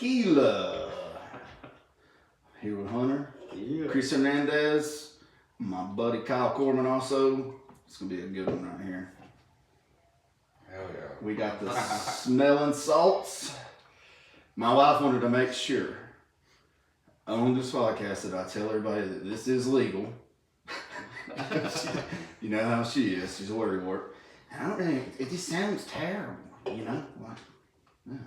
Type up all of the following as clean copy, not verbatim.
Tequila. Here with Hunter, Chris Hernandez, my buddy Kyle Corbin also. It's going to be a good one right here. Hell yeah. We got the smelling salts. My wife wanted to make sure on this podcast that I tell everybody that this is legal. You know how she is. She's a worrywart. I don't really, it just sounds terrible, you know? Like, yeah.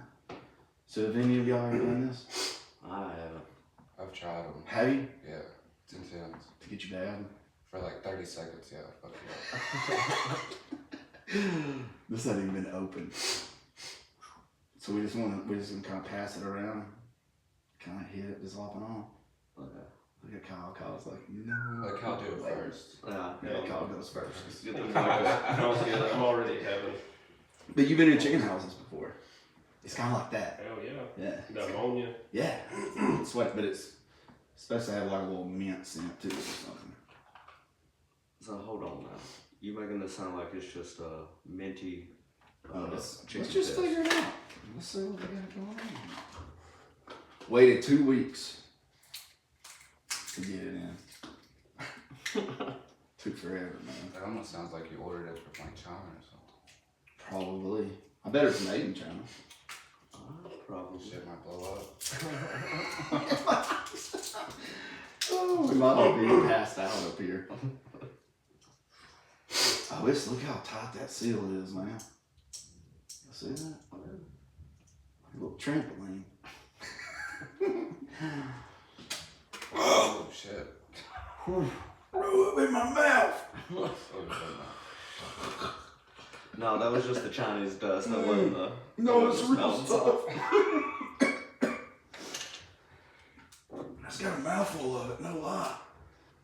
So have any of y'all ever done this? I haven't. I've tried them. Have you? Yeah, it's intense. To get you bad? For like 30 seconds, yeah. Fuck yeah. This hasn't even been opened. So we just gonna kind of pass it around, kind of hit it, just off and on. Okay. Look at Kyle. Kyle's like, no. Let Kyle do it first. Yeah, Kyle goes first. I'm already having. But you've been in chicken houses before. It's kind of like that. Hell yeah. Yeah. The ammonia. Yeah. It's sweat, but it's supposed to have like a little mint scent to it or something. So hold on now. You making this sound like it's just a minty Let's chicken just test. figure it out. Let's see what we got going on. Waited 2 weeks to get it in. Took forever, man. That almost sounds like you ordered it from like China or something. Probably. I bet it's made in China. Probably. Shit might blow up. Oh, we might not be passed out up here. Oh, look how tight that seal is, man. You see that? A little trampoline. Oh shit. Throw it in my mouth. Oh shit. No, that was just the Chinese dust. That wasn't the. No, it's real smelling stuff. I just got a mouthful of it, no lie.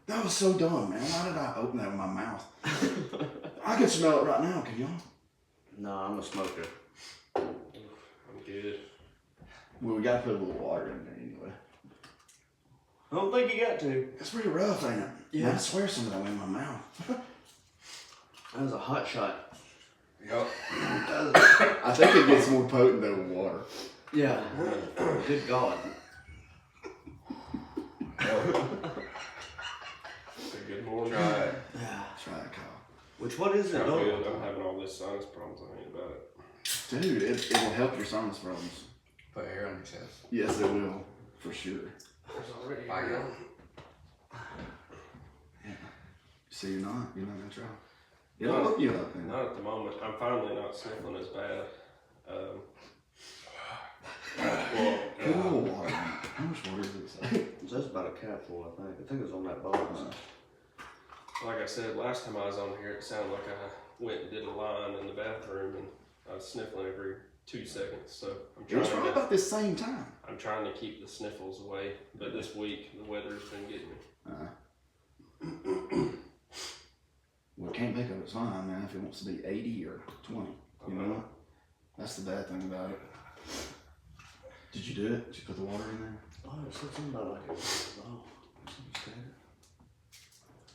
That was so dumb, man. Why did I open that with my mouth? I can smell it right now, can y'all? No, I'm a smoker. I'm good. Well, we gotta put a little water in there anyway. I don't think you got to. It's pretty rough, ain't it? Yeah. Man, I swear some of that went in my mouth. That was a hot shot. Yup. I think it gets more potent though with water. Yeah. Good God. Good morning. Try it. Yeah. Try it, Kyle. What is it? I'm though? good. I'm having all this sinus problems. I ain't about it. Dude, it'll help your sinus problems. Put hair on your chest. Yes, it will. For sure. There's already Fire. Yeah. So you're not gonna try? It'll help you up, man. Not at the moment. I'm finally not sniffling as bad. Well, Put a little water in it. How much water is it? It's just about a capful, I think. I think it was on that box. like I said last time I was on here, it sounded like I went and did a line in the bathroom and I was sniffling every 2 seconds. So It was right about this same time. I'm trying to keep the sniffles away, but this week the weather's been getting me. Well, can't make up its mind, man, if it wants to be 80 or 20. You know? That's the bad thing about it. Did you do it? Did you put the water in there? Oh, it said something about like it.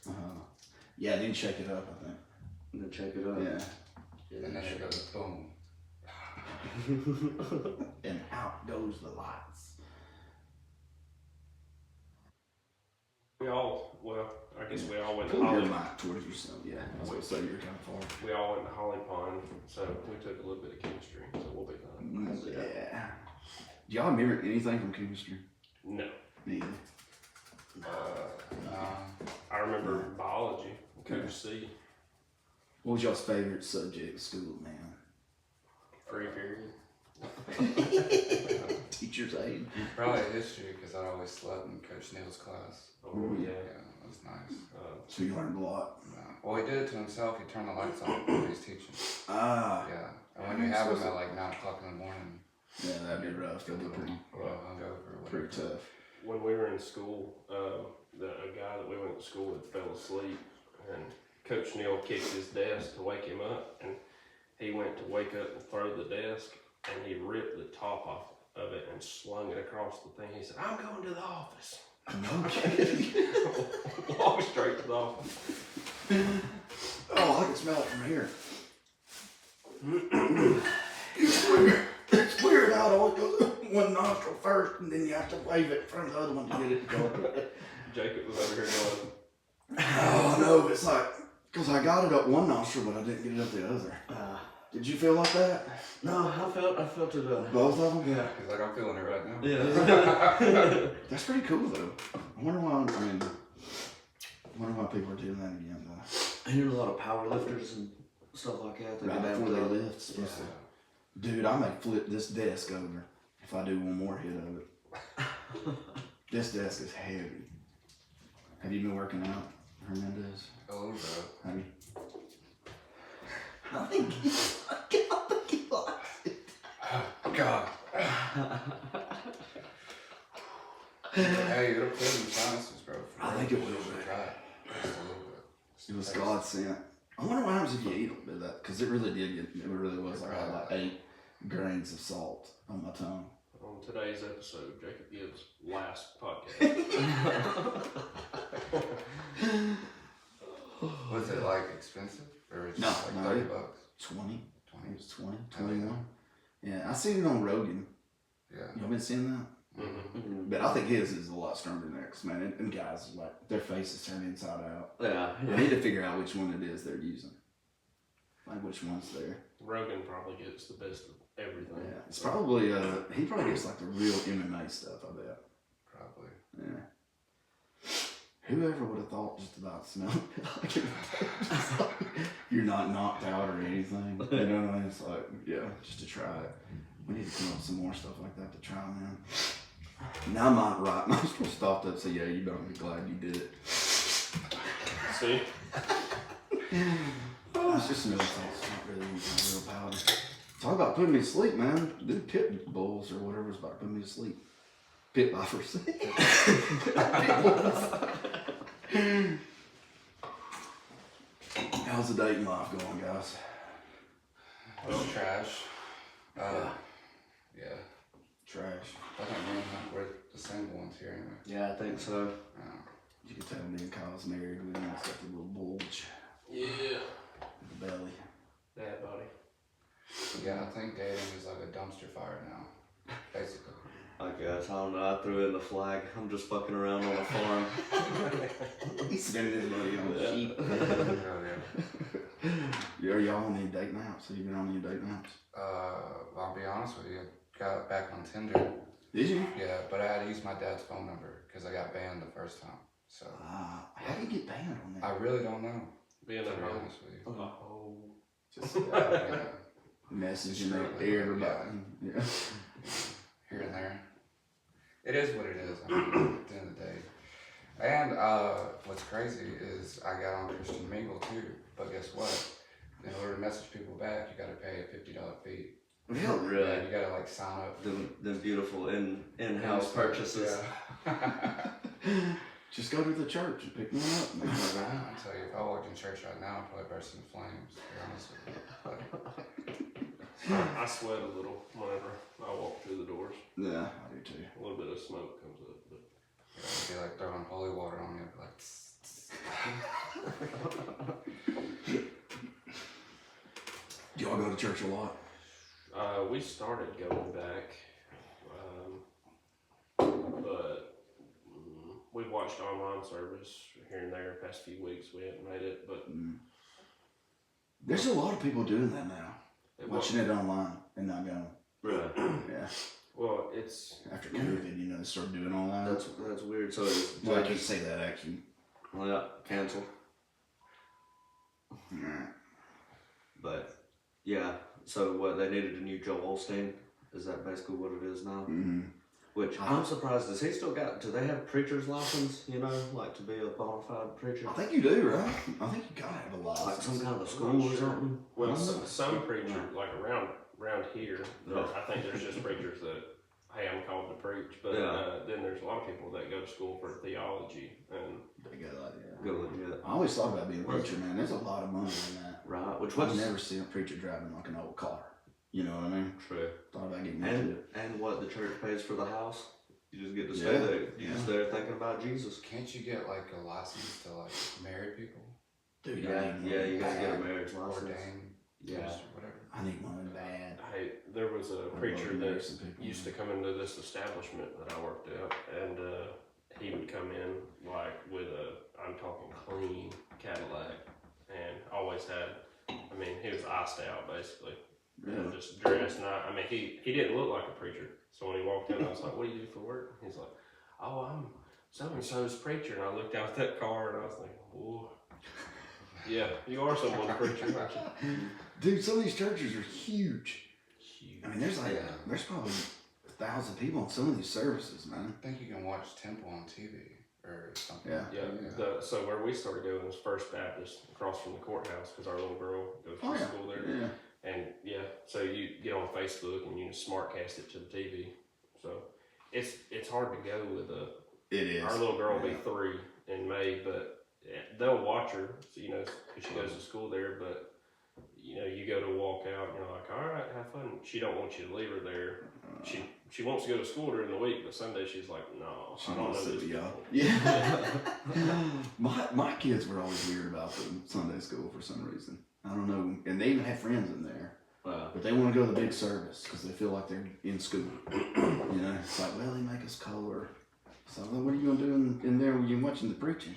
Oh, Yeah, then shake it up, I think. and then check it out. Yeah. And then it goes boom. And out goes the lights. I guess we all went to Pull your Holly. mic towards yourself. Yeah, I was going to say you're kind of far. We all went to Holly Pond, so we took a little bit of chemistry, so we'll be fine. Yeah. Do y'all remember anything from chemistry? No, Neither. I remember biology, Coach C, What was y'all's favorite subject at school, man? free period. Teacher's aide. Probably history, because I always slept in Coach Neal's class. Oh yeah. Yeah, that was nice. So you learned a lot. Well, he did it to himself. He turned the lights on when he's teaching. Ah. Yeah. And when you have him at like 9 o'clock in the morning, Yeah, that'd be rough. That'd be pretty hungover or whatever. pretty tough. When we were in school, a guy that we went to school with fell asleep, and Coach Neal kicked his desk to wake him up, and he went to wake up and throw the desk, and he ripped the top off of it and slung it across the thing. He said, "I'm going to the office." No kidding. Walk straight to the office. Oh, I can smell it from here. It's weird. It's weird how it always goes one nostril first, and then you have to wave it in front of the other one to get it to go. Jacob was over here going, Oh no, it's like, because I got it up one nostril, but I didn't get it up the other. Did you feel like that? No, I felt it. Both of them? Yeah. He's like, I'm feeling it right now. Yeah. That's pretty cool though. I wonder why. People are doing that again though. I hear a lot of power lifters and stuff like that. Right before they lift. Yeah. Dude, I may flip this desk over if I do one more hit of it. This desk is heavy. Have you been working out, Hernandez? A little bit. Have you? I think he likes it. Oh, God. Hey, it'll clear them sinuses, bro. I think it will, You should man. try it. Just a little bit. It was God sent. I wonder what happens if you eat a little bit of that, because it really did get, it really was like I had like 8 grains of salt on my tongue. on today's episode, Jacob Gibbs' last podcast. Was it like expensive? Or was it No, just like no. $30? 20. It 20? was 20, Oh, 21. Yeah, I seen it on Rogan. Yeah. Y'all been seeing that? Mm-hmm. But I think his is a lot stronger than theirs, man. And guys, like, their faces turn inside out. Yeah. I need to figure out which one it is they're using. Like, which one's there. Rogan probably gets the best of everything. Yeah, it's probably, he probably gets, like, the real MMA stuff, I bet. Probably. Yeah. Whoever would have thought just about smelling it like it just like, you're not knocked out or anything. You know what I mean? It's like, yeah, just to try it. We need to come up with some more stuff like that to try, man. Now my right nostril stopped up, so yeah, you better be glad you did it. See? Oh, it's just smelling salts. It's not really real powder. Talk about putting me to sleep, man. Them pit bulls or whatever is about to put me to sleep. Pit vipers. How's the dating life going, guys? Well, trash. Yeah. Trash. I think me and Hunt were the single ones here anyway. Yeah, I think so. You can tell me and Kyle's married when he's got the little bulge Yeah. in the belly. That buddy. Yeah, I think dating is like a dumpster fire now. Basically. I guess. I don't know. I threw in the flag. I'm just fucking around on a farm. He's spending his money on sheep. Oh, yeah. Yeah, y'all on any date naps? Have you been on any date naps? I'll be honest with you. Got back on Tinder. Did you? Yeah, but I had to use my dad's phone number because I got banned the first time. So How do you get banned on that? I really don't know. Being To at be home. honest with you. Oh. Just Yeah, messaging Strictly, everybody. Yeah. here and there. It is what it is. I mean, at the end of the day. And what's crazy is I got on Christian Mingle too. But guess what? In order to message people back, you got to pay a $50 fee. Really? Yeah, Really? you got to like sign up. Them beautiful in-house purchases. Yeah. Just go to the church and pick one up. Man. I tell you, if I walked in church right now, I'd probably burst into flames. To be honest with you. But, I sweat a little whenever I walk through the doors. Yeah, I do too. A little bit of smoke comes up. But it'd be like throwing holy water on me. I'd be like, Do y'all go to church a lot? we started going back, but we watched online service here and there. Past few weeks we haven't made it, but There's a lot of people doing that now. it Watching it online and not going. Right. Yeah. Well, it's After COVID, you know, they started doing all that. That's weird. So it's Well, I can't say that actually. well, yeah, cancel. Alright. But yeah, so what they needed a new Joel Osteen. Is that basically what it is now? Mm-hmm. Which I'm surprised. Does he still got? Do they have preacher's license? You know, like to be a bona fide preacher, I think you do, right? I think you gotta have a like license. some kind of a I'm school not or sure. something. well, Mm-hmm. some preachers like around here. Yeah. I think there's just preachers that hey, I'm called to preach, but Yeah. then there's a lot of people that go to school for theology and. Good idea. Go legit. I always thought about being a preacher, man. There's a lot of money in that. Right. Which I've was never seen a preacher driving like an old car. You know what I mean? true. Thought about getting into And it. and what the church pays for the house. You just get to stay Yeah. there. You just there thinking about Jesus. can't you get like a license to like marry people? Dude, Yeah, I need yeah. one. You gotta get a marriage license. Ordain, Yeah. just whatever. I I need one bad. Hey, there was a preacher love that nursing people, used to man. come into this establishment that I worked at, and he would come in like with I'm talking clean Cadillac, and always had, I mean, he was iced out basically, and just dressed nice. I mean, he didn't look like a preacher, so when he walked in, I was like, "What do you do for work?" He's like, "Oh, I'm so and so's preacher," and I looked out that car and I was like, "Ooh, yeah, you are someone's preacher, aren't you?" Dude, some of these churches are huge. Huge. I mean, there's like, Yeah. there's probably 1,000 people in some of these services, man. I think you can watch Temple on TV or something. Yeah. Yeah, so where we started going was First Baptist across from the courthouse because our little girl goes to school there. Yeah. And yeah, so you get on Facebook and you can smartcast it to the TV. So it's hard to go with It is. our little girl will be 3 in May, but they'll watch her, so, you know, because she goes to school there. But you know, you go to walk out and you're like, all right, have fun. She don't want you to leave her there. She wants to go to school during the week, but Sunday she's like, no, She I don't know wants to this be people. out. Yeah. my kids were always weird about the Sunday school for some reason. I don't know. And they even have friends in there. But they want to go to the big service because they feel like they're in school. You know, it's like, well, they make us color. So what are you going to do in there when you're watching the preaching?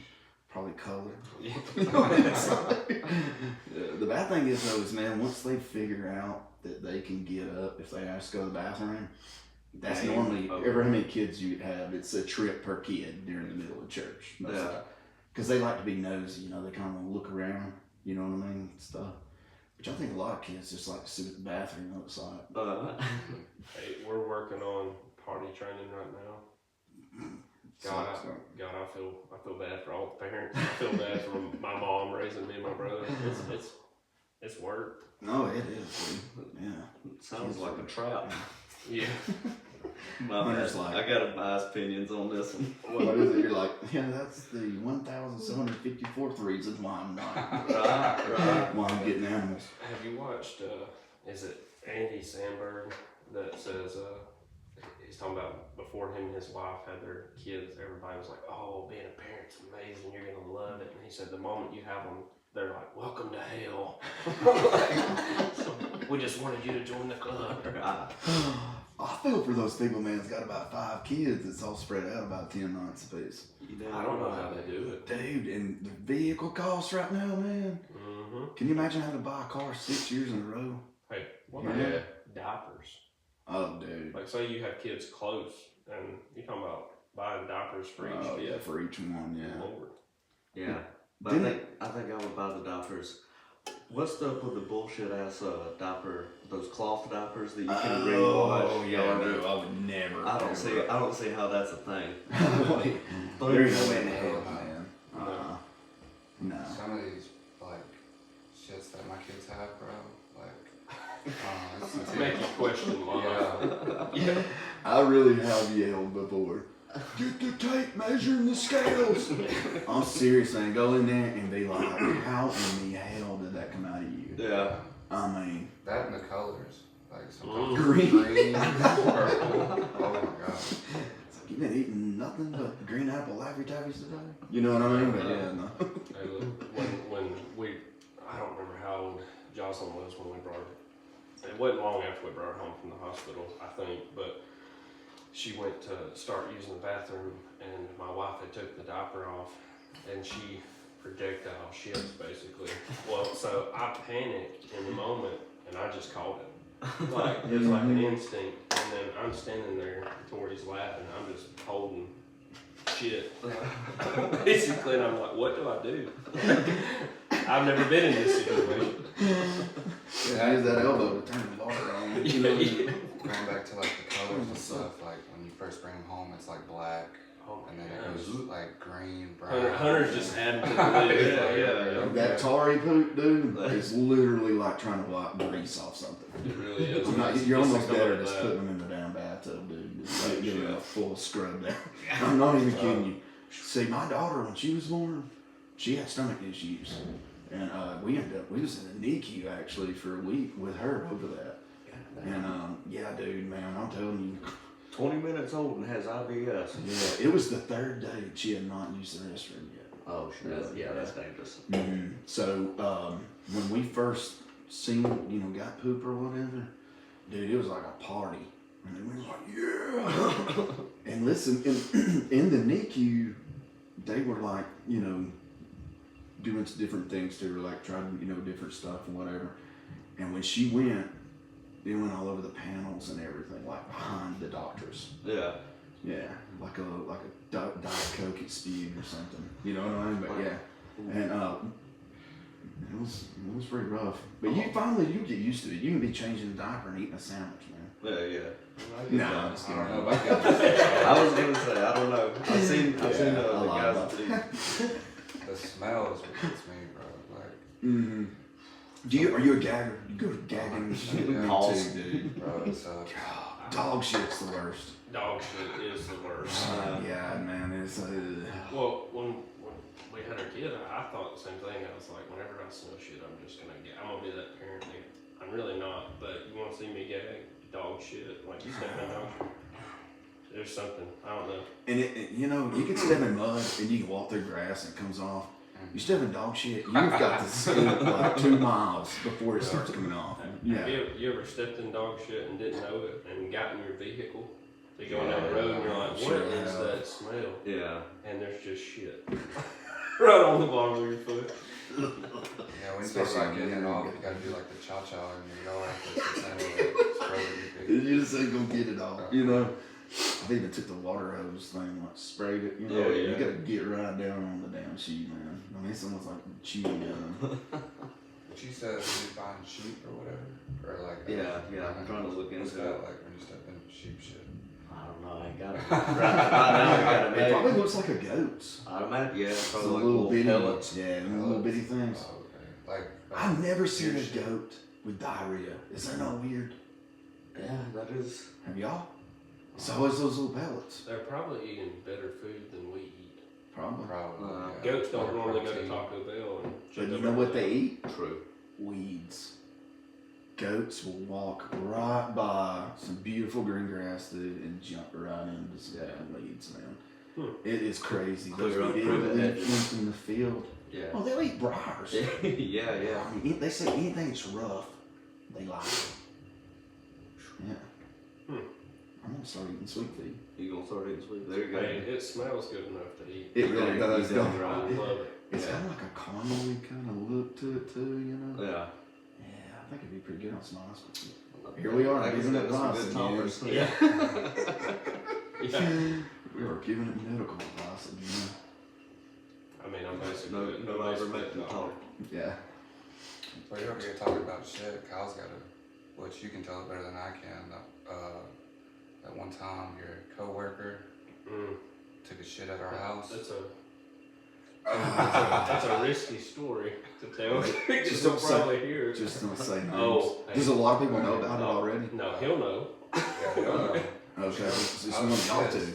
Probably color. Yeah. The bad thing is, though, is, man, once they figure out that they can get up if they ask to go to the bathroom, that's normally, ever how many kids you have, it's a trip per kid during the middle of church. Because they like to be nosy, you know, they kind of want to look around, you know what I mean, stuff. Which I think a lot of kids just like to sit at the bathroom outside. Hey, we're working on potty training right now. God, I feel bad for all the parents. I feel bad for my mom raising me and my brother. It's work. No, it is, dude. Yeah. Sounds like a trap. Yeah. Hunter's like, I got biased opinions on this one. what is it? You're like, yeah, that's the 1,754th reason why I'm not. Right. Why I'm getting animals. Have you watched, is it Andy Samberg that says, he's talking about before him and his wife had their kids, everybody was like, oh, being a parent's amazing, you're going to love it. And he said, the moment you have them, they're like, welcome to hell. So, we just wanted you to join the club. I feel for those people, man. It's got about 5 kids. It's all spread out about 10 nights apiece. I don't know how they do it. Dude, and the vehicle costs right now, man. Mm-hmm. Can you imagine having to buy a car 6 years in a row? Hey, what Yeah. about diapers? Oh, dude. Like, say you have kids close, and you're talking about buying diapers for each Oh, kid. yeah, for each one, yeah. Lord. Yeah, but I think I would buy the diapers. What's up with the bullshit ass diaper? Those cloth diapers that you can rewash. Oh, yeah, no, I would never. I don't see how that's a thing. There's no way in hell, man. No. Some of these like shits that my kids have, bro. Like, it's Make you question life. yeah. I really have yelled before. Get the tape measuring the scales. I'm serious, man. Go in there and be like, how in the hell did that come out of you? Yeah. I mean, That and the colors, like sometimes Green. green, purple. Oh my god. it's like, you been eating nothing but green apple Laffy Taffies today? You know what I mean? But yeah, no. Hey, look, when we, I don't remember how old Jocelyn was when we brought her. It wasn't long after we brought her home from the hospital, I think, but she went to start using the bathroom, and my wife had took the diaper off, and she projectile shits basically. Well, so I panicked in the moment, and I just called it. Like, it was like an instinct, and then I'm standing there, Tori's laughing, I'm just holding shit. Basically, and I'm like, what do I do? I've never been in this situation. Yeah, use that elbow to turn the water on. You know? Going back to like the colors and stuff, like when you first bring them home, it's like black, Oh and then my it gosh. goes like green, brown. Hunter's just adding to the list. Yeah. That tarry poop, dude, is literally like trying to wipe grease off something. It really is. I'm not, It's you're just almost a color better of just that. putting them in the damn bathtub, dude. Just like Oh, giving shit. it a full scrub there. I'm not even kidding you. See, my daughter, when she was born, she had stomach issues. And we was in the NICU actually for a week with her over that. And yeah, dude, man, I'm telling you. 20 minutes old and has IBS. Yeah, it was the 3rd day that she had not used the restroom yet. Oh shit. Yeah, that's dangerous. So when we first seen, got poop or whatever, dude, it was like a party. And we were like, yeah. And listen, in the NICU, they were like, doing different things to her, like trying, different stuff and whatever. And when she went, it went all over the panels and everything, like behind the doctors. Yeah. Yeah, like a Diet Coke at spewed or something. You know what I mean? But yeah, and it was pretty rough. But you get used to it. You can be changing a diaper and eating a sandwich, man. Yeah. No, I'm just I kidding. don't know about that. I was gonna say, I don't know. I've seen the guys that do. The smell is what gets me, bro. Like, Mm-hmm. Are you a gagger? You go to gagging shit. Yeah. Me Balls. too, dude. bro, it sucks. Dog shit's the worst. Dog shit is the worst. Yeah, man, it's Well, when we had our kid, I thought the same thing. I was like, whenever I smell shit, I'm gonna be that parent that I'm really not, but you want to see me gag dog shit, like you step in dog shit. There's something, I don't know. and you can step in mud and you can walk through grass and it comes off. You step in dog shit, you've got to scoot like 2 miles before it starts coming off. Yeah. Have you ever stepped in dog shit and didn't know it and got in your vehicle? So you're going down the road and you're like, what is that smell? Yeah. And there's just shit right on the bottom of your foot. Yeah, when you start like getting it off, you gotta do like the cha-cha in your yard. You just ain't gonna get it all, I even took the water hose thing, like sprayed it, Yeah. You gotta get right down on the damn sheet, man. I mean, someone's like chewing gum. But you said you buying sheep or whatever? Or like... Yeah, I'm trying to look What's into that it. like when you step in sheep shit? I don't know, I ain't got it. Right now, I got It it. probably looks like a goat's. I'd imagine, yeah, It's probably the like little bitty pellets. Yeah, the little bitty things. Oh, okay. Like... I've never seen a shit. goat with diarrhea. Is that not weird? Yeah, that is. Have y'all? So is those little pellets. They're probably eating better food than we eat. Probably. Probably, yeah. Goats don't Like normally go to protein. Taco Bell and But you know what they eat? True. Weeds. Goats will walk right by some beautiful green grass, dude, and jump right into some damn weeds, man. It is crazy. Those Clear up weeds through the edges. in the field. Yeah. Oh, they'll eat briars. yeah. I mean, they say anything that's rough, they like it. Yeah. I'm gonna start eating sweet pea. You gonna start eating sweet? There you go. Hey, it smells good enough to eat. It really does. You don't don't it? I love it. It's Yeah. got like a caramely kind of look to it too, Yeah. Yeah, I think it'd be pretty good on some ice cream. Here we are, giving it some advice good again. toppers. Yeah. Yeah. We are giving it medical advice again. I mean, I'm basically No I'm longer basically make them a talk. Yeah. Well, you're over here talking about shit. Kyle's got which you can tell it better than I can. That one time your coworker took a shit at our house. That's a risky story to tell. Just You'll don't say- probably hear it. Just don't say names. Oh, hey. Does a lot of people know about it already? No, he'll know. Yeah, we don't know. Okay, it's Oh, one of y'all shit. two.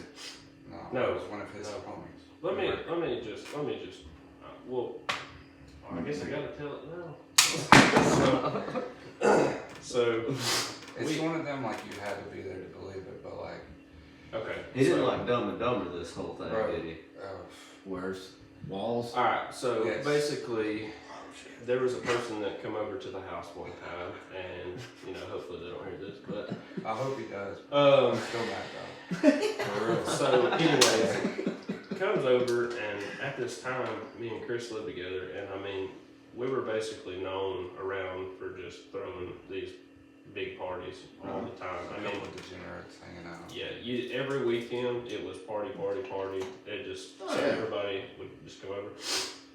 No, No. it was one of his No. homies. Let me just. Well, I guess I gotta tell it now. So It's we- one of them like you had to be there to believe it, but like, okay. He didn't so- like Dumb and Dumber this whole thing, Bro. did he? Where's Walls? All right. So Yes. basically, there was a person that come over to the house one time, and hopefully they don't hear this, but I hope he does. um. I'm still mad though. For real. So, anyways, comes over, and at this time, me and Chris lived together, and I mean, we were basically known around for just throwing these big parties all the time. I mean, With degenerates hanging out. yeah, every weekend it was party. It just everybody would just come over.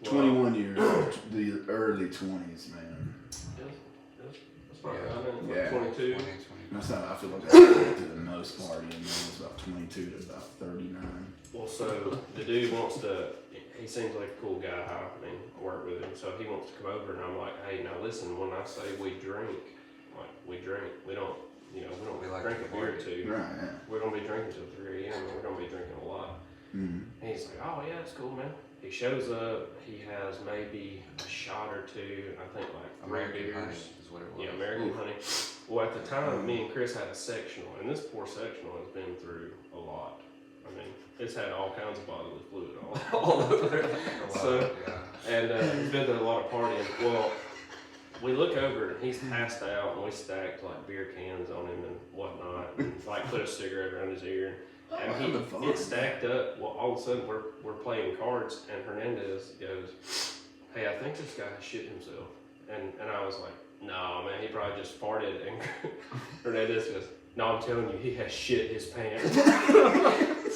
21 years, the early 20s, man. That's probably right. Yeah. Like 22. 20. That's how I feel like I went to the most partying, man. It was about 22 to about 39. Well, so the dude wants to. He seems like a cool guy. I mean, I work with him, so he wants to come over, and I'm like, hey, now listen. When I say we drink, like we drink, we don't, we don't We like drink to a beer or party. two. Right, yeah. We're gonna be drinking till 3 a.m. and we're gonna be drinking a lot. Mm-hmm. And he's like, oh yeah, that's cool, man. He shows up. He has maybe a shot or two. I think like 3 American beers. honey is what it was. Yeah, American honey. Well, at the time, me and Chris had a sectional, and this poor sectional has been through a lot. I mean, it's had all kinds of bodily fluid all over it. A lot, So, yeah. and he's been through a lot of partying. Well, we look over and he's passed out, and we stacked like beer cans on him and whatnot, and like put a cigarette around his ear. And he gets stacked up. Well, all of a sudden we're playing cards, and Hernandez goes, "Hey, I think this guy shit himself." And I was like, "No, man, he probably just farted." And Hernandez goes, "No, I'm telling you, he has shit his pants."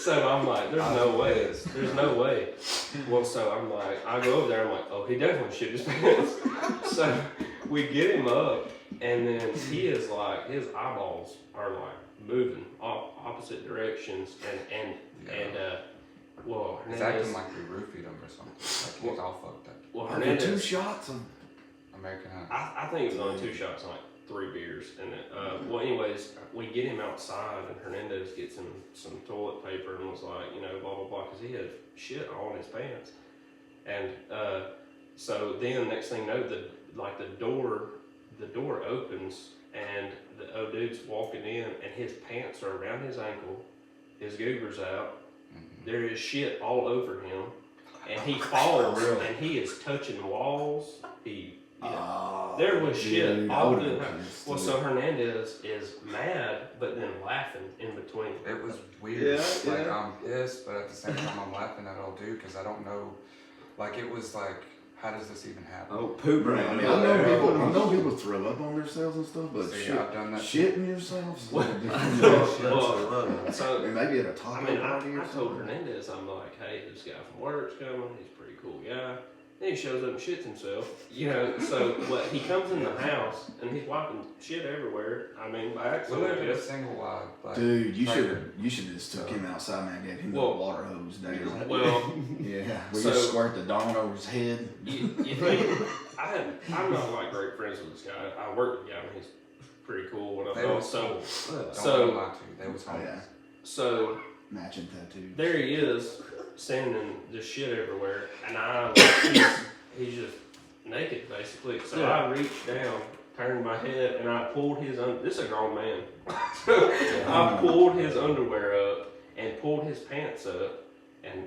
So I'm like, "There's no way. There's no way." Well, so I'm like, I go over there. I'm like, "Oh, he definitely shit his pants." So we get him up, and then he is like, his eyeballs are like moving opposite directions, and well, It's Hernandez, acting like we roofied him or something. Like he's all fucked up. well, After Hernandez, 2 shots of American Honey. I think it was only 2 shots, and like 3 beers, and well, anyways, we get him outside, and Hernandez gets him some toilet paper and was like, you know, blah blah blah, because he had shit all in his pants, and so then next thing you know, the door opens, and the dude's walking in, and his pants are around his ankle, his goober's out, there is shit all over him, and he falls, and he is touching walls. There was shit all over the house. Well, so Hernandez is mad, but then laughing in between. It was weird. Yeah, like, yeah. I'm pissed, but at the same time, I'm laughing at all dude because I don't know. Like, it was like, how does this even happen? Oh, poop Right. around. I know people throw up on themselves and stuff, but See, shit, I've done that. shitting yourselves. Well, so I mean, maybe at a I taco mean, party or I told something. Hernandez, I'm like, "Hey, this guy from work's coming. He's a pretty cool guy." Then he shows up and shits himself, you know. So what? He comes in the house and he's wiping shit everywhere. I mean, by We accident, live I in a guess. single wide. Like, Dude, you trailer. should have just took him outside and gave him the Well- water hose down. Well, Yeah, we So- just squirt the dawn over his head. you think I'm not like great friends with this guy. I work with the guy, and he's pretty cool when I'm They gone. was So, cool. Don't so- let them lie to you. They was Oh homies. yeah, so matching tattoos. there he is, standing just shit everywhere, and he's just naked basically. So Yeah. I reached down, turned my head, and I pulled his. This is a grown man. I pulled his underwear up and pulled his pants up, and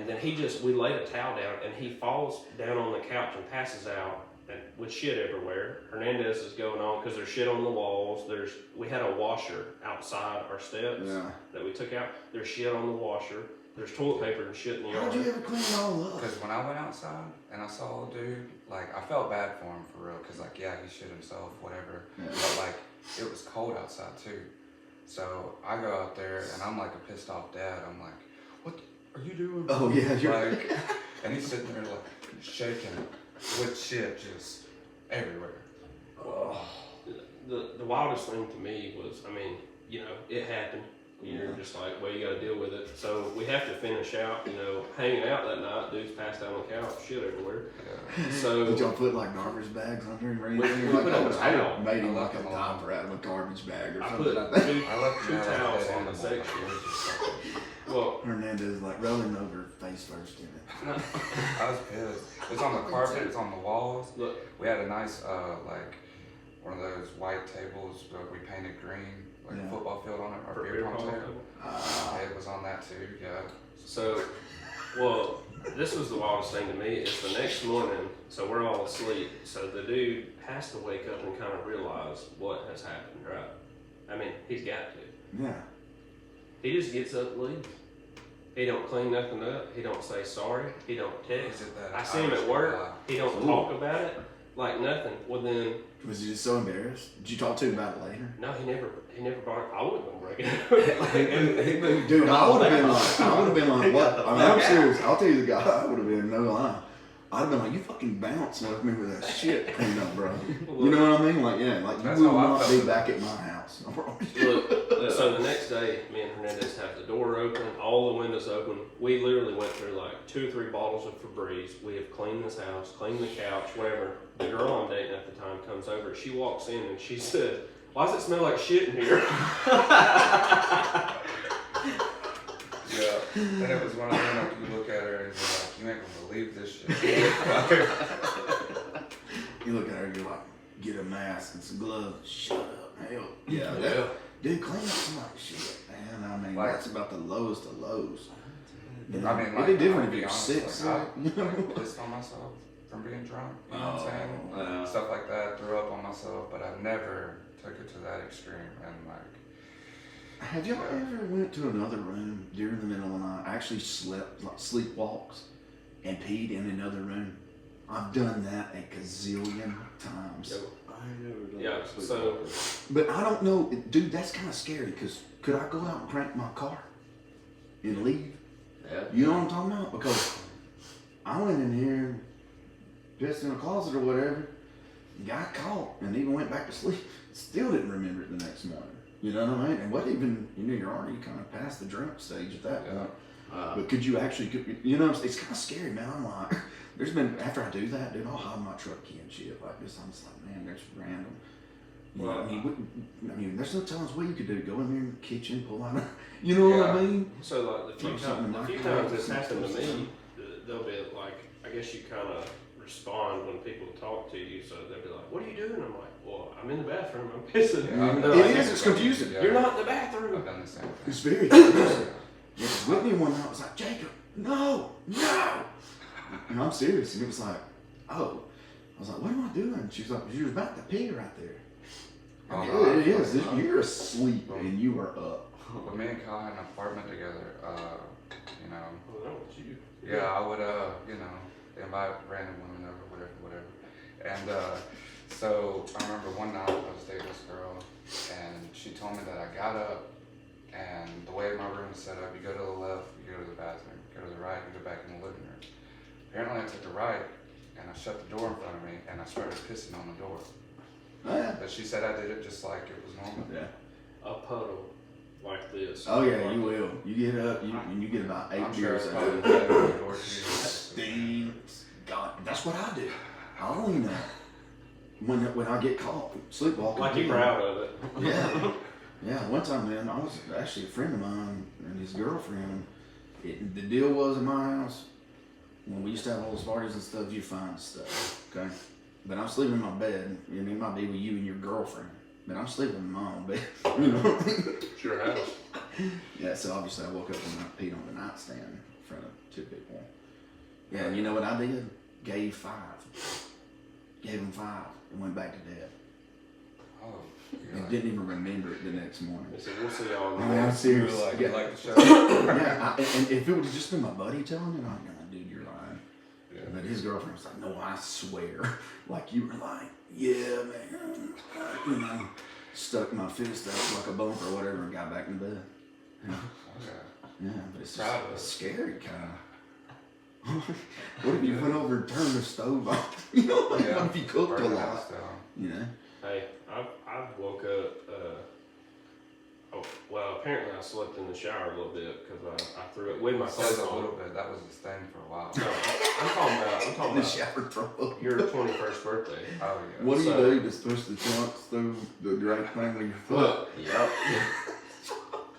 then we laid a towel down, and he falls down on the couch and passes out, and with shit everywhere. Hernandez is going on because there's shit on the walls. We had a washer outside our steps Yeah. that we took out. There's shit on the washer. There's toilet paper and shit in the yard. How'd you ever clean it all up? Because when I went outside and I saw a dude, like, I felt bad for him for real. Because, like, yeah, he shit himself, whatever. Yeah. But, like, it was cold outside, too. So I go out there and I'm like a pissed off dad. I'm like, what are you doing? Oh yeah, you're Like, and he's sitting there, like, shaking with shit just everywhere. The wildest thing to me was, I mean, you know, it happened. You're just like, well, you got to deal with it. So we have to finish out, you know, hanging out that night. Dude's passed out on the couch, shit everywhere. Yeah. So Did y'all put like garbage bags under him or We anything? put Like, a towel. I made him I like a left him diaper out of a garbage bag or I something put like that. two, I left two him out of towels that on the animal. section. Well, Hernandez like rolling over face first in it. I was pissed. It's on the carpet, it's on the walls. look, We had a nice, like, one of those white tables where we painted green, like Yeah. a football field on it, for or beer beer pong pong. table. It was on that too, yeah. So, well, this was the wildest thing to me. It's the next morning, so we're all asleep. So the dude has to wake up and kind of realize what has happened, right? I mean, he's got to. Yeah. He just gets up and leaves. He don't clean nothing up. He don't say sorry. He don't text. Is it that I see him Irish at work. guy? He don't Ooh. talk about it. Like nothing. Well then, Was he just so embarrassed? Did you talk to him about it later? no, he never brought it. I wouldn't gonna break it. He moved. Dude, I would have been like, what? Yeah. I mean, I'm serious. I'll tell you the guy I would have been, no lie. I'd have been like, you fucking bounce with me with that shit cleaned up, bro. You know what I mean? Like, yeah, like you That's will how I not felt. be back at my house. Look, so the next day, me and Hernandez have the door open, all the windows open. We literally went through like 2 or 3 bottles of Febreze. We have cleaned this house, cleaned the couch, whatever. The girl I'm dating at the time comes over. She walks in and she said, "Why does it smell like shit in here?" Yeah, and it was one of them, like, you look at her and you're like, you ain't gonna believe this shit. You look at her, you're like, get a mask and some gloves. Shut up, hell. Yeah, Yeah. dude, clean up somebody's shit, man. I mean, Like- that's about the lowest of lows. You know? I mean, like, it'd be different I'll if be you're honest, sick, like, so, you I know? like, pissed on myself from being drunk. You know what I'm saying? Stuff like that. Threw up on myself, but I never took it to that extreme. And like, have y'all ever went to another room during the middle of the night? I actually slept, like sleepwalked, and peed in another room. I've done that a gazillion times. I never done Yeah, that. so But I don't know, dude, that's kind of scary because could I go out and crank my car and leave? Yeah. You know what I'm talking about? Because I went in here and pissed in a closet or whatever, got caught, and even went back to sleep. Still didn't remember it the next morning. You know what I mean? And what even, you know, you're already kind of past the drunk stage at that point. But could you actually, you know, it's kind of scary, man. I'm like, there's been, after I do that, dude, I'll hide my truck key and shit like this. I'm just like, man, that's random. You know, I mean, there's no telling us what you could do. Go in there in the kitchen, pull out, you know what I mean? So like the few times this happened to me, they'll be like, I guess you kind of respond when people talk to you. So they'll be like, "What are you doing?" I'm like, "Well, I'm in the bathroom. I'm pissing." Yeah, it's confusing. You're not in the bathroom. I've done the same thing. It's very confusing. Yeah, Whitney one night was like, Jacob, no. And I'm serious. And it was like, oh. I was like, what am I doing? She was like, you're about to pee right there. Oh, Yeah, no, it is. You're asleep and you are up. When me and Kyle had an apartment together, you know, Well, that was you. yeah, I would, you know, invite random women over, whatever. And so I remember one night I was dating this girl, and she told me that I got up, and the way my room is set up, you go to the left, you go to the bathroom, go to the right, you go back in the living room. Apparently I took the right, and I shut the door in front of me, and I started pissing on the door. Oh, yeah. But she said I did it just like it was normal. Yeah. A puddle like this. Oh, yeah, you will. You get up, when you get about 8 I'm sure beers I in probably it. did it on the door too. Steam. God, that's what I do. I'll lean up. When I get caught sleepwalking. Like you're proud of it. Yeah. Yeah, one time, man, I was actually a friend of mine and his girlfriend. The deal was in my house, when we used to have all those parties and stuff, you find stuff, okay? But I'm sleeping in my bed, and it might be with you and your girlfriend, but I'm sleeping in my own bed, you know? It's your house. Yeah, so obviously I woke up and I peed on the nightstand in front of 2 people. Yeah, and you know what I did? Gave 5. Gave him 5 and went back to bed. Oh, And didn't even remember it the next morning. They said, we'll see y'all in I the mean, I'm morning. serious. you like, Yeah. you like the show? Yeah, and if it would have just been my buddy telling me, I'm like, dude, you're lying. Yeah. But his girlfriend was like, no, I swear. Like you were lying. Yeah, man. You know, stuck my fist out like a bump or whatever and got back in bed. Yeah, yeah, but it's Proud of it. scary kind of. What if you went over and turned the stove off? You know, like, Yeah. what if you cooked a Burn the lot? house down. You know? Hey, I woke up. Well, apparently I slept in the shower a little bit because I threw it with my Says clothes a on. little bit. That was his thing for a while. No, I'm talking The about shower throw. your 21st birthday. Oh yeah. What do you So- do to push the chunks through the great thing with your foot? Look, yep.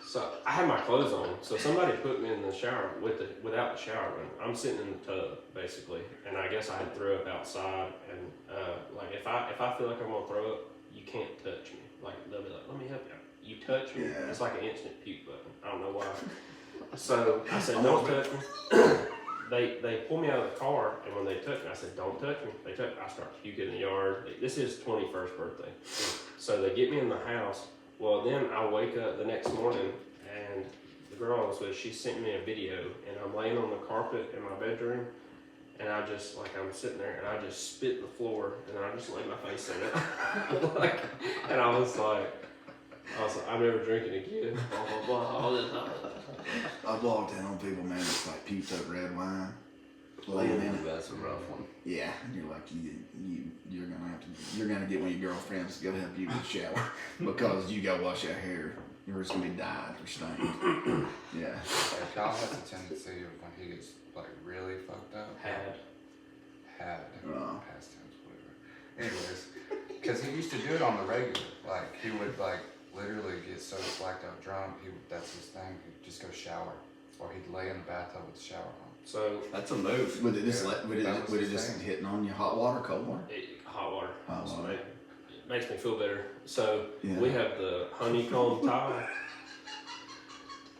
So I had my clothes on, so somebody put me in the shower without the shower room. I'm sitting in the tub basically, and I guess I had threw up outside. And like if I feel like I'm gonna throw up, you can't touch me. Like they'll be like, "Let me help you." You touch me, Yeah. it's like an instant puke button. I don't know why. So I said, "Don't touch me." They pull me out of the car, and when they touch me, I said, "Don't touch me." They touch me, I start puking in the yard. This is 21st birthday, so they get me in the house. Well, then I wake up the next morning, and the girl I was with, she sent me a video, and I'm laying on the carpet in my bedroom, and I just, like, I'm sitting there, and I just spit in the floor, and I just lay my face in it. Like, and I was like, I'm never drinking again, blah, blah, blah, all this. I've walked in on people, man, it's like puked up red wine, laying in it. That's a rough one. Yeah, and you're like, you're gonna get one of your girlfriends to go help you in the shower because you go wash your hair. You're just gonna be dyed or stained. Yeah. Like, Kyle has a tendency of when he gets like really fucked up. Had. Past tense, whatever. Anyways, because he used to do it on the regular. Like he would like literally get so blacked out drunk. That's his thing. He'd just go shower, or he'd lay in the bathtub with the shower on. So, That's a move. Would it just, Yeah, would that was it his just thing. hitting on you? Hot water, cold water? hot water. Hot So water. it makes me feel better. So Yeah. we have the honeycomb tile.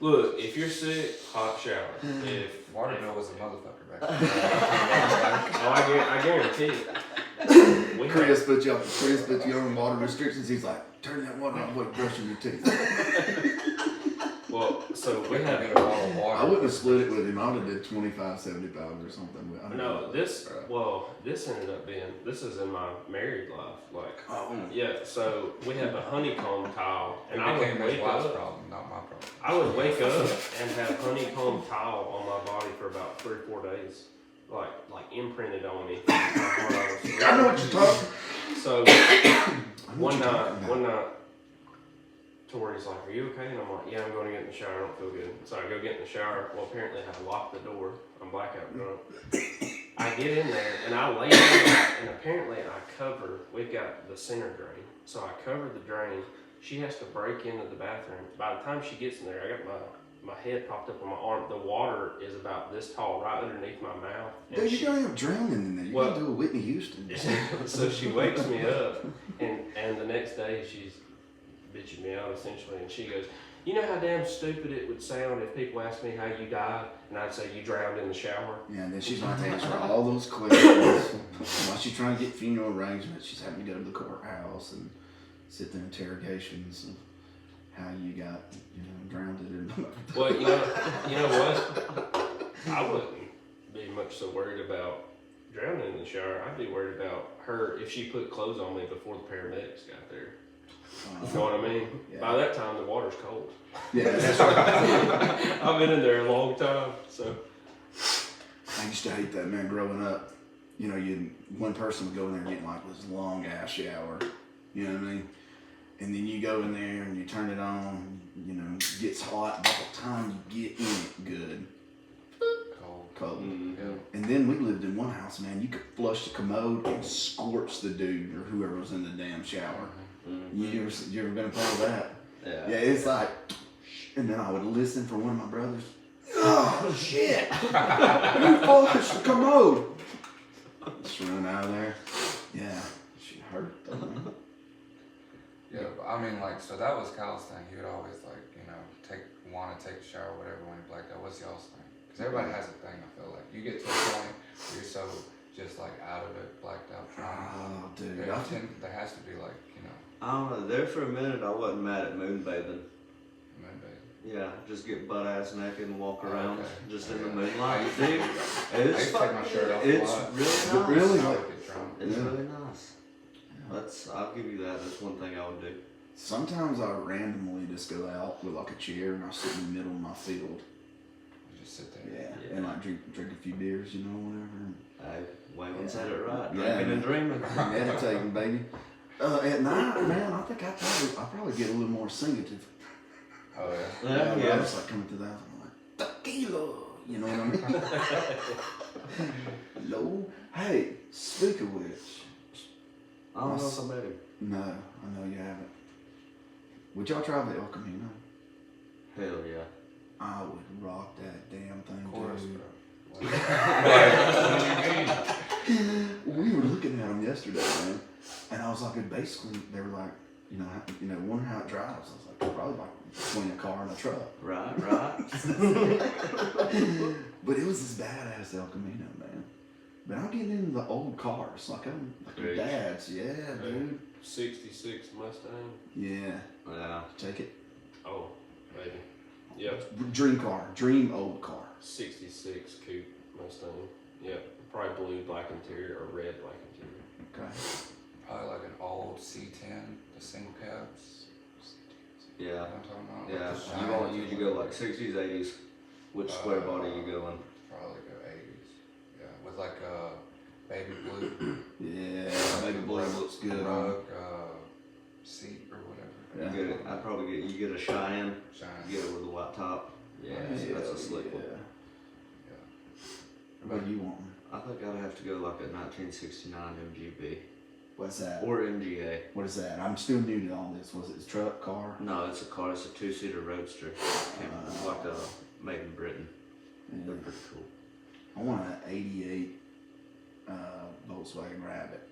Look, if you're sick, hot shower. If Water bill was a motherfucker back then. I guarantee it. We had- Chris put you on water restrictions. He's like, turn that water off while you're brushing your teeth. Well, so we Get had. a bottle of water. I wouldn't have split it with him. I would have did 25, 70 pounds or something. I don't know. No, this ended up being, this is in my married life. Like, Oh. yeah, so we have a honeycomb tile, It and I would became his wake wife's up. problem, not my problem. I would wake up and have honeycomb tile on my body for about 3 or 4 days, like imprinted on me. I know what you're talking. So I know what one you're talking about. night, Tori's like, "Are you okay?" And I'm like, "Yeah, I'm going to get in the shower. I don't feel good." So I go get in the shower. Well, apparently I locked the door. I'm blackout drunk. I get in there and I lay down, and apparently we've got the center drain. So I cover the drain. She has to break into the bathroom. By the time she gets in there, I got my head popped up on my arm. The water is about this tall, right underneath my mouth. And Dude, you're going to end up drowning in there. You're going to do a Whitney Houston. so she wakes me up, and the next day she's bitching me out essentially, and she goes, "You know how damn stupid it would sound if people asked me how you died, and I'd say you drowned in the shower." Yeah, and then she's going to answer all those questions. While she's trying to get funeral arrangements, she's having to go to the courthouse and sit through interrogations of how you got, drowned in the Well, you know what? I wouldn't be much so worried about drowning in the shower. I'd be worried about her if she put clothes on me before the paramedics got there. You know what I mean? Yeah. By that time, the water's cold. Yeah, that's right. I've been in there a long time, so. I used to hate that, man, growing up. One person would go in there and get like this long ass shower. You know what I mean? And then you go in there and you turn it on, it gets hot. By the time you get in it good, cold. Yeah. And then we lived in one house, man, you could flush the commode and scorch the dude or whoever was in the damn shower. You ever been a part of that? Yeah. Yeah, it's like, and then I would listen for one of my brothers. Oh shit! You flushed the commode. Just run out of there. Yeah, she hurt though. Man. Yeah, but I mean, so that was Kyle's thing. He would always, want to take a shower, whatever, when he blacked out. What's y'all's thing? Because everybody has a thing, I feel like. You get to a point where you're so just, out of it, blacked out, trying. Oh, dude. There has to be, I don't know. There for a minute, I wasn't mad at moonbathing. moonbathing. Yeah, just get butt ass naked and walk around Okay. just in Yeah. the moonlight. Dude, I it's used to take my shirt off a It's lot. really nice. Really? I would get drunk. It's Yeah. really nice. I'll give you that. That's one thing I would do. Sometimes I randomly just go out with a chair and I sit in the middle of my field. You just sit there. Yeah. And drink a few beers, whatever. Hey, Wayman said it right. Yeah. Drinking and dreaming. Meditating, baby. At night, man, I think I probably get a little more singing. Oh, yeah. Yeah, I yeah. was coming to that. I'm like, tequila. You know what I mean? Hello. Hey, speak of which. I don't know if I met him. No, I know you haven't. Would y'all try the El Camino? Hell yeah. I would rock that damn thing, Of course, dude. bro. We were looking at them yesterday, man, and I was like, basically, they were like, wonder how it drives. I was like, probably like between a car and a truck. Right. But it was this badass El Camino, man. But I'm getting into the old cars, like Great. dad's. Yeah, dude. 66 Mustang. Yeah, Yeah. take it. Oh, maybe. Yep. Dream car, dream old car. 66 coupe Mustang. Yep. Probably blue black interior or red black interior. Okay. Probably like an old C10, the single cabs. You know Yeah. what I'm talking about? Yeah. Like the You want shines you or go whatever. like 60s, 80s. Which square body you going? Probably go 80s. Yeah, with like a baby blue Yeah, baby blue looks good. rug seat or whatever. Yeah. You get it. I probably you get a Cheyenne. Shine. You get it with a white top. Yeah, that's a slick one. What do you want? I think I'd have to go like a 1969 MGB What's that? or MGA. What is that? I'm still new to all this. Was it a truck, car? No, it's a car. It's a 2-seater roadster. It's like a made in Britain. Yeah. They're pretty cool. I want an '88 Volkswagen Rabbit.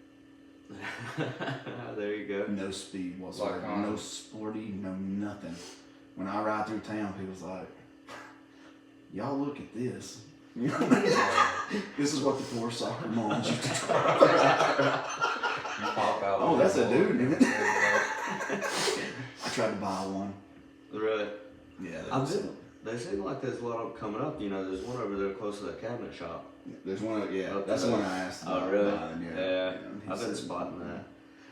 There you go. No speed whatsoever. Like, no sporty. No nothing. When I ride through town, people's like, y'all look at this. You know what I mean? This is what the poor soccer moms used to try. You pop out. Oh, that's a dude, isn't it? Yeah. I tried to buy one. Really? Yeah, They seem like there's a lot of them coming up. You know, there's one over there close to that cabinet shop. there's one. Yeah, Up that's the there. one I asked. Oh, about really? buying, Yeah. He I've been said- spotting that.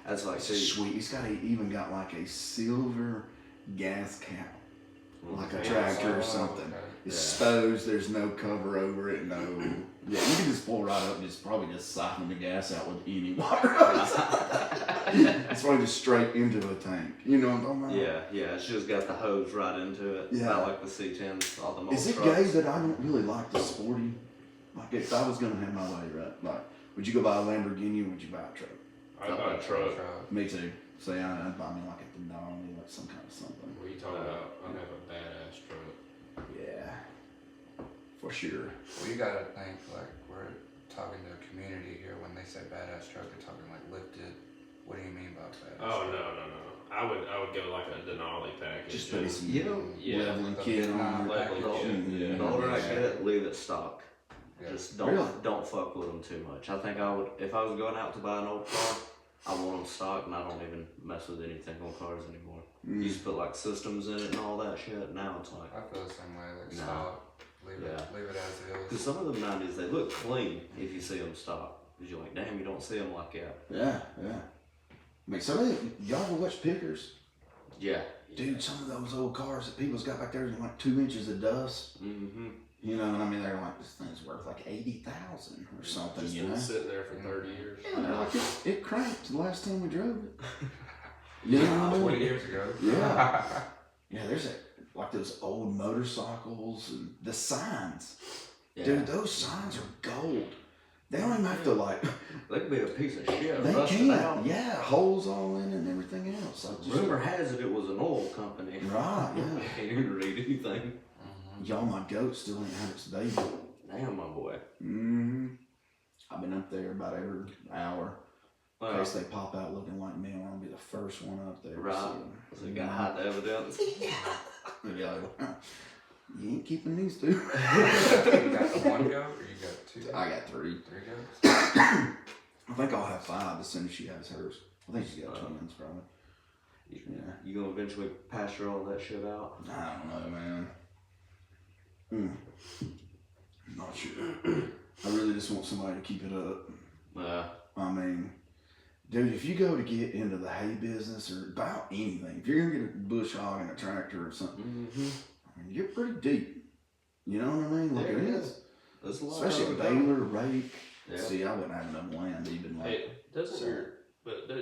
That's like, It's see, sweet. He's even got like a silver gas cap, like a Okay. tractor or Oh, something. okay. It's Yeah. exposed. There's no cover over it. No. Yeah, you can just pull right up and just probably just siphon the gas out with any water. It's probably just straight into a tank. You know what I'm talking about? yeah, it's just got the hose right into it. Yeah. Not like the C10s, all the old Is it trucks. gay that I don't really like the sporty? Like if I was gonna have my way, right? Like, would you go buy a Lamborghini or would you buy a truck? I buy a truck. Me too. Say I'd buy me like a Denali, like some kind of something. What are you talking about? I'd have a badass truck. Yeah, for sure. Well, you gotta think like we're talking to a community here. When they say badass truck, they're talking like lifted. What do you mean by badass? Oh no. I would go like a Denali package. Just put some You know, leveling kit on there. leveling kit, yeah. The older I Yeah. get, leave it stock. Yeah. Just don't Really? don't fuck with them too much. I think I would, if I was going out to buy an old car, I want them stock, and I don't even mess with anything on cars anymore. Mm. Used to put like systems in it and all that shit. Now it's like, I feel the same way. Like No. stop, leave it as because is. some of them 90s they look clean if you see them stock. Because you're like, damn, you don't see them like that. Yeah. I mean, some of y'all ever watch Pickers? Yeah. Dude, some of those old cars that people's got back there is like 2 inches of dust. Mm-hmm. You know, and I mean, they're like, this thing's worth like 80,000 or something, Just you been know? sitting there for 30 years. Yeah, like it cranked the last time we drove it. You know what I mean? 20 years ago. Yeah. Yeah, there's like those old motorcycles and the signs. Yeah. Dude, those signs are gold. They don't even have to like, They could be a piece of shit. they rusted can't. out. Yeah, holes all in it and everything else. Like just, Rumor has it was an oil company. Right, yeah. I can't even read anything. Mhm. Y'all, my goat still ain't had its baby. Damn, my boy. Mm-hmm. I've been up there about every hour. In Well, case they pop out looking like me, I want to be the first one up there. to Right. see 'em. so you got hide the evidence. They'd be like, you ain't keeping these two. You got the one goat or you got two? I got 3. 3 goats. I think I'll have 5 as soon as she has hers. I think she's got twins, probably. Yeah. You gonna eventually pasture all that shit out? I don't know, man. Not sure. I really just want somebody to keep it up. I mean, dude, if you go to get into the hay business or about anything, if you're gonna get a bush hog and a tractor or something, Mm-hmm. I mean, you're pretty deep. You know what I mean? Like There it it is. There's a lot Especially a of baler, rake. Yeah. See, I wouldn't have enough land even like. Hey, doesn't So-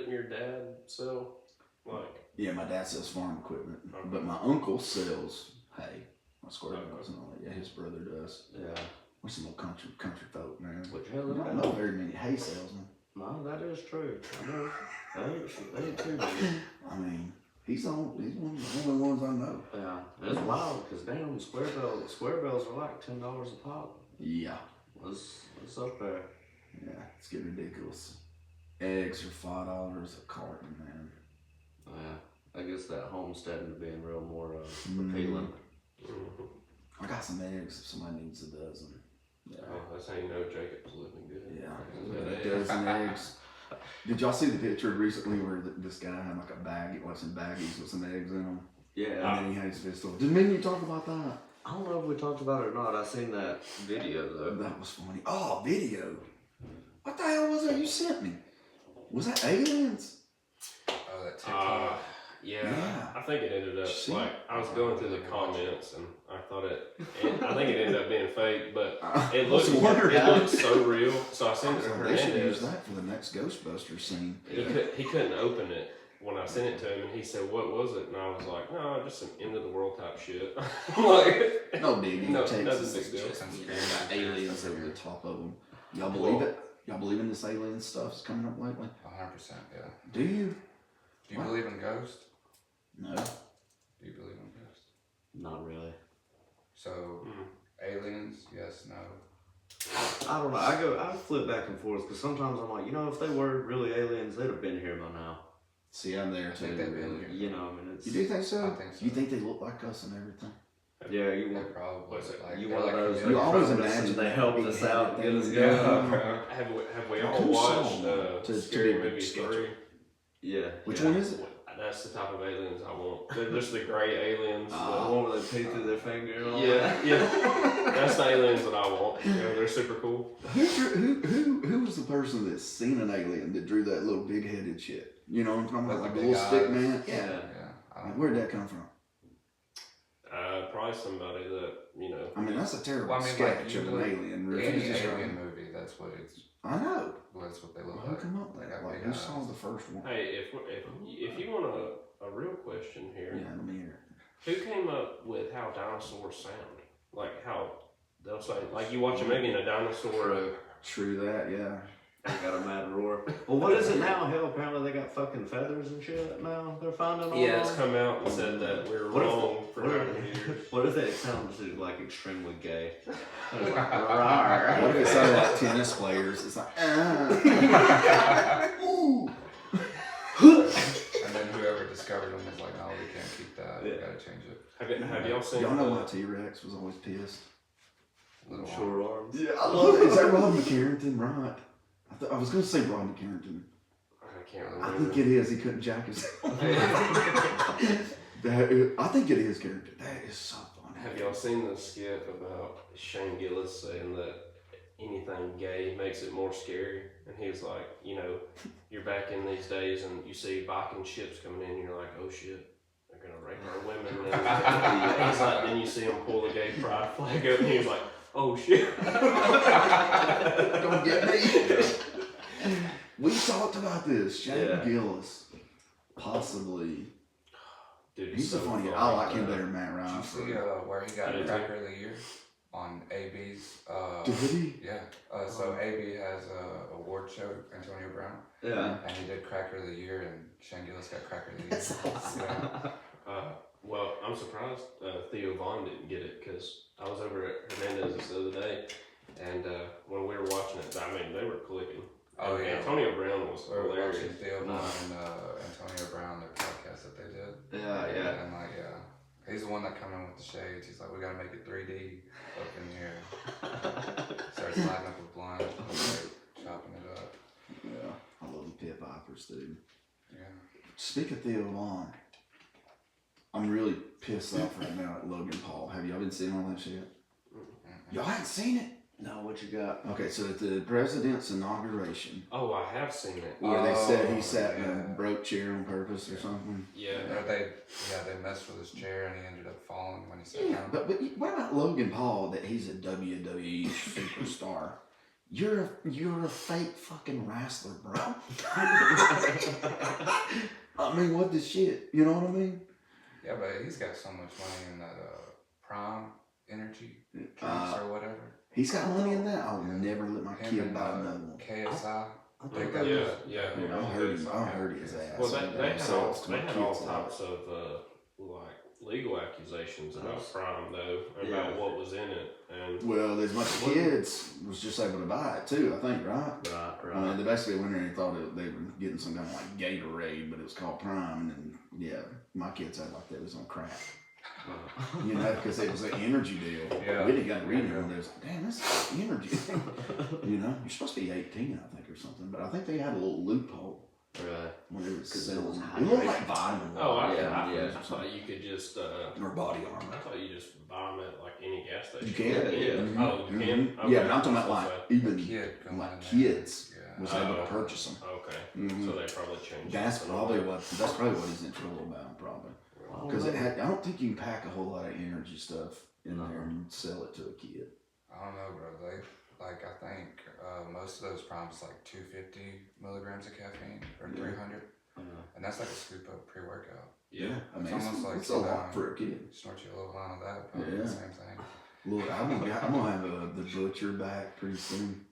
your dad sell like? Yeah, my dad sells farm equipment, Okay. but my uncle sells hay. My square Okay. bells and all that. Yeah, his brother does. Yeah. We're some old country folk, man. What the hell I is don't that? know very many hay salesmen. No, that is true. I know. They ain't too many. I mean, he's one of the only ones I know. Yeah. It's wild because damn square bells are like $10 a pop. Yeah. It's up there. Yeah, it's getting ridiculous. Eggs are $5 a carton, man. Yeah. I guess that homesteading being real more Mhm. appealing. I got some eggs if somebody needs a dozen. Yeah. Oh, that's how you know Jacob's living good. Yeah, Yeah. a dozen eggs. Did y'all see the picture recently where this guy had like a bag, some baggies with some eggs in them? Yeah. And then he had his pistol. Did me and you talk about that? I don't know if we talked about it or not. I seen that video though. That was funny. Oh, video. What the hell was that you sent me? Was that aliens? Oh, that TikTok. Yeah, Yeah. I think it ended up See? like I was going through the comments and I thought I think it ended up being fake, but it looked so real. So I sent it to They should use Hernandez. that for the next Ghostbusters scene. He couldn't open it when I sent it to him, and he said, "What was it?" And I was like, "No, just some end of the world type shit." Like, No biggie. No, Texas nothing big deal. got aliens over the top of them. Y'all believe it? Y'all believe in this alien stuff that's coming up lately? 100%, yeah. Do you? Do you What? believe in ghosts? No. Do you believe in ghosts? Not really. So, aliens, yes, no. I don't know. I flip back and forth because sometimes I'm like, if they were really aliens, they'd have been here by now. See, I'm there I too. think they've been here. I mean, it's. You do think so? I think so. You think they look like us and everything? Yeah, They probably What's it? like you they're one of like those. You always friends imagine and they that helped big us out, headed get us thing. going. Have we all Who saw watched one to Scary be Movie sketchy? 3? Yeah. Which yeah. one is it? That's the type of aliens I want. They're just the gray aliens. The one where they pee through their finger and all Yeah, that. yeah. That's the aliens that I want. You know, they're super cool. Who was the person that's seen an alien that drew that little big headed shit? You know what I'm talking about? With Like the a big little stick eyes. man? Yeah. Yeah. I Like, don't where'd that come from? Probably somebody that, you know. I mean, that's a terrible Well, I mean, sketch like, you of an look- alien. Any Refuses to- alien movie, that's what it's. I know. That's what they look Who like. come up with They that? got Like, big who saw eyes. the first one? Hey, if you want a real question here, Yeah, let me hear who came up with how dinosaurs sound? Like how they'll say, like you watch a movie and a dinosaur. it. True that, yeah. They got a mad roar. Well, what is it now? Hell, apparently they got fucking feathers and shit now. They're finding all Yeah, it's those. come out and said that we're What if- wrong for what if- 100 years. What if they sound like extremely gay? What if it sounded like tennis players? It's like, ooh. And then whoever discovered them was like, no, we can't keep that. We Yeah. gotta change it. Have y'all seen Y'all know the- why T-Rex was always pissed? Little Short arms. Yeah, I love it. Is that Rodney Carrington? Right. I was going to say Rodney Carrington. I can't I remember. think it is. He couldn't jack his. I think it is Carrington. That is so funny. Have y'all seen the skit about Shane Gillis saying that anything gay makes it more scary? And he's like, you know, you're back in these days and you see Viking ships coming in and you're like, oh shit, they're gonna rape our women. And he's like, then you see him pull the gay pride flag up and he's like, oh shit. Don't get me. We talked about this. Shane Yeah. Gillis, possibly. Dude, He's so funny. I like him better than Matt Did Ryan. you see where he got I did Cracker of the Year on AB's? Did he? Yeah. So AB has a award show, Antonio Brown, Yeah. and he did Cracker of the Year, and Shane Gillis got Cracker of the Year. That's awesome. Yeah. Well, I'm surprised Theo Vaughn didn't get it because I was over at Hernandez the other day and when we were watching it, I mean, they were clicking. Oh, yeah. Antonio Brown was We were hilarious. watching Theo Vaughn and Antonio Brown, their podcast that they did. Yeah. And like, yeah, he's the one that come in with the shades. He's like, we gotta make it 3D up in here. Starts lighting up a blind, like, chopping it up. Yeah. I love the Pit Vipers, dude. Yeah. Speak of Theo Vaughn, I'm really pissed off right now at Logan Paul. Have y'all been seeing all that shit? Y'all haven't seen it? No, what you got? Okay, so at the president's inauguration, Oh, I have seen it. where they said he Oh, sat in yeah. a broke chair on purpose or something. Yeah. They messed with his chair and he ended up falling when he sat Yeah, down. but what about Logan Paul that he's a WWE superstar? You're a fake fucking wrestler, bro. I mean, what the shit? You know what I mean? Yeah, but he's got so much money in that Prime Energy drinks or whatever. He's got money in that. I'll Yeah. never let my Him kid and buy another one. KSI. I They think got Yeah, the- yeah. I heard his ass. Well, they had So all, it's to they my had all kids' types of like legal accusations about Prime though, about Yeah. what was in it, and Well, there's a bunch of kids was just able to buy it too, I think, right? Right, I mean, they basically went in there and thought they were getting some kind of like Gatorade, but it was called Prime, and then, yeah, my kids had like that was on crack. You know, because it was an energy deal. Yeah. We didn't got to read it, and they was like, damn, this is energy. You know, you're supposed to be 18, I think, or something, but I think they had a little loophole Right. when they were 'Cause it was selling. It looked like vitamin oh, water. I thought you could just Or body armor. I thought you just buy them at like any gas station. You can. Yeah. Oh, you can. Mhm. Yeah, but I'm talking about like even Kid going like in there. kids Yeah. was able to purchase them. Okay, Mhm. so they probably changed. That's it. probably what he's in trouble about, probably. Because I don't think you can pack a whole lot of energy stuff in there and sell it to a kid. I don't know, bro. They like I think most of those primes like 250 milligrams of caffeine or 300, and that's like a scoop of pre-workout. Yeah. I mean, It's almost like it's a lot for a kid. Snort you a little line of that, probably Yeah. the same thing. Look, I'm gonna have the butcher back pretty soon,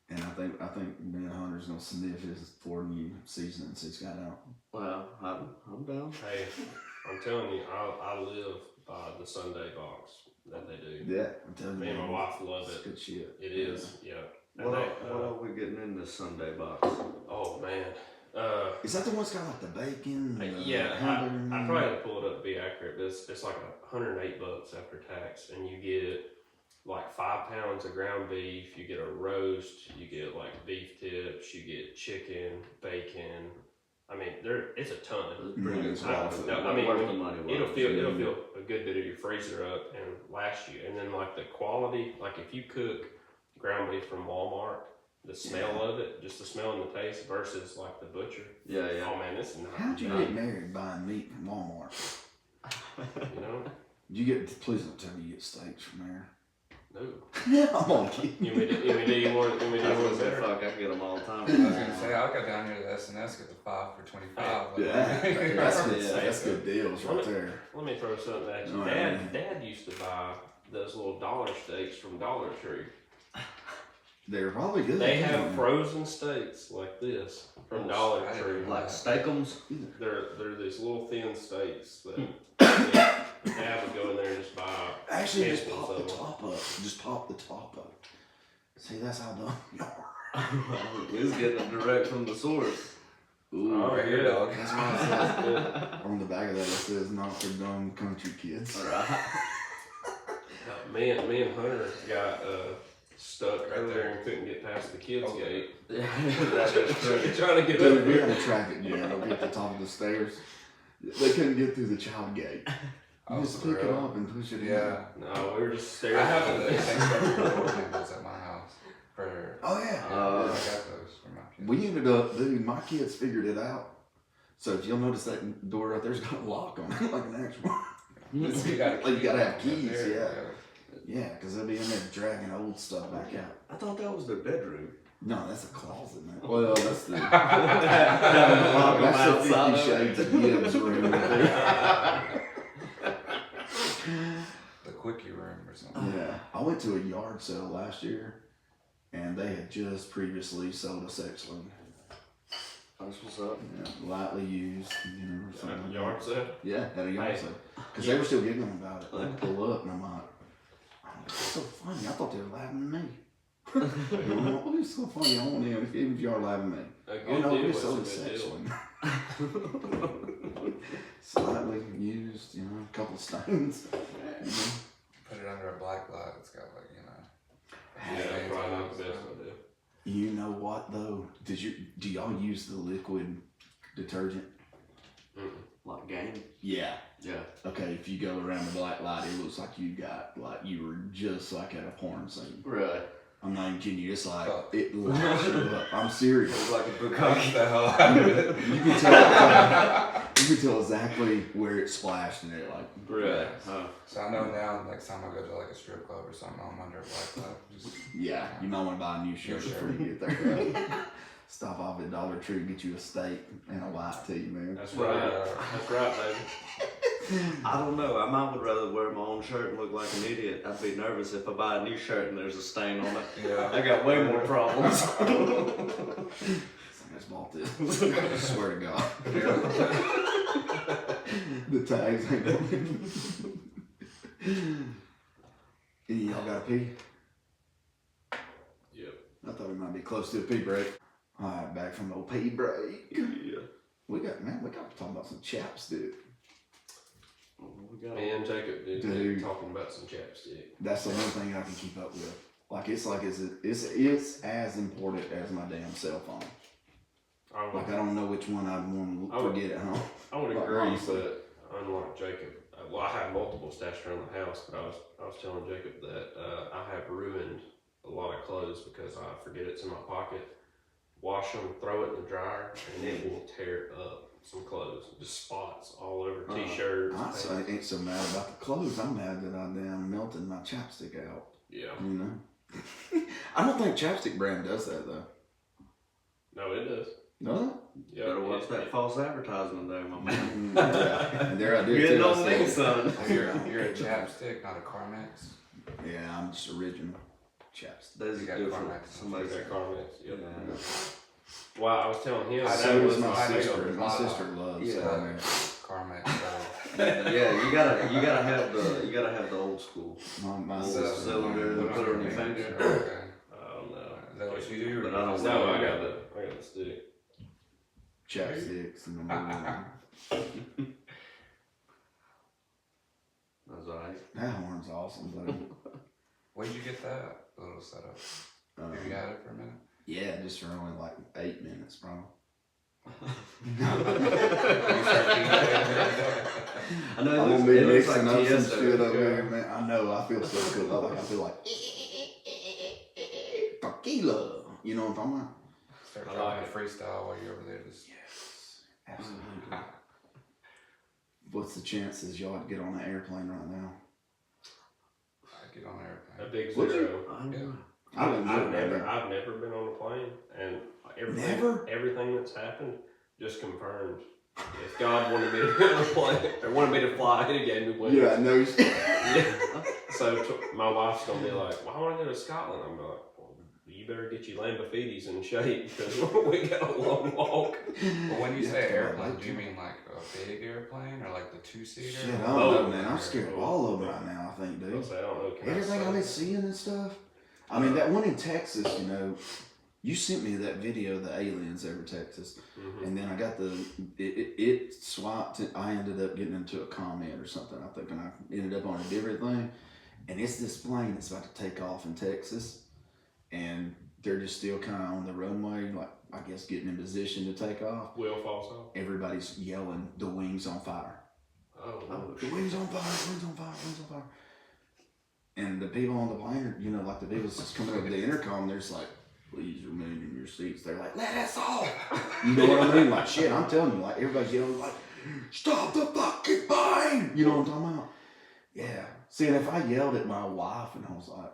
and I think me and Hunter's gonna sniff his 4 new seasonings he's got out. Well, I'm down. Hey, I'm telling you, I live by the Sunday box that they do. Yeah, I'm telling Me you, and my wife love it's it. good shit. It is, yeah. And What they, are we getting in this Sunday box? oh man, Is that the one that's got like the bacon? Yeah, hamburger? I probably had to pull it up to be accurate, but it's like $108 after tax, and you get like 5 pounds of ground beef, you get a roast, you get like beef tips, you get chicken, bacon. I mean, it's a ton. It's pretty good stuff. I mean, worth the money. It'll fill a good bit of your freezer up and last you. And then like the quality, like if you cook ground beef from Walmart, the smell of it, just the smell and the taste versus like the butcher. Yeah, yeah. Oh man, this is not. How'd you get married buying meat from Walmart? You know? Please don't tell me you get steaks from there. No. I'm on kidding. You may do more better. Fuck, I get them all the time. I was gonna say, I'll go down here to SNS, get the 5 for $25. That's good deals right there. Let me throw something at you. Oh, Dad used to buy those little dollar steaks from Dollar Tree. They're probably good. They have frozen steaks like this from Dollar Tree. Like steakums? They're these little thin steaks that Dad would go in there and just buy. Actually, just pop the top up. Just pop the top up. See, that's how dumb you are. We was getting it direct from the source. Ooh, Right here, dog. That's why it says on the back of that it says not for dumb country kids. Alright. Me and Hunter got stuck right there and couldn't get past the kids gate. Yeah, that is true. Trying to get Dude, over we're there. on a traffic jam. They'll be at the top of the stairs. They couldn't get through the child gate. You just for pick it real? up and push it in. Yeah. No, we were just staring. I have at the it. Thanksgiving door handles at my house. For Oh yeah. I got those for my kids. We ended up, dude, my kids figured it out. So if you'll notice that door right there's got a lock on it, like an actual. You gotta, Like you gotta have keys, there, Yeah, because they'll be in there dragging old stuff back out. I thought that was their bedroom. No, that's a closet, man. Well, that's the That's that's the 50 Shades of Gibbs room right there. The quickie room or something. Yeah, I went to a yard sale last year, and they had just previously sold a sex swing. That's what's up. Yeah, lightly used, you know, or something. like Yard that. sale. Yeah, at a yard Hey. sale. Because they were still giggling about it. Like, pull up, and I'm like, oh, that's so funny. I thought they were laughing at me. Oh, it's so funny. I want him, even if you are laughing at me. A good Oh no, deal we was sold a a good sex deal. swing. Slightly used, you know, a couple stones. You know. Put it under a black light. It's got like, Yeah, stains probably on not it, the best so. idea. You know what though? Do y'all use the liquid detergent? Like game? Yeah. Yeah. Okay, if you go around the black light, it looks like you were just like at a porn scene. Really? I'm not even kidding you. It's like Oh. it lights you up. I'm serious. It was like a Cut bukkake. the hell out of it. You can tell exactly where it splashed, and it like. Right. Huh. So I know now, next time I go to like a strip club or something, I'm under a black light. Just, Yeah, you might want to buy a new shirt New before shirt. you get there. Stop off at Dollar Tree, get you a steak and a white tea, man. That's right. That's right, baby. I don't know. I might would rather wear my own shirt and look like an idiot. I'd be nervous if I buy a new shirt and there's a stain on it. yeah. I got way more problems. I just bought this. I swear to God. The tags ain't going. Y'all got a pee? Yep. I thought we might be close to a pee break. Alright, back from the old pee break. Yeah. We got to talk about some chapstick. We got Me and Jacob Dude. talking about some chapstick. That's the one thing I can keep up with. It's as important as my damn cell phone. Like I don't know which one I'd want to forget at home. I would Like, agree, honestly. but unlike Jacob, well, I have multiple stashed around the house, but I was telling Jacob that I have ruined a lot of clothes because I forget it's in my pocket. Wash them, throw it in the dryer, and it will tear up some clothes. Just spots all over t-shirts. I ain't so mad about the clothes. I'm mad that I damn melted my chapstick out. Yeah. You know? I don't think chapstick brand does that though. No, it does. No? Yeah. Better watch that false advertisement there, my man. Yeah. And there I did Getting too. I on me, said- son. You're a chapstick, not a Carmex. Yeah, I'm just original chapstick. There's You a got difference. Carmex. Somebody's That Carmex. Yep. Yeah. Well, I was telling him I So know does it's my not sister. real. My sister loves Yeah. Carmex. Carmex. So. Yeah, you gotta have the old school. My Old sister. cylinder that put it on your finger. Okay. I don't know. Is that what you do? But I don't No, know. I got the stick. chapsticks and the movie. That's alright. That horn's awesome, buddy. Where'd you get that little setup? Have you had it for a minute? Yeah, just for only like 8 minutes, bro. I know I'm it gonna be looks mixing like up some Tiesto. shit over here, man. I know, I feel so cool. I feel like tequila. You know what I'm talking about? Start I dropping like a freestyle while you're over there. Just Yes, absolutely. What's the chances y'all get on an airplane right now? get on A an airplane. big Would zero. I don't know. I've never been on a plane, and Never? everything that's happened just confirmed. If God wanted me to be on a plane or wanted me to fly, He gave me wings. Yeah, no shit. Yeah. So my wife's gonna be like, "Well, I want to go to Scotland." I'm like, "Well, you better get your Lamborghinis in shape because we got a long walk." But when you Yeah, say come on, airplane, like do you you- mean like a big airplane or like the two-seater? Shit, I or- don't know, man. I'm or- scared of all of them right now, I think, I'll dude. say, I don't know. Can I Everything say I've been that? seeing and stuff. I mean, that one in Texas, you know, you sent me that video of the aliens over Texas. Mhm. And then I got it swiped. And I ended up getting into a comment or something, I think, and I ended up on a different thing. And it's this plane that's about to take off in Texas. And they're just still kind of on the runway, like, I guess, getting in position to take off. Wheel falls off. Everybody's yelling, "The wing's on fire. Oh, The wing's on fire, the wing's on fire, the wing's on fire." And the people on the plane, are, you know, like the people that's coming over the intercom, they're just like, "Please remain in your seats." They're like, "Let us off." You know what I mean? Like, shit, I'm telling you, like, everybody's yelling, like, "Stop the fucking plane!" You know what I'm talking about? Yeah. See, and if I yelled at my wife and I was like,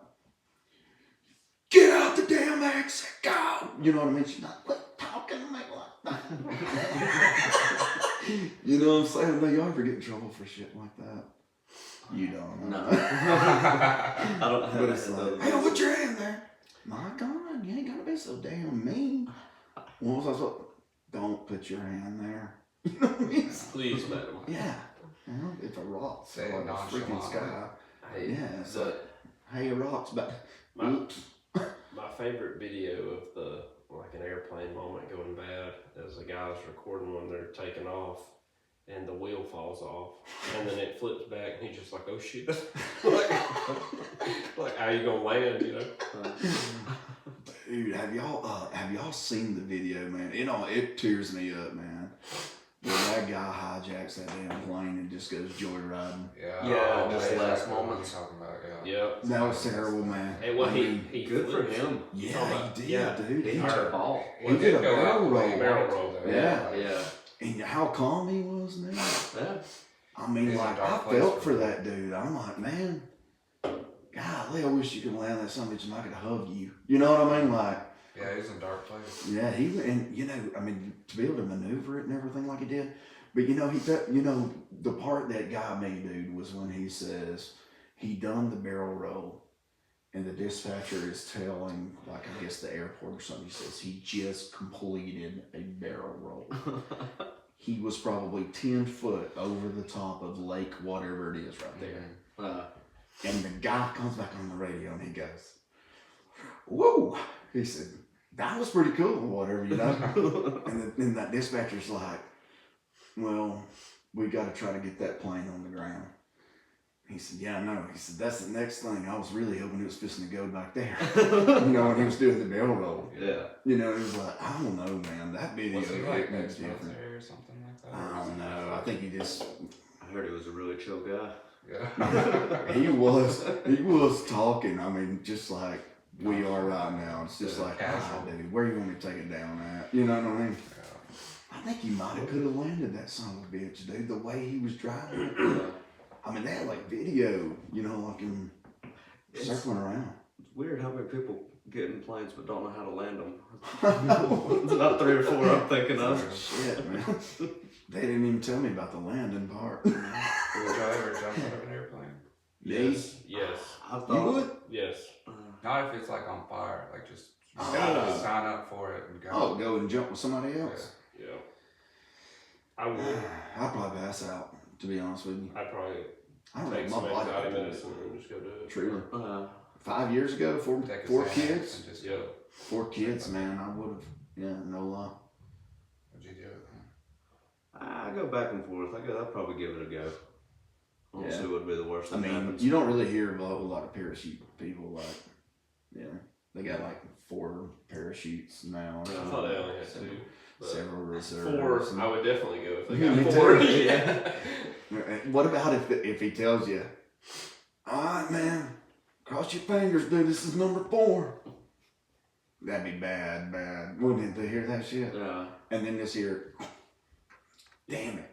"Get out the damn exit, go!" You know what I mean? She's like, "Quit talking to me like that." You know what I'm saying? No, y'all ever get in trouble for shit like that? You don't. No. know. I don't But it's have like, those. "Hey, don't put your hand there." My God, you ain't gotta be so damn mean. What was I supposed? Don't put your hand there. You know what I mean? please, madam. Yeah. Well, if a rock's Say like a freaking nonchalant. sky. Hey, Yeah. It's the- like, hey, a rock's but my, oops. my favorite video of the like an airplane moment going bad is a guy's recording when they're taking off and the wheel falls off and then it flips back and he's just like, "Oh shit!" like how you gonna land? You know? Dude, have y'all seen the video, man? It tears me up, man. When that guy hijacks that damn plane and just goes joyriding. Yeah. Yeah, oh, just yeah, last I know what moments. you're talking about, yeah. Yep. That was terrible, man. And what I he mean, Good for flips him. yeah, he did, Yeah. dude. He He hurt took- a ball. Well, He did a go out barrel the way he roll. wanted to, Barrel though. Yeah. Yeah. And how calm he was, man. Yeah. I mean, He's in like, a dark I place felt for for him. that dude. I'm like, man, golly, I wish you could land that son of a bitch and I could hug you. You know what I mean? Like, Yeah, he was in a dark place. yeah, and I mean, to be able to maneuver it and everything like he did. But the part that got me, dude, was when he says he done the barrel roll, and the dispatcher is telling, like, I guess the airport or something. He says he just completed a barrel roll. He was probably 10 foot over the top of lake, whatever it is, right there. And the guy comes back on the radio and he goes, "Whoa!" He said, "That was pretty cool," or whatever, you know. And then that dispatcher's like, "Well, we got to try to get that plane on the ground." He said, "Yeah, I know." He said, "That's the next thing. I was really hoping it was fixing to go back there." You know, when he was doing the barrel roll. Yeah. You know, he was like, I don't know, man. That video Was he hit like me different. ex-military or something like that? I don't know. I think he just I heard he was a really chill guy. Yeah. he was talking. I mean, just like we are right now. It's just like, Casual. dude, where you want me to take it down at? You know what I mean? Yeah. I think he might have could have landed that son of a bitch, dude. The way he was driving it. I mean, they had like video, like him circling around. It's weird how many people get in planes but don't know how to land them. Oh, It's about 3 or 4 I'm thinking of. shit, man. They didn't even tell me about the landing part. Would y'all ever jump out of an airplane? Yes. I You thought. would? Yes. Not if it's like on fire, like just you Oh. gotta sign up for it and go. Oh, go and jump with somebody else? Yeah. I would. I'd probably pass out, to be honest with you. I'd probably I don't take know. some My body anxiety could do it. medicine and just go do it. Truly. 5 years ago, Take a four Xanax kids. and just Yeah. go. 4 kids, man. I would have. Yeah, no lie. Would you do it? I go back and forth. I'd probably give it a go. Honestly, would be the worst I that mean, happens. you don't really hear of a whole lot of parachute people. Like, they got like 4 parachutes now. I thought they only had 2. But Several reserves. 4, I would definitely go if they Me got too. 4. Yeah. What about if he tells you, all right, man, cross your fingers, dude, this is number 4. That'd be bad, wouldn't it, to hear that shit? Yeah. And then this here, damn it.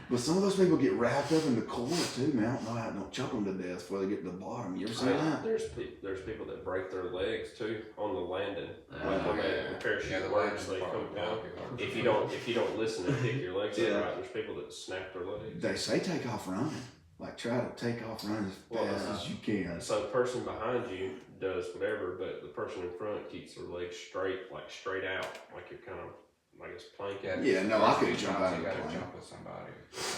But some of those people get wrapped up in the cord too, man. I don't know how don't choke them to death before they get to the bottom. You ever seen that? There's people that break their legs too on the landing. Like when yeah. the parachute Yeah, the works, landing they part come would down. probably be If you don't listen and pick your legs up right, there's people that snap their legs. They say take off running. Like try to take off running as fast as you can. So the person behind you does whatever, but the person in front keeps their legs straight, like straight out, like you're kind of, I guess, planking. Yeah, no, I could jump out of You the gotta plane. jump with somebody,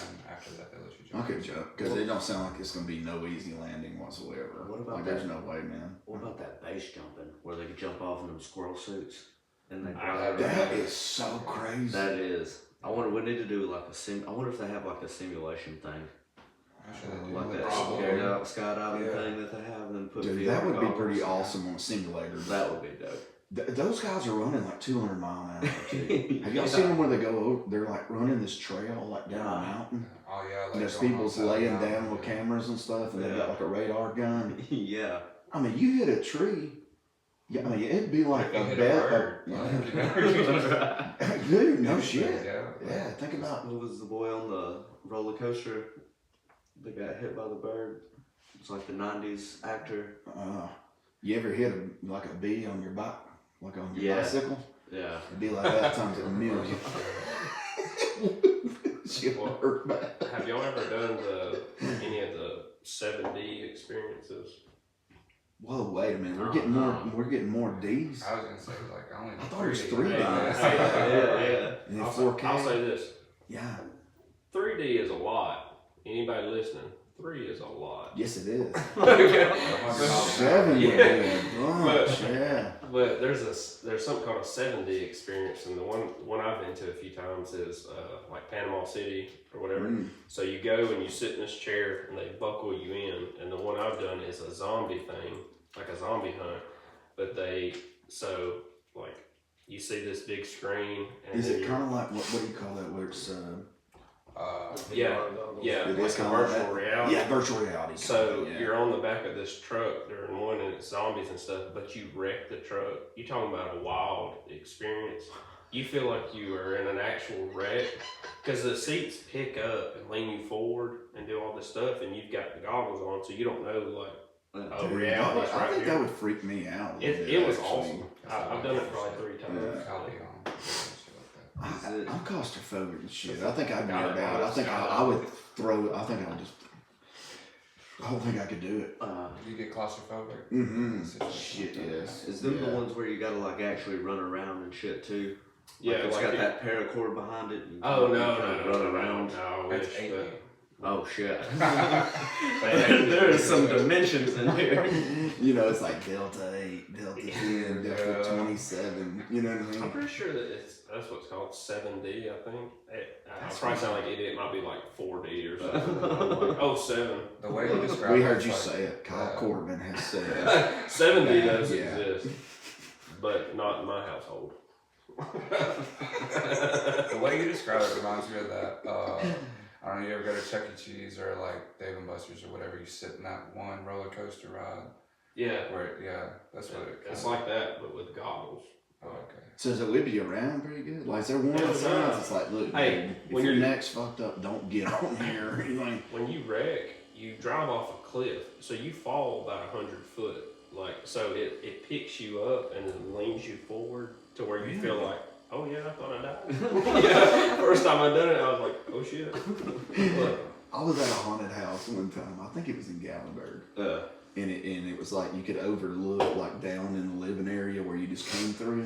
and after that they let you jump. I could jump because it don't sound like it's gonna be no easy landing whatsoever. What about like, that? there's no way, man. What about that base jumping where they could jump off in them squirrel suits and they That is so crazy. That is. I wonder. We need to do like I wonder if they have like a simulation thing, like that skydiving thing that they have, and then put. Dude, VR that would be goggles. pretty awesome on a simulator. That would be dope. Those guys are running like 200 mile an hour too. Have y'all seen them where they go over? They're like running this trail like down a mountain. Oh yeah, like And there's going people's outside laying the down mountain, with cameras and stuff, and they got like a radar gun. Yeah. I mean, you hit a tree. Yeah, I mean, it'd be like You a hit bet. bird. Dude, no shit. Yeah. Yeah, think about. What was the boy on the roller coaster that got hit by the bird? It's like the '90s actor. You ever hit like a bee on your bike, like on your Yeah. bicycle? Yeah. It'd be like that times a million. Shit hurt bad. Have y'all ever done any of the 7D experiences? Whoa, wait a minute. We're getting more. We're getting more D's. I was gonna say like I only. I thought it was 3D. 3D. Yeah. And then I'll 4K. I'll say this: Yeah. 3D is a lot. Anybody listening? 3 is a lot. Yes, it is. 7. 7 would be a bunch. But- Yeah. But there's something called a 7D experience, and the one I've been to a few times is like Panama City or whatever. Mm. So you go and you sit in this chair and they buckle you in, and the one I've done is a zombie thing, like a zombie hunt. But like you see this big screen, and Is then it you're- kind of like what do you call that? Where it's yeah, It like is a kinda like virtual that. reality. Yeah, virtual reality. So yeah. you're on the back of this truck during one, and it's zombies and stuff, but you wreck the truck. You're talking about a wild experience. You feel like you are in an actual wreck because the seats pick up and lean you forward and do all this stuff, and you've got the goggles on, so you don't know like Dude, reality's I right think here. that would freak me out. a little bit, It was actually. awesome. I've done it probably 3 times. I'm claustrophobic and shit. I think I'd be Got it. about. I think I would throw. I think I would just. I don't think I could do it. You get claustrophobic. Mm-hmm. Situation. Shit, yes. Is them the ones where you gotta like actually run around and shit too? Yeah, Like it's like got you- that paracord behind it. And Oh you no, kinda no, run no, around. no, I That's wish, 8. but- Oh shit. There's There's some dimensions in here. You know, it's like Delta 8, Delta 10, Delta Yeah. 27. You know what I I'm mean? pretty sure that that's what's called 7D, I think. I probably sound like an idiot. It might be like 4D or something. I'm like, oh, 7. The way you describe We it, heard it's you like, say it. Kyle Corbin has said it. 7D does Yeah. exist, but not in my household. The way you describe it reminds me of that. I don't know, you ever go to Chuck E. Cheese or like Dave and Buster's or whatever, you sit in that one roller coaster ride Yeah, where, that's what it it's like that, but with goggles. Oh, okay. So does it whip you around pretty good? Like, is there one of the Yeah, signs? yeah. It's like, look, Hey, dude, when if your you're- neck's fucked up, don't get on here or anything. When you wreck, you drive off a cliff, so you fall about 100 foot. Like, so it picks you up and then leans you forward to where you feel like, oh yeah, I thought I died. Yeah, first time I done it, I was like, oh shit. But, I was at a haunted house one time. I think it was in Gallenberg. And it was like you could overlook like down in the living area where you just came through.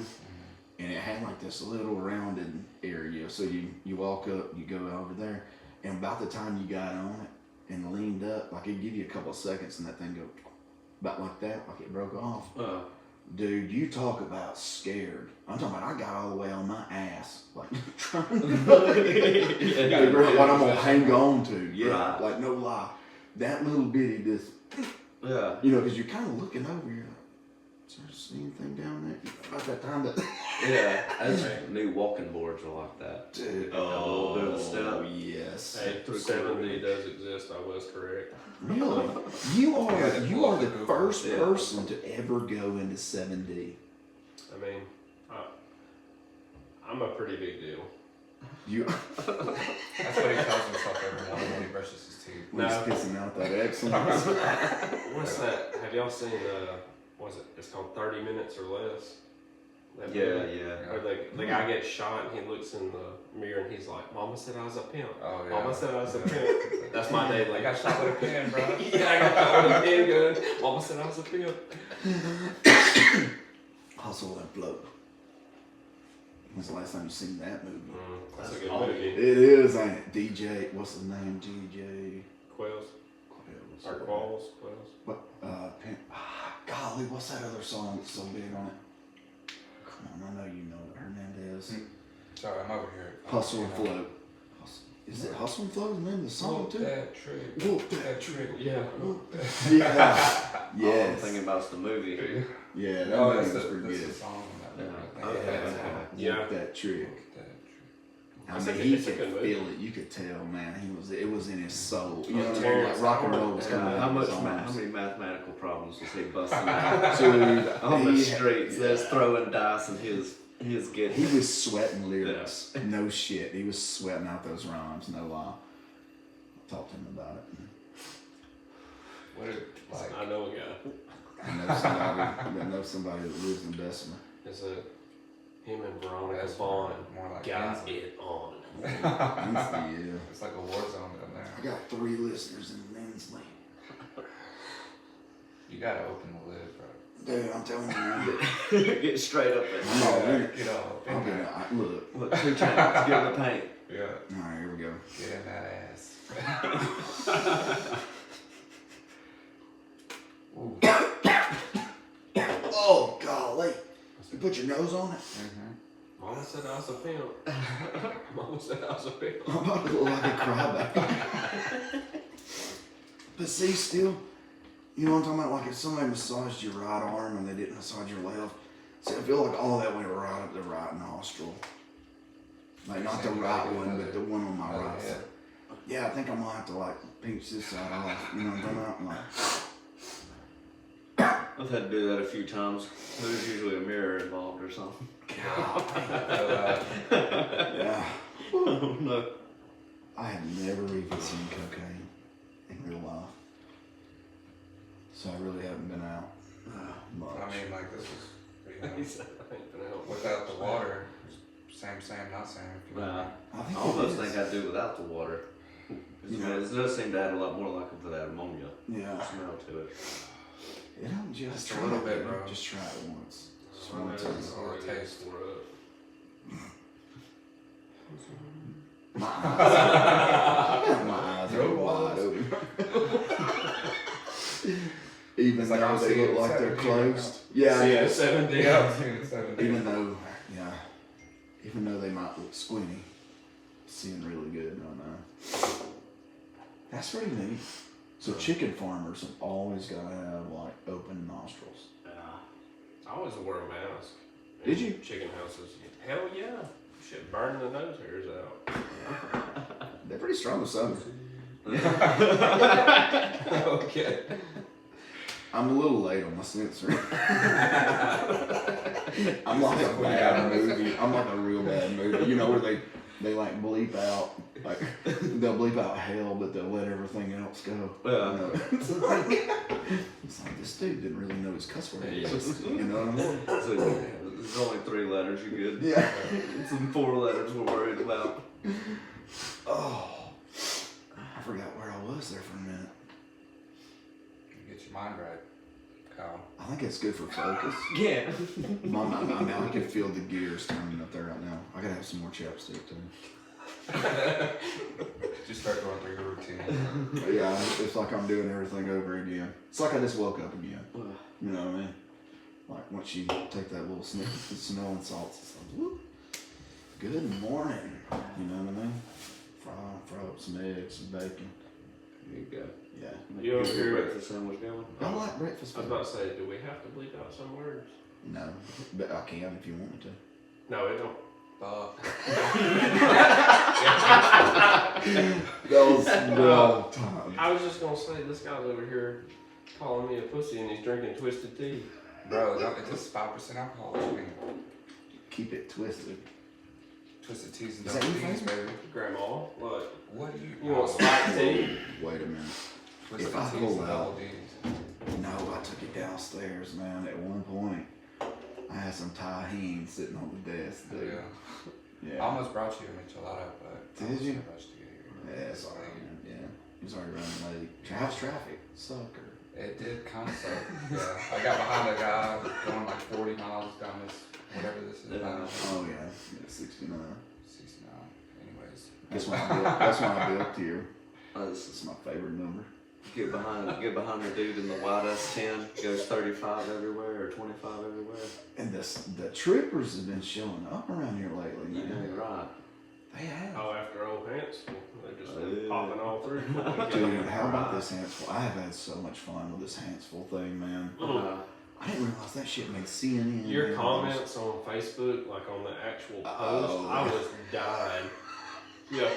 And it had like this little rounded area. So you walk up, you go over there, and about the time you got on it and leaned up, like it'd give you a couple of seconds and that thing go about like that, like it broke off. Dude, you talk about scared. I'm talking about I got all the way on my ass, like trying to figure out what I'm gonna hang on to. Yeah, Right. like no lie. That little bitty just, Yeah. you know, because you're kind of looking over, you're like, is there anything down there? About that time to. Yeah. That's new walking boards are like that. Dude, A little bit of a step. yes. Hey, 70 does exist. I was correct. Really? You are the first Yeah. person to ever go into 7D. I mean, I'm a pretty big deal. You That's what he tells himself every morning when he brushes his teeth. was pissing out that excellence. What's that? Have y'all seen, what's it? It's called 30 Minutes or Less. That Yeah, movie? yeah. Where the guy gets shot and he looks in the mirror and he's like, Mama said I was a pimp. Oh, yeah. Mama said I was a pimp. That's my day. I Like, got shot with a pen, bro. yeah, I got shot with a pen gun. Mama said I was a pimp. Hustle and Flow. When's the last time you seen that movie? That's a good Oh, movie. It is, ain't it? DJ, what's his name? DJ. Quells. Or Qualls. Quells. What? Golly, what's that other song that's so big on it? Come on, I know you know it. Hernandez. Sorry, I'm over here. Hustle and Flow. Is it Hustle and Flow? Is the name of the song Whoop too? that trick. Whoop that trick. Yeah. Whoop that. Yeah. All I'm Yes. thinking about is the movie. Yeah, that Oh, movie that's was the pretty good. song on that movie. Yeah. I think. Yeah. Whoop that trick. Whoop that trick. I It's mean, a he good- it's a could good movie. feel it. You could tell, man. It was in his soul. You know Oh, what I mean? Terrence Like rock and Howard. roll was coming How out of his how arms. many mathematical problems was he busting out Dude, on the he- streets? There's throwing dice and his getting. He was sweating lyrics. No shit. He was sweating out those rhymes. No lie. Talked to him about it. What it like? I know a guy. I know somebody that lives in Bessemer. It's him and Veronica That's Vaughn more like got Ainsley. it on. Yeah. It's like a war zone down I there. got 3 listeners in Lindsley. You gotta open the lid, bro. Dude, I'm telling you, man. Get straight up I'm all in it. Get all I'm in gonna, there. look. Look, 2 channels, get in the paint. Yeah. Alright, here we go. Get in that ass. Ooh. Oh, golly. You put your nose on it? Mama said I was a pimp. Mama said I was a pimp. I'm about to look like a crybaby. But see, still, you know what I'm talking about? Like if somebody massaged your right arm and they didn't massage your left. See, I feel like all that went right up the right nostril. Like not the right one, but the one on my right side. Yeah, I think I'm gonna have to like pinch this side off. You know what I'm talking about? I'm like, I've had to do that a few times. There's usually a mirror involved or something. yeah. Oh no. I have never even seen cocaine in real life. So I really haven't been out much. I mean, like this is, you know, He said I ain't gonna help. without the water, same, not same. If you know what I mean. I think I almost it is. think I'd do without the water. Yeah. It does seem to add a lot more like to that ammonia Yeah. smell to it. It don't just Just a try little it, bit, man. bro. Just try it once. Just My one nose time. is already Taste. tore up. My eyes. My eyes are wide open. Even It's like though I'm they seeing look like they're 17 right closed. Yeah. Yeah, 70. Yeah, I'm seeing it 7 days. Even though, yeah. Even though they might look squinty, seeing really good on that. That's pretty neat. So chicken farmers have always got to have like open nostrils. I always wore a mask. Did in you? Chicken houses. Hell yeah. Shit, burning the nose hairs out. They're pretty strong with some. Okay. I'm a little late on my sensory. I'm like a bad movie. I'm like a real bad movie. You know where they like bleep out, like they'll bleep out hell, but they'll let everything else go. Yeah. You know? It's like this dude didn't really know his cuss words. Yeah. You know what I mean? So, there's only 3 letters you good. Yeah. Some 4 letters we're worried about. Oh, I forgot where I was there for a minute. Get your mind right, Kyle. I think it's good for focus. Yeah. I can feel the gears turning up there right now. I gotta have some more chapstick too. Just start going through your routine. Yeah, it's like I'm doing everything over again. It's like I just woke up again. You know what I mean? Like once you take that little sniff of the smelling salts, it's like, whoop. Good morning. You know what I mean? Fry up some eggs, some bacon. There you go. Yeah. You don't Get hear your it. breakfast sandwich going? I like breakfast I was food. about to say, do we have to bleep out some words? No, but I can if you want me to. No, it don't. That was well timed. I was just gonna say, this guy's over here calling me a pussy and he's drinking twisted tea. Bro, it's just 5% alcohol. What you mean? Keep it twisted. Twisted teas and Is that double your D's, favorite? baby. Grandma, like, What do you you want spiked tea? Wait a minute. Twisted If I teas pull and out- double D's. No, I took it downstairs, man. At one point, I had some tahine sitting on the desk, dude. Yeah. I Yeah. almost brought you a michelada, but Did I almost you? never rushed to get here. Yeah, it's alright, man. Yeah. It was already running late. How's traffic? Sucker. It did kind of suck. Yeah. I got behind a guy going like 40 miles down this, whatever this is. Yeah. Oh, yeah. Yeah, 69. 69. Anyways. That's why I built here. This is my favorite number. Get behind the dude in the white S10, goes 35 everywhere or 25 everywhere. And the troopers have been showing up around here lately, You man. know, right. They have. Oh, after old Hansel, they're just popping all through. Dude, how about this Hansful? I have had so much fun with this Hansful thing, man. I didn't realize that shit made CNN. Your news. comments on Facebook, like on the actual post, Oh. I was dying. Yeah.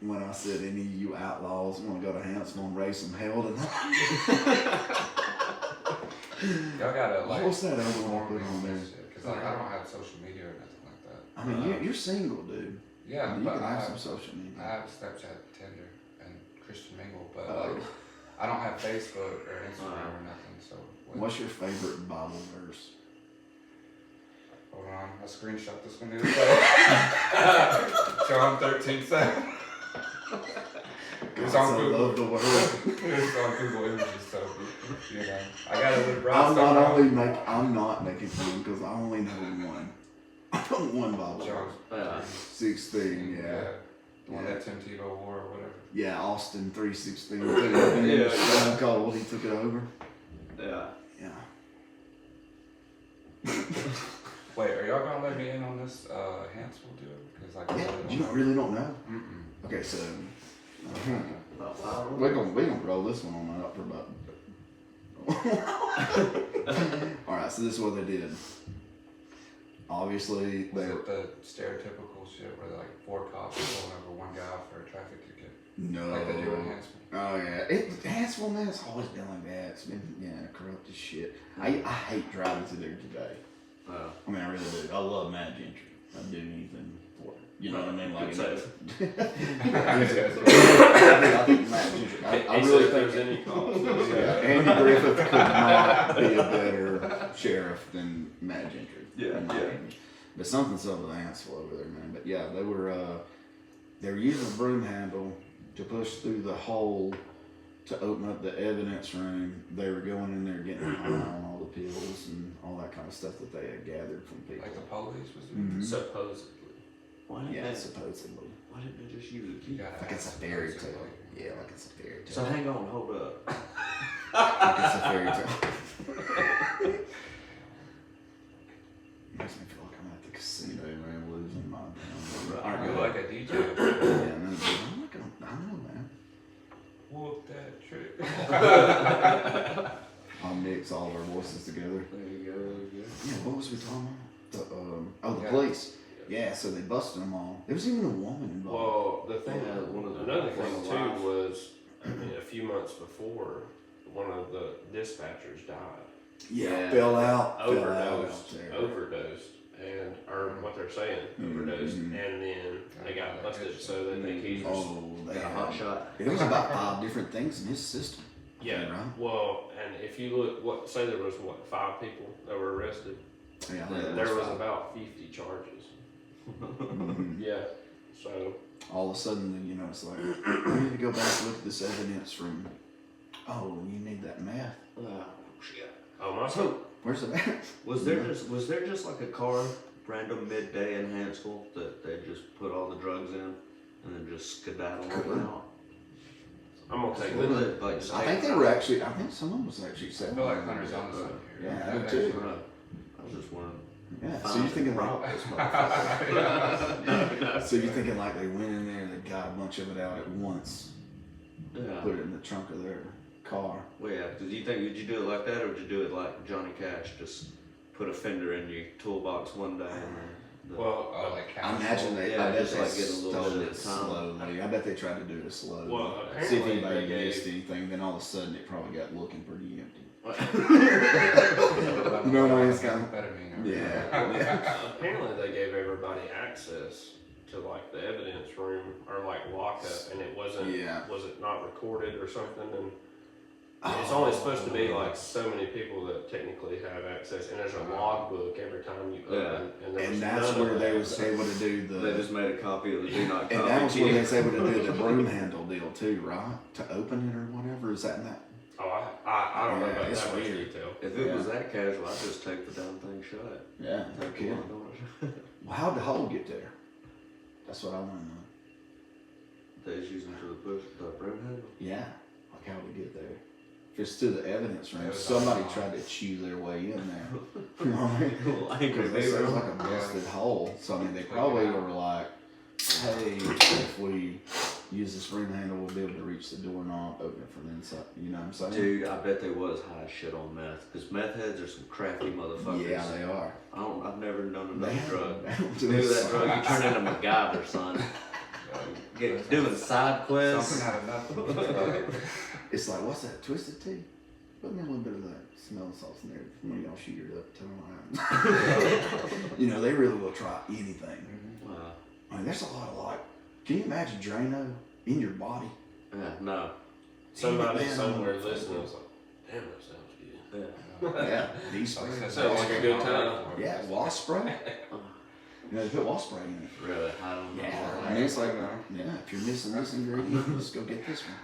When I said any of you outlaws want to go to Hansful and raise some hell tonight. Y'all gotta like. What's that other one I inform put me on there? Because like, I don't have social media or nothing like that. I mean, you're single, dude. Yeah, you but can I have have some social media. I have Snapchat, Tinder, and Christian Mingle, but Oh. like I don't have Facebook or Instagram or nothing. So What's your favorite Bible verse? hold on, I screenshot this one the other day. John 13:7. It's God on so Google. loved the world. It's on Google Images, so you know I gotta live right. I'm not making fun because I only know one. I know one Bible John verse. 16, yeah. The one that Tim Tebow wore or whatever. Yeah, Austin 316. Yeah. Stone Cold, he took it over. Yeah. Yeah. Wait, are y'all gonna let me in on this Hansel deal? Because like Yeah, you really don't know. Mm-mm. Okay, so About 5 we're gonna roll this one on out for about. All right, so this is what they did. Obviously, Was they were it the stereotypical shit where like 4 cops pulling over one guy for a traffic ticket? no. Like they do in Hansel? Oh yeah, Hansville, man, it's always been like that. It's been corrupt as shit. I hate driving through there today. I mean, I really do. I love Matt Gentry. I'd do anything for it. You know what I mean? Like, Good I think Matt Gentry. I He really said if there's think. any cops. Yeah, Andy Griffith could not be a better sheriff than Matt Gentry. Yeah, in my yeah. opinion. But something's up with Hansville over there, man. But yeah, they were using a broom handle to push through the hole to open up the evidence room. They were going in there getting high on all the pills and all that kind of stuff that they had gathered from people. Like the police was doing? Mhm. Supposedly. Why didn't Yeah, they, supposedly. why didn't they just use a You key? gotta Like it's a ask fairy supposedly. tale. Yeah, like it's a fairy tale. So hang on, hold up. Like it's a fairy tale. Makes me feel like I'm at the casino and I'm losing my damn. Aren't You're good. like a DJ. Yeah, no, dude, I'm not gonna. I know, man. Whoop that trick. I'll mix all of our voices together. There you go, there you Yeah, what was we talking about? The Yeah. police. Yeah, so they busted them all. There was even a woman involved. Well, the thing, Yeah, another thing one of the too wives. was, I mean, a few months before, one of the dispatchers died. Yeah, fell out. Overdosed, there. and or what they're saying, overdosed, Mhm. and then they got busted. So that they accused. Oh, they go. Got a hot shot. It was about 5 different things in his system. Yeah. Right? Well, and if you look, say there was 5 people that were arrested. Yeah, I think it There was 5. about 50 charges. Mhm. Yeah. So All of a sudden, you know, it's like, we need to go back and look at this evidence from, oh, you need that meth. Oh, shit. my So, Where's the meth? was there just like a car random midday in Hansville that they just put all the drugs in and then just skedaddle Could. out? I'm gonna take What was the. it, like, just I think they were actually. I think someone was actually I set. feel like Hunter's on the side here. Yeah, I do That too. actually- Right. I was just wondering. Yeah. So you're thinking Rob like. this motherfucker. No. So you're thinking like they went in there and they got a bunch of it out at once, Yeah. put it in the trunk of their car. Well, yeah. Did you do it like that, or did you do it like Johnny Cash? Just put a fender in your toolbox one day and then. Well, Oh, like I imagine they. Yeah, I bet just they like get a little stole bit it at a time. slowly. I bet they tried to do it slowly. Well, See if apparently anybody they missed gave- anything. Then all of a sudden it probably got looking pretty empty. You know what I mean? It's kind of- amphetamine. Yeah. apparently they gave everybody access to like the evidence room or like lockup, and it wasn't. Yeah. Was it not recorded or something? And it's only supposed to be like so many people that technically have access, and there's a logbook every time you open. And, there was And that's none of where they that. was able to do They the. just made a copy of the do not copy. And that was where key. they was able to do the broom handle deal too, right? To open it or whatever. Is that in that? Oh, I don't know Yeah, about it's that much weird. detail. If it was that casual, I'd just take the damn thing shut. Yeah. No Take kidding. one door. Well, how'd the hole get there? That's what I want to know. They just using to push the broom handle. Yeah. Like how we get there. If it's to the evidence room, It was somebody on- tried to chew their way in there. You know what I mean? Little anchor Because it was baby. like a busted hole. So I mean, they probably were like, "Hey, if we use this broom handle, we'll be able to reach the doorknob, open it from the inside." You know what I'm saying? Dude, I bet they was high as shit on meth. Because meth heads are some crafty motherfuckers. Yeah, they are. I've never known They another drug. they don't do Do it that so- drug, you turn into MacGyver, son. Get doing side quests. Something out of nothing. It's like, what's that? Twisted tea? Put me a little bit of that smelling salts in there. When y'all shoot it up, turn around. You know, they really will try anything. Wow. I mean, there's a lot of like, can you imagine Drano in your body? Yeah, no. Somebody Man, somewhere I'm- listening was like, "Damn, that sounds good." Yeah. Yeah, these spray. That sounds like a good time. Yeah, wasp spray. You know, they put wasp spray in it. Really? I don't know. Yeah, I mean, it's like, yeah, if you're missing this ingredient, just go get this one.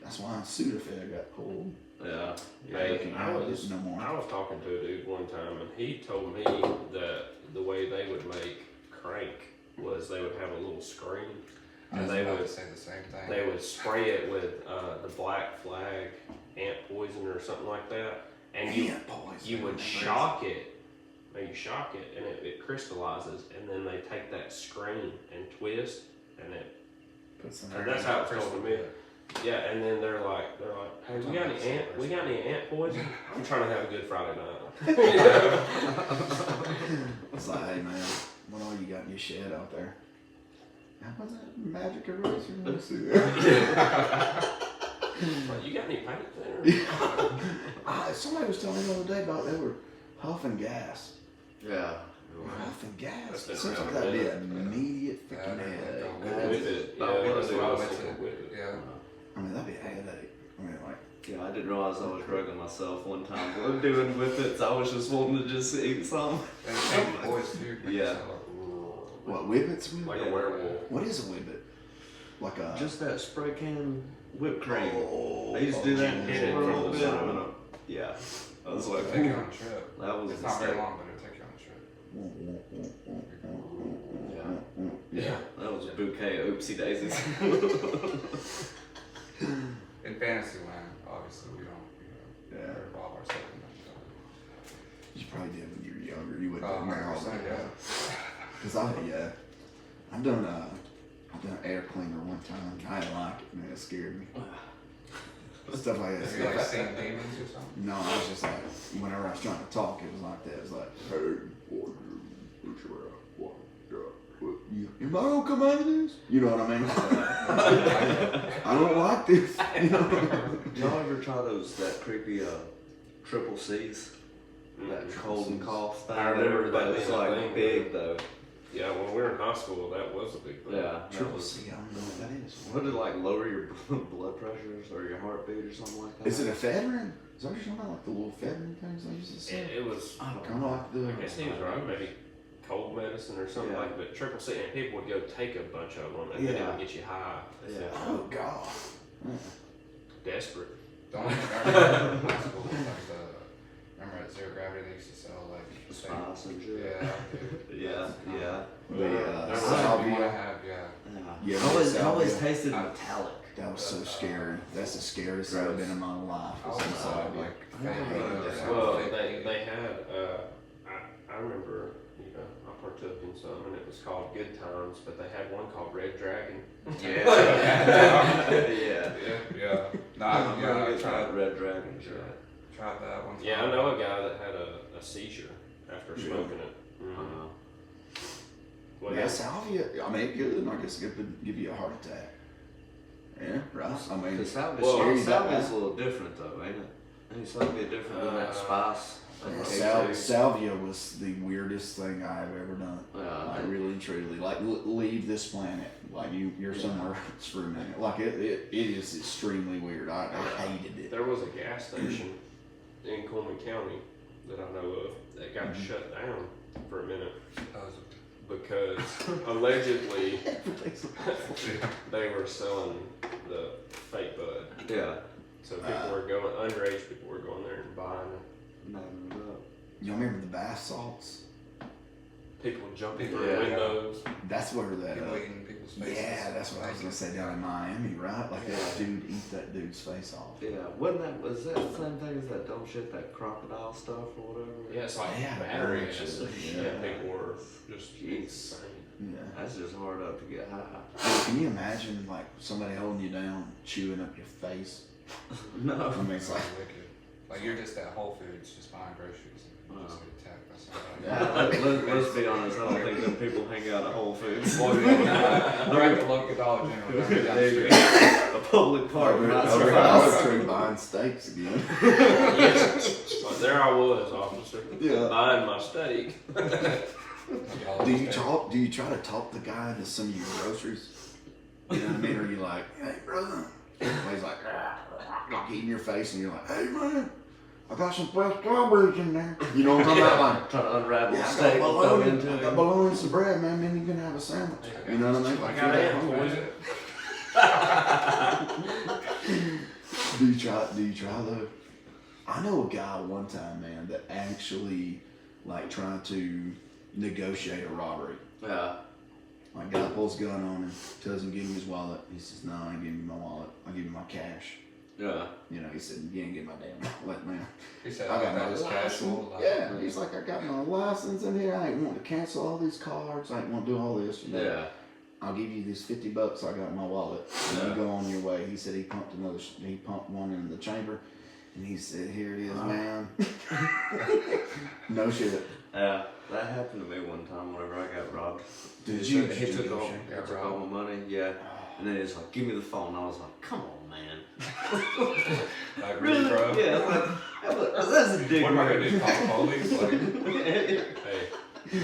That's why Sudafed got pulled. Yeah. Hey, I was no more. I was talking to a dude one time, and he told me that the way they would make crank was they would have a little screen, And and they they would would say the same thing. they would spray it with the black flag ant poison or something like that, and Ant poison. you would shock it. And you shock it, and it crystallizes, and then they take that screen and twist, and it. Put some And that's how it's told to me. Yeah, and then they're like, hey, we got any ant poison? I'm trying to have a good Friday night. It's like, hey man, what all you got in your shed out there? How about that magic eraser? Let's see that. Like, you got any paint there? Somebody was telling me the other day about they were huffing gas. Yeah. Huffing gas. That's It been seems like around a that'd be minute. an immediate Yeah, freaking I headache. don't Yeah, With it, yeah, About they what do it a was. stick with it. Yeah. I mean, that'd be a headache. I mean, like, Yeah, I didn't realize I was drugging myself one time. What I'm doing with it, I was just wanting to just eat some. And same with boys too. Make Yeah. it sound like, what, whippets? Like Yeah. a werewolf. What is a whippet? Like a... Just that spray can whipped cream. Oh, I used to do that and yeah. shit for a little bit. Yeah. and, Yeah. I was like, Take you on a trip. that was It's a not very mistake. long, but it'll take you on a trip. Yeah. That was a bouquet of oopsie daisies. In fantasy land, obviously, we don't, Yeah. involve ourselves in You probably did when you were younger. You that. wouldn't do now. 100%, yeah. Cause I've done air cleaner one time. I didn't like it, man. It scared me. Stuff like Have that. you like seen demons or something? No, I was just like, whenever I was trying to talk, it was like that. It was like, hey, you might not come out of this. You know what I mean? I don't like this. You know? Did y'all ever try that creepy triple C's? That cold and cough thing? I remember that was being a like thing. big though. Yeah, when we were in high school, that was a big thing. Yeah. Triple C, I don't know what that is. What did like lower your blood pressures or your heartbeat or something like that? Is it a Fedrin? Is that what you're talking about? Like the little Fedrin things they used to say? It was, I don't Kind of like the. I guess he was right, maybe cold medicine or something Yeah. like that. Triple C, and people would go take a bunch of them, and then it Yeah. would get you high. Yeah. Oh God. Yeah. Desperate. Don't even remember in high school, remember at Zero Gravity they used to sell like Spice and shit. Yeah. Yeah, yeah. The That's what you salvia. want to have, yeah. Yeah, I always salvia. tasted metallic. That was so scary. That's the scariest I've been in my life. I Was was inside. like, Well, they had, I remember, you know, I partook in some, and it was called Good Times, but they had one called Red Dragon. Yeah. yeah. No, I I tried Red Dragon. Sure. Tried that one time. Yeah, I know a guy that had a seizure after smoking it. Mm-hmm. Well, Yeah, salvia. I mean, it could. I guess it could give you a heart attack. Yeah, right. I mean, Because well, salvia's a little different though, ain't it? Ain't salvia different than that spice? Salvia was the weirdest thing I've ever done. Like really and truly, like leave this planet. Like you're somewhere else for a minute. Like it is extremely weird. I hated it. There was a gas station in Corbin County that I know of that got shut down for a minute because allegedly they were selling the fake bud. Yeah. So people were going, underage people were going there and buying it. You remember the bath salts? People jumping through windows. That's where that. People eating people's faces. Yeah, that's what I was gonna say down in Miami, right? Like that dude eat that dude's face off. Yeah, was that the same thing as that don't shit, that crocodile stuff or whatever? Yeah, it's like battery acid. Yeah, people were just insane. Yeah. That's just hard up to get high. Can you imagine like somebody holding you down, chewing up your face? No. I mean, it's like wicked. Like you're just at Whole Foods just buying groceries and you just get attacked by somebody. Let's be honest, I don't think them people hang out at Whole Foods. They're at the local Dollar General. A public park. I would try buying steaks again. Yes. But there I was, officer. Yeah. Buying my steak. Do you try to talk the guy into some of your groceries? You know what I mean? Or you like, hey brother? He's like eating your face, and you're like, hey man, I got some fresh strawberries in there. You know what I'm talking about? Like, trying to unravel yeah, steak. I got bologna and some bread, man. Then you can have a sandwich. You know what I mean? I got it. Do you try though? I know a guy one time, man, that actually like tried to negotiate a robbery. Yeah. Like guy pulls a gun on him, tells him give him his wallet. He says, no, I ain't giving you my wallet. I'll give you my cash. Yeah. You know, he said, you ain't getting my damn wallet, man. He said, I got my this license. casual. Yeah, he's like, I got my license in here. I ain't wanting to cancel all these cards. I ain't want to do all this. You know? Yeah. I'll give you this $50 I got in my wallet. And you go on your way. He said he pumped one in the chamber. And he said, here it is, man. No shit. Yeah, that happened to me one time whenever I got robbed. Did He you? took all my money, yeah. And then he's like, give me the phone. I was like, come on, man. Like, really, bro? Yeah, that's a dick. What am I going to do, call the police? Like, Hey, I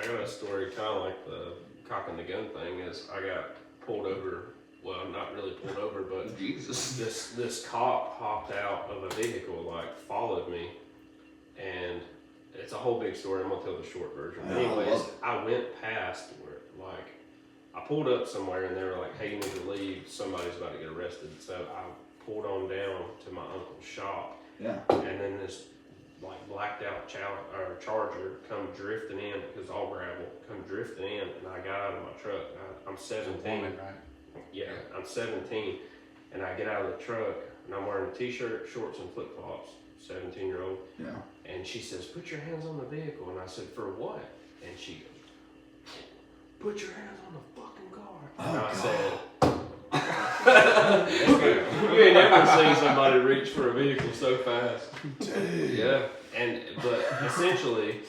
got a story kind of like the cock and the gun thing. Is I got pulled over. Well, not really pulled over, but Jesus. This cop hopped out of a vehicle, like followed me, and it's a whole big story. I'm gonna tell the short version. Yeah, Anyways, I went past where, like, I pulled up somewhere, and they were like, "Hey, you need to leave. Somebody's about to get arrested." So I pulled on down to my uncle's shop. Yeah. And then this like blacked out Charger come drifting in, because all gravel, come drifting in, and I got out of my truck. I'm 17. woman, right? Yeah, I'm 17, and I get out of the truck, and I'm wearing a t-shirt, shorts, and flip-flops, 17-year-old. Yeah. And she says, put your hands on the vehicle. And I said, for what? And she goes, put your hands on the fucking car. And I said, you ain't never seen somebody reach for a vehicle so fast. Dude. Yeah, but essentially,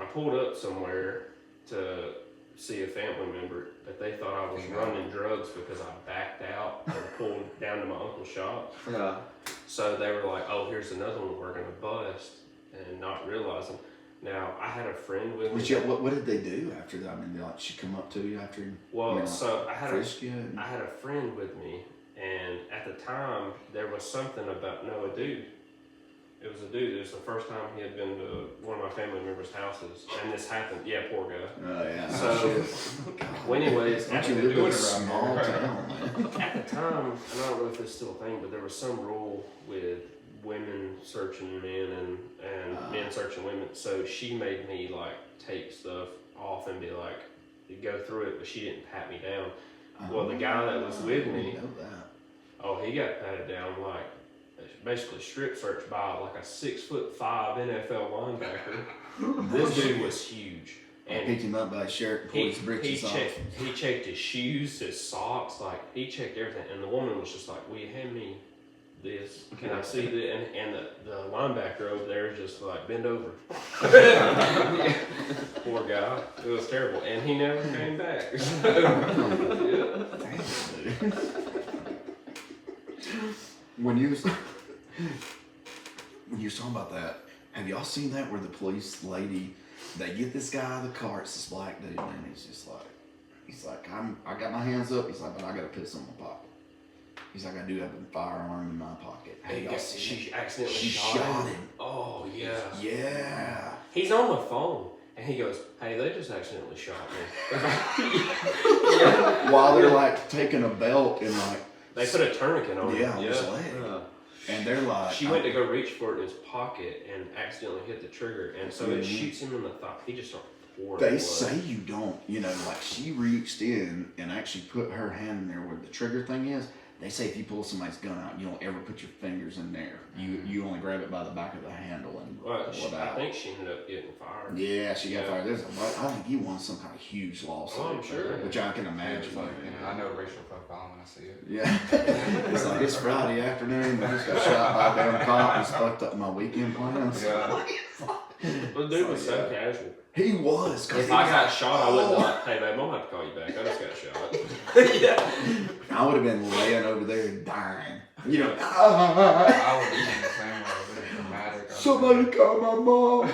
I pulled up somewhere to see a family member, but they thought I was running drugs because I backed out and pulled down to my uncle's shop. Yeah. So they were like, oh, here's another one we're going to bust, and not realizing. Now, I had a friend with me. What did they do after that? I mean, like, she come up to you after you? Well, like, so I had a a friend with me, and at the time, there was something about, a dude. It was a dude. It was the first time he had been to one of my family members' houses, and this happened. Yeah, poor guy. Oh, yeah. So, well, anyways, Don't you at live in a around small here. town, man? the time, and I don't know if it's still a thing, but there was some rule with women searching men and men searching women. So she made me like take stuff off and be like, go through it, but she didn't pat me down. Well, the guy that was with me, I didn't know that. Oh, he got patted down like basically strip searched by like a 6'5" NFL linebacker. This dude was huge. And picked him up by his shirt, pulled his britches off. He checked his shoes, his socks, like he checked everything. And the woman was just like, "Will you hand me this? Can I see this?" And the linebacker over there is just like, "Bend over." Poor guy. It was terrible, and he never came back. When you was talking about that, have y'all seen that where the police lady, they get this guy out of the car, it's this black dude, and he's like, I got my hands up, he's like, but I got a pistol in my pocket. He's like, I do have a firearm in my pocket. She accidentally shot him. Oh, yeah. Yeah. He's on the phone, and he goes, "Hey, they just accidentally shot me." While they're like taking a belt and like, they put a tourniquet on him. on his leg. And they're like, she went to go reach for it in his pocket and accidentally hit the trigger, and so it shoots him in the thigh. He just started pouring blood. They say you don't, like she reached in and actually put her hand in there where the trigger thing is. They say if you pull somebody's gun out, you don't ever put your fingers in there. You only grab it by the back of the handle and pull it out. I think she ended up getting fired. Yeah, she got fired. I think he won some kind of huge lawsuit. Oh, I'm sure. Which I can imagine. Like, I know racial profiling when I see it. Yeah. It's like, it's Friday afternoon, I just got shot by a damn cop and fucked up my weekend plans. Yeah. The dude was so casual. He was. If I got shot, I wouldn't be like, "Hey, babe, I'm gonna have to call you back. I just got shot." Yeah. I would have been laying over there dying. I would be in the same way. It would be dramatic. Somebody call my mom.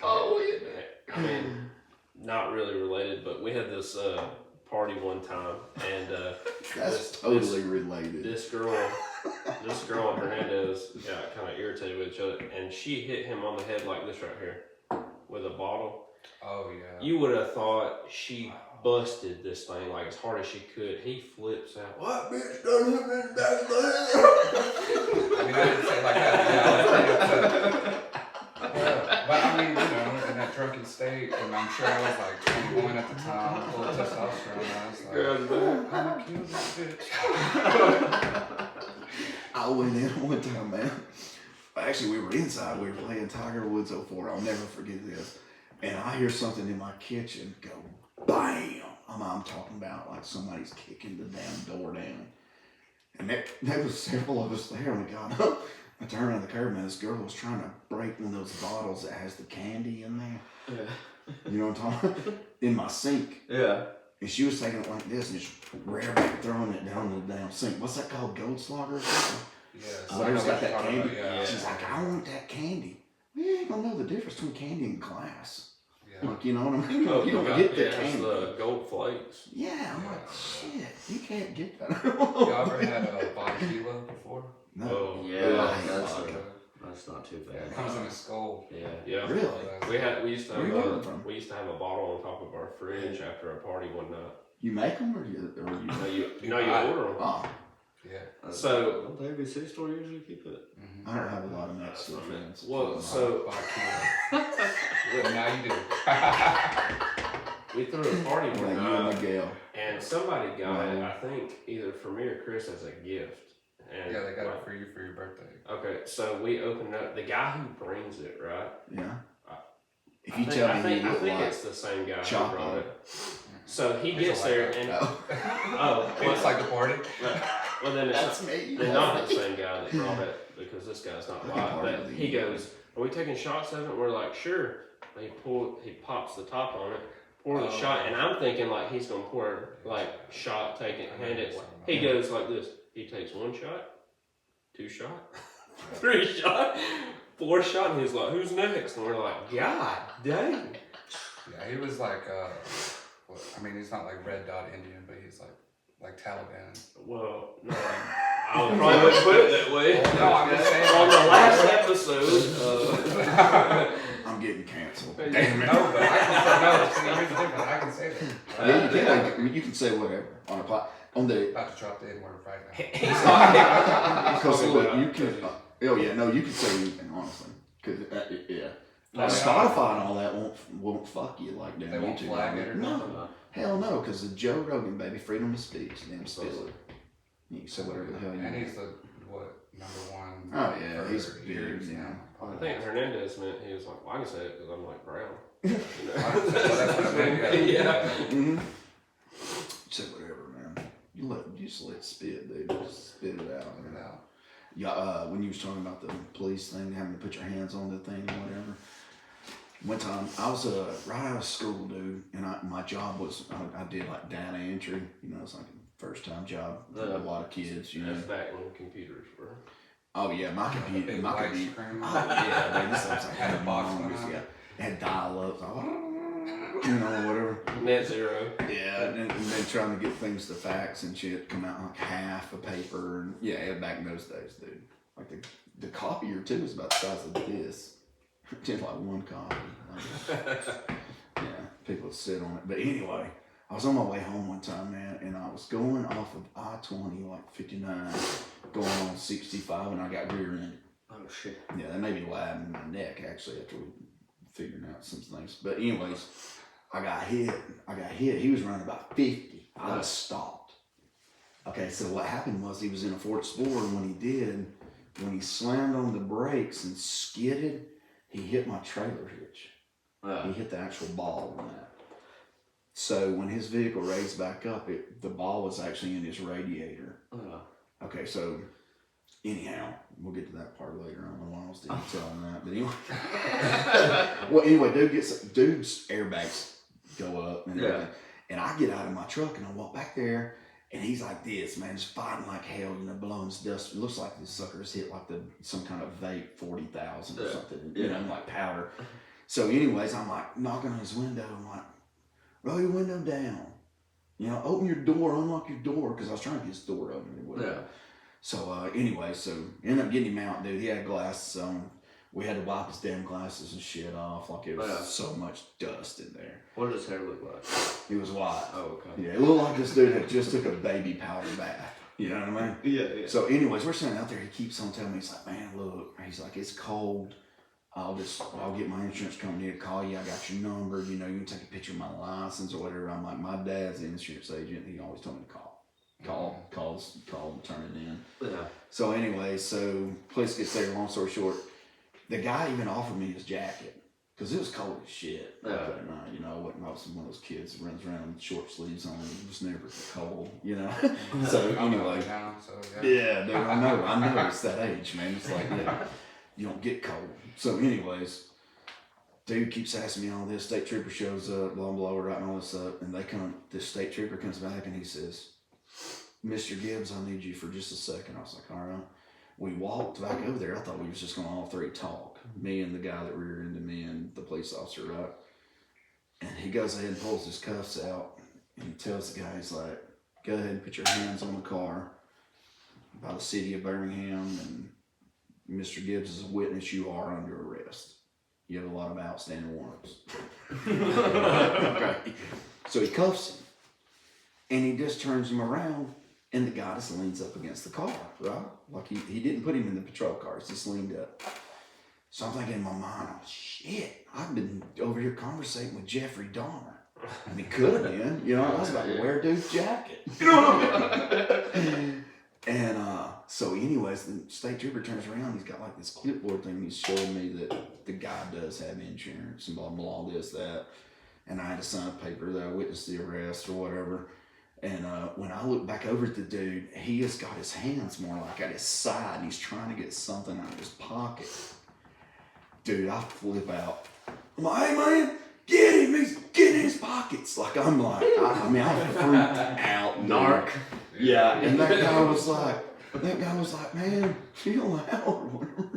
I mean, not really related, but we had this party one time, and that's totally related. This girl and Hernandez got kind of irritated with each other, and she hit him on the head like this right here with a bottle. Oh yeah. You would have thought she busted this thing like as hard as she could. He flips out. "What bitch done hit me in the back of the head?" I mean, I didn't say it like that. But I mean, in that drunken state, and I'm sure I was like 21 at the time, full of testosterone. I was like, I'm gonna kill this bitch. I went in one time, man. Actually, we were inside. We were playing Tiger Woods 04. I'll never forget this. And I hear something in my kitchen go, bam. I'm talking about like somebody's kicking the damn door down. And there was several of us there, and we got up. I turned on the curb, and this girl was trying to break one of those bottles that has the candy in there. Yeah. You know what I'm talking about? In my sink. Yeah. And she was taking it like this and just throwing it down the damn sink. What's that called? Goldslogger or something? Yeah. Whatever's got that candy. Yeah. She's like, I want that candy. We ain't gonna know the difference between candy and glass. Yeah. Like, you know what I mean? Oh, You don't get the it's candy. the gold flakes. Yeah, I'm like, shit, you can't get that. Y'all ever had a vodka before? No. Oh, Yeah, Vodka. that's not too Yeah, bad. it comes in a skull. Yeah. Yeah. Really? We used to Where you getting it have from? we used to have a bottle on top of our fridge after a party one night. You make them or you? You order them. Oh, Yeah. So don't the ABC store usually keep it? Mm-hmm. I don't have a lot of Mexican friends. well, so Vodka. Well, now you do. we threw a party Like one you and night, Miguel. and somebody got it. Wow. I think either for me or Chris as a gift. And Yeah, they got it for you for your birthday. Okay, so we opened up. The guy who brings it, right? Yeah. If I you think- tell I me think, you I look think like it's the same guy who Chapo. brought it. So he There's gets a there white and oh, It's like the party. well then it's that's me. they're not the same guy that brought it because this guy's not Like a white. party But with he you. goes, "Are we taking shots of it?" And we're like, "Sure." He pops the top on it, pours a shot, and I'm thinking like he's gonna pour like shot, take it, hand it. He goes like this. He takes 1 shot, 2 shot, 3 shot, 4 shot, and he's like, "Who's next?" And we're like, "God dang." Yeah, he was like, I mean, he's not like Red Dot Indian, but he's like Taliban. Well, no, I would probably wouldn't put it that way. Well, no, I'm just saying. On the last episode, I'm getting canceled. No, but I can say no. See, here's the difference. I can say that. Yeah, you can say whatever on a pot. On the About to drop the N word right now. he's talking. because look, you can. Oh yeah, no, you can say anything honestly. Because yeah, No, Spotify and all that won't fuck you like damn They won't YouTube. flag it or no, nothing. hell no, because the Joe Rogan baby freedom of speech, damn Spiller. You can say whatever the hell you And want. he's the, number one? Oh, yeah, for he's big, years yeah. now. I think Hernandez meant he was like, well, I can say it because I'm like brown. You know? Well, that's what I meant, Yeah. Mm-hmm. Say whatever, man. You just let it spit, dude. Just spit it out. Put it out. Yeah, when you was talking about the police thing, having to put your hands on the thing or whatever. One time, I was right out of school, dude, and my job was, I did like data entry. You know, it's like a first time job for a lot of kids, you know. That's back when computers were. Oh, yeah, my computer. Big My white computer. screen. Oh, yeah, man, this was like, Had a box humongous, behind yeah. it. It had dial-ups, you know, whatever. Net zero. Yeah, and then trying to get things to fax and shit come out like half a paper. And yeah, back in those days, dude. Like the copier too was about the size of this. Just like one copy. Yeah, people would sit on it. But anyway, I was on my way home one time, man, and I was going off of I-20, like 59, going on 65, and I got rear-ended. Oh shit. Yeah, that made me laugh in my neck, actually, after we figured out some things. But anyways, I got hit. He was running about 50. I was stopped. Okay, so what happened was he was in a Ford Explorer, and when he slammed on the brakes and skidded, he hit my trailer hitch. He hit the actual ball on that. So when his vehicle raised back up, the ball was actually in his radiator. Okay, so anyhow, we'll get to that part later. I don't know why I was detailing that, but anyway. Well, anyway, dude's airbags go up and everything. And I get out of my truck and I walk back there, and he's like this, man, just fighting like hell, you know, blowing his dust. It looks like this sucker's hit like some kind of vape 40,000 or something, you know, like powder. So anyways, I'm like knocking on his window. I'm like, roll your window down. You know, open your door, unlock your door, because I was trying to get his door open or whatever. Yeah. So anyway, ended up getting him out, dude. He had glasses on. We had to wipe his damn glasses and shit off. Like it was so much dust in there. What does his hair look like? He was white. Oh, okay. Yeah, it looked like this dude had just took a baby powder bath. You know what I mean? Yeah. So anyways, we're sitting out there. He keeps on telling me, he's like, man, look. He's like, it's cold. I'll get my insurance company to call you. I got your number. You know, you can take a picture of my license or whatever. I'm like, my dad's the insurance agent. He always told me to call and turn it in. Yeah. So anyway, police gets there. Long story short, the guy even offered me his jacket because it was cold as shit. Yeah. You know, I wasn't one of those kids that runs around with short sleeves on. It was never cold, you know. So anyway, Now, so yeah, dude, I know, it's that age, man. It's like you don't get cold. So anyways, dude keeps asking me all this. State trooper shows up, blah blah, we're writing all this up, and this state trooper comes back and he says, Mr. Gibbs, I need you for just a second. I was like, all right. We walked back over there. I thought we was just going to all three talk. Me and the guy that rear-ended me and the police officer, right? And he goes ahead and pulls his cuffs out and he tells the guy, he's like, go ahead and put your hands on the car by the city of Birmingham, and Mr. Gibbs is a witness. You are under arrest. You have a lot of outstanding warrants. Okay. So he cuffs him and he just turns him around. And the guy just leans up against the car, right? Like he didn't put him in the patrol car, he just leaned up. So I'm thinking in my mind, oh shit, I've been over here conversating with Jeffrey Dahmer. I mean, could have been, you know, I was about to wear a dude's jacket. You know what I mean? And so anyways, the state trooper turns around, he's got like this clipboard thing, he's showing me that the guy does have insurance and blah, blah, this, that. And I had to sign a paper that I witnessed the arrest or whatever. And when I look back over at the dude, he has got his hands more like at his side, and he's trying to get something out of his pocket. Dude, I flip out. I'm like, hey man, get him, he's getting his pockets. Like I freaked out. Narc. Yeah, and that guy was like, man, chill out or whatever.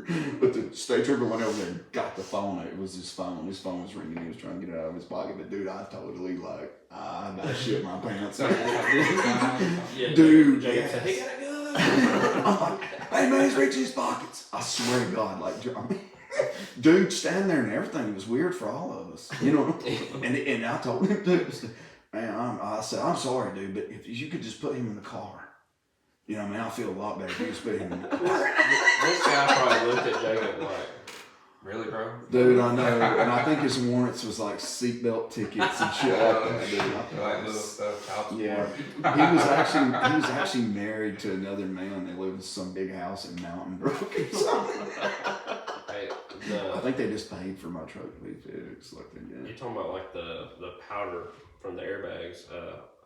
But the state trooper went over there and got the phone. It was his phone. His phone was ringing. He was trying to get it out of his pocket. But dude, I totally I about shit my pants. Dude, Jacob yes. said, he got a gun. I'm like, hey man, he's reaching his pockets. I swear to God, like, dude standing there and everything. It was weird for all of us, you know. And I told him, dude, man, I said, I'm sorry, dude, but if you could just put him in the car. You know, I mean, I feel a lot better if you just put him in the car. This guy probably looked at Jacob like, Really, bro? Dude, I know, and I think his warrants was like seatbelt tickets and shit like that, dude. I thought Like it little was- stuff, child Yeah, support. he was actually married to another man. They lived in some big house in Mountain Brook or something. Hey, I think they just paid for my truck to be fixed. Like they you're did. talking about like the powder from the airbags.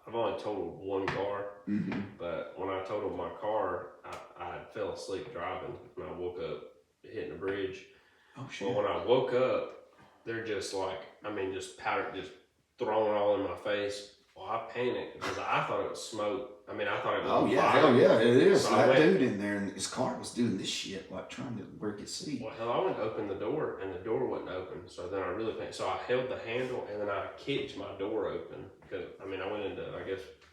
I've only totaled one car, Mm-hmm. but when I totaled my car, I fell asleep driving and I woke up hitting a bridge. Oh shit. Well, when I woke up, they're just like, just powder, just throwing all in my face. Well, I panicked because I thought it was smoke. I thought it was Oh on yeah, fire. hell yeah, it is. So I That went- dude in there, and his car was doing this shit, like trying to work his seat. Well, hell, I went to open the door and the door wouldn't open. So then I really panicked. So I held the handle and then I kicked my door open because I went into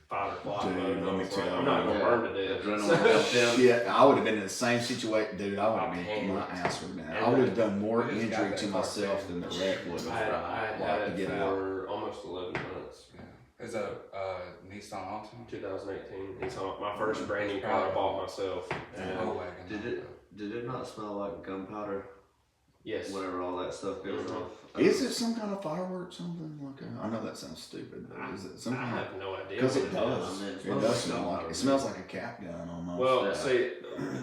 fight or flight Dude, mode. And let I me was tell like, you, I'm not gonna yeah. burn to death. Adrenaline jumped in. Yeah, I would have been in the same situation, dude. I would have I been, my panicked. ass would have been. And I would have done more we just got injury that to car myself fixed. than the wreck would I have. had to it get out. for almost 11 months. Yeah. Is a Nissan Altima? 2018. It's my first brand new It's car I probably- bought myself. It's a And Volkswagen. Did it not smell like gunpowder yes. whenever all that stuff goes Mhm. off? Is it some kind of fireworks, something like that? I know that sounds stupid, but is it some I kind of? have no idea. Because what it does. I mean, it It smells does like smell like. gunpowder. It smells like a cap gun almost. Well, Yeah. see,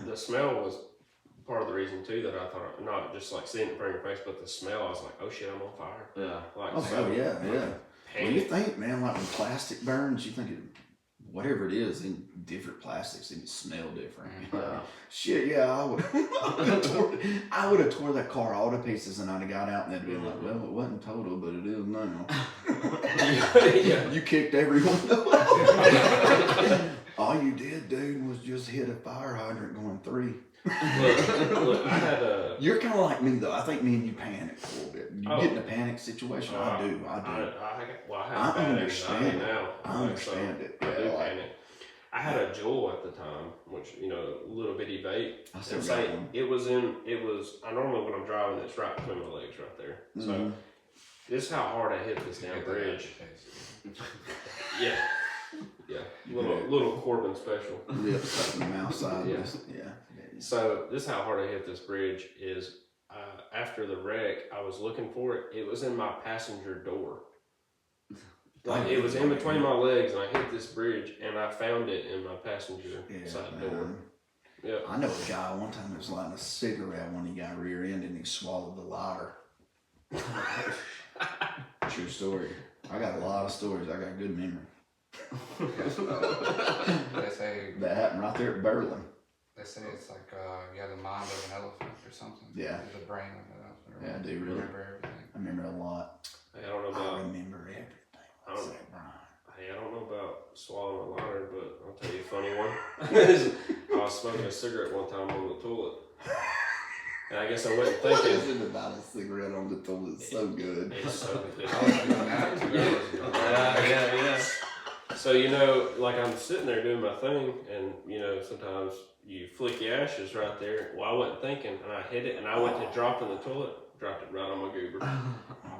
the smell was part of the reason too that I thought, not just like seeing it in front of your face, but the smell. I was like, oh shit, I'm on fire. Yeah. Like, Oh hell yeah, yeah. Well, you panic. think, man, like when plastic burns, you think it, whatever it is in different plastics, it smell different. Yeah. Shit, yeah, I would have tore that car all to pieces, and I'd have got out and they'd be like, well, it wasn't total, but it is now. Yeah. You kicked everyone. All you did, dude, was just hit a fire hydrant going 3. Look, I had a. You're kind of like me though. I think me and you panic a little bit. You Oh. get in a panic situation. I do. I I have bad understand anxiety it. now. I understand it. I Yeah, do like- panic. I had a Juul at the time, which little bitty vape. I still And got say one. it was. I normally when I'm driving, it's right between my legs, right there. So Mhm. this is how hard I hit this damn bridge. Yeah, yeah. Little Corbin special. Lips up the mouth side. Yeah. Yeah. So this is how hard I hit this bridge is after the wreck, I was looking for it. It was in my passenger door. Like it was in between my legs, and I hit this bridge, and I found it in my passenger side door. Man. Yeah. I know a guy one time that was lighting a cigarette when he got rear-ended and he swallowed the lighter. True story. I got a lot of stories. I got good memory. They say That happened right there at Berlin. it's like you have the mind of an elephant or something. Yeah. The brain of an elephant. Yeah, I do really. Remember everything. I remember a lot. Hey, I don't know I about. remember everything. I don't- What's that, Brian? Hey, I don't know about swallowing a lighter, but I'll tell you a funny one. I was smoking a cigarette one time on the toilet, and I guess I wasn't What thinking. is it about a cigarette on the toilet? It's so good. It's so good. I was doing that 2 hours ago. Yeah. So like I'm sitting there doing my thing, and sometimes you flick your ashes right there. Well, I wasn't thinking, and I hit it, and I went to drop in the toilet, dropped it right on my goober,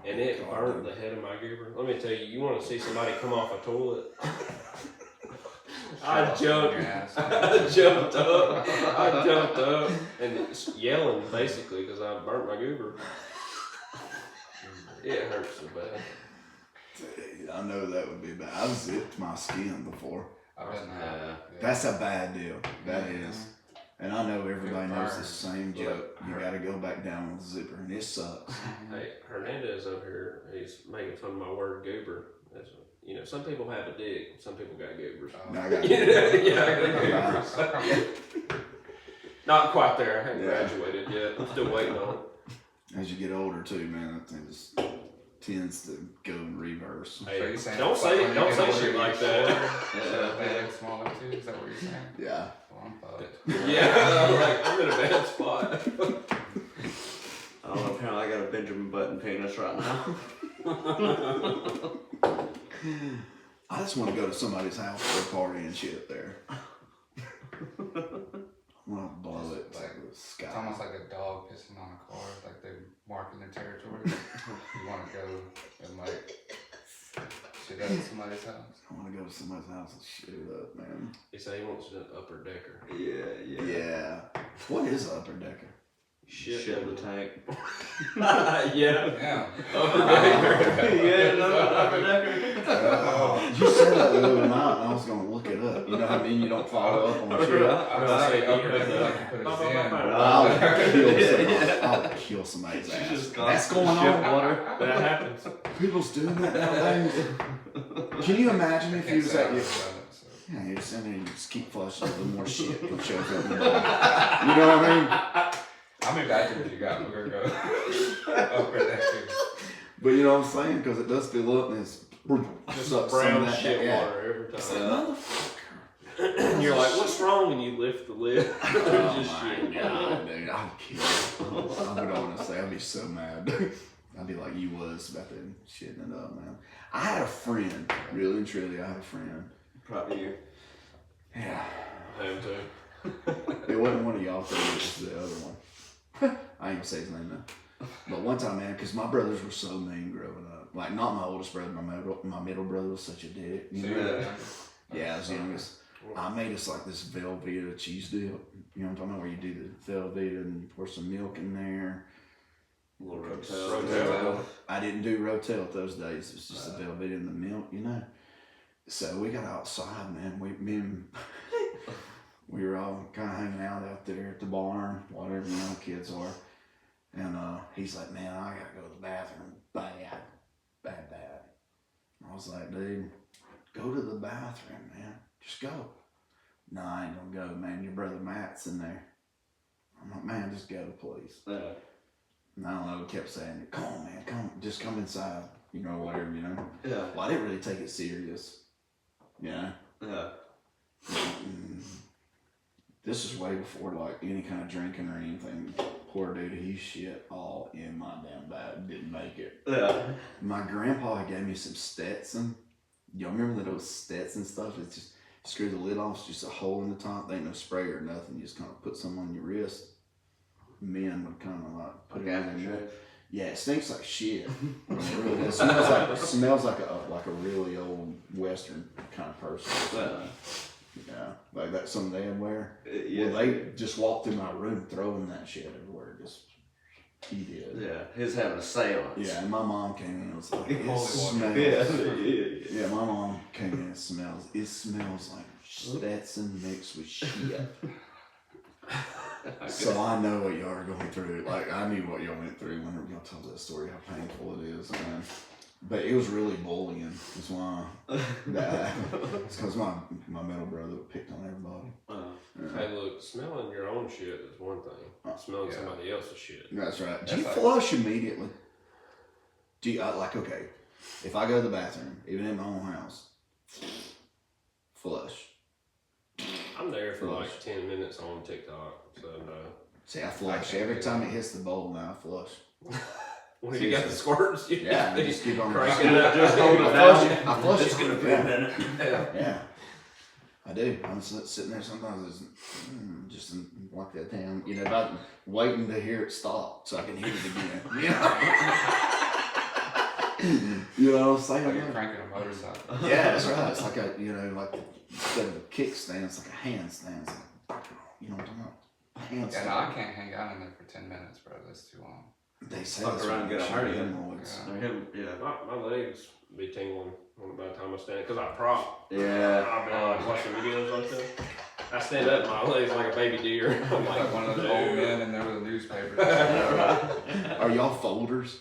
and it burned the head of my goober. Let me tell you, you want to see somebody come off a toilet? I jumped up, and it's yelling basically because I burnt my goober. It hurts so bad. Dude, I know that would be bad. I've zipped my skin before. I've done that. Yeah. That's a bad deal. That is. And I know everybody Good knows burn. the same joke. You gotta go back down with the zipper, and it sucks. Hey, Hernandez over here, he's making fun of my word goober. That's, some people have a dick, some people got goobers. Now I got Yeah, I got goobers. Not quite there. I haven't Yeah. graduated yet. I'm still waiting on it. As you get older too, man, that thing just tends to go in reverse. So Hey, you're saying don't it's like when say you don't get say older, shit you like get that. So they get smaller too? Is that what you're saying? Yeah. Well, I'm fucked. Yeah, I'm like I'm in a bad spot. I don't know, apparently I got a Benjamin Button penis right now. I just want to go to somebody's house for a party and shit there. I want to blow it Like, to the It's sky. almost like a dog pissing on a car, like they're marking their territory. You want to go and like shit out at somebody's house. I want to go to somebody's house and shit it up, man. He said he wants an upper decker. Yeah. Yeah. What is an upper decker? Shit in the tank. yeah. Yeah. Yeah, no, upper decker. You said that the other night, and I was gonna look it up. You know what I mean? You don't follow up on shit. I was say upper deck like you put I'll kill somebody's ass. Just That's going ship on. water. That happens. People's doing that nowadays. Can you imagine if you was at your... So. Yeah, you're just in there and you just keep flushing a little more shit that shows up in the body. You know what I mean? How many bathrooms you got? We're gonna go upper deck. But you know what I'm saying? Because it does fill up and it's... Just sucks some of brown that- shit yeah. water every It's time. like, motherfucker. And you're like, what's wrong when you lift the lid? Oh Just my shit. God, dude, I'd kill. I would honestly, I'd be so mad. I'd be like you was about to shitting it up, man. I had a friend, really and truly, I had a friend. Proud of you. Yeah. I am too. It wasn't one of y'all three, it was the other one. I ain't gonna say his name though. But one time, man, because my brothers were so mean growing up. Like, not my oldest brother, my middle brother was such a dick. You know? Yeah, I was youngest. I made us like this Velveeta cheese dip. You know what I'm talking about? Where you do the Velveeta and you pour some milk in there. A little Rotel. I didn't do Rotel those days. It was just the Velveeta and the milk, you know. So we got outside, man. We were all kind of hanging out there at the barn, whatever, you know, kids are. And he's like, man, I gotta go to the bathroom bad. I was like, dude, go to the bathroom, man. Just go. No, I ain't gonna go, man. Your brother Matt's in there. I'm like, man, just go, please. Yeah. And I don't know, he kept saying, come on, man, just come inside. You know, whatever, you know. Yeah. Well, I didn't really take it serious. You know? Yeah. This is way before like any kind of drinking or anything. Poor dude, he shit all in my damn bag. Didn't make it. Yeah. My grandpa had gave me some Stetson. Y'all remember those Stetson stuff? It's just screw the lid off. It's just a hole in the top. There ain't no spray or nothing. You just kind of put some on your wrist. Men would kind of like put it in there. Yeah, it stinks like shit. Really, it smells like a really old Western kind of person. Yeah, like that some they wear. Yeah. Well, they just walked through my room throwing that shit everywhere. Just he did. Yeah, he's having a seance. Yeah, and my mom came in and was like, it Holy smells. Yeah, my mom came in and it smells like Stetson mixed with shit. So I know what y'all are going through. Like, I knew what y'all went through whenever y'all told that story, how painful it is, man. But it was really bullying. That's why that happened. It's because my middle brother picked on everybody. Hey, look, smelling your own shit is one thing. Smelling somebody else's shit. That's right. Do you flush immediately? Do you, okay, if I go to the bathroom, even in my own house, flush. I'm there for like 10 minutes on TikTok, so no. See, I flush. Every time it hits the bowl, now I flush. When you got the squirts, you just keep on cranking it up. Just hold it down. I flush It's it. gonna be a minute. Yeah. I do. I'm sitting there sometimes, just walk that down, you know, about waiting to hear it stop so I can hear it again. You know what I'm saying? Like you're cranking a motorcycle. Yeah, that's right. It's like instead of a kickstand, it's like a handstand. It's like, you know what I'm talking about? Handstand. Yeah, no, I can't hang out in there for 10 minutes, bro. That's too long. They say Fuck that's around and get a hernia. hemorrhoids. My legs be tingling by the time I stand, because I prop. Yeah. I've been like watching videos like that. I stand up, my legs like a baby deer. I'm Like one of those old men in there with a newspaper. Are y'all folders?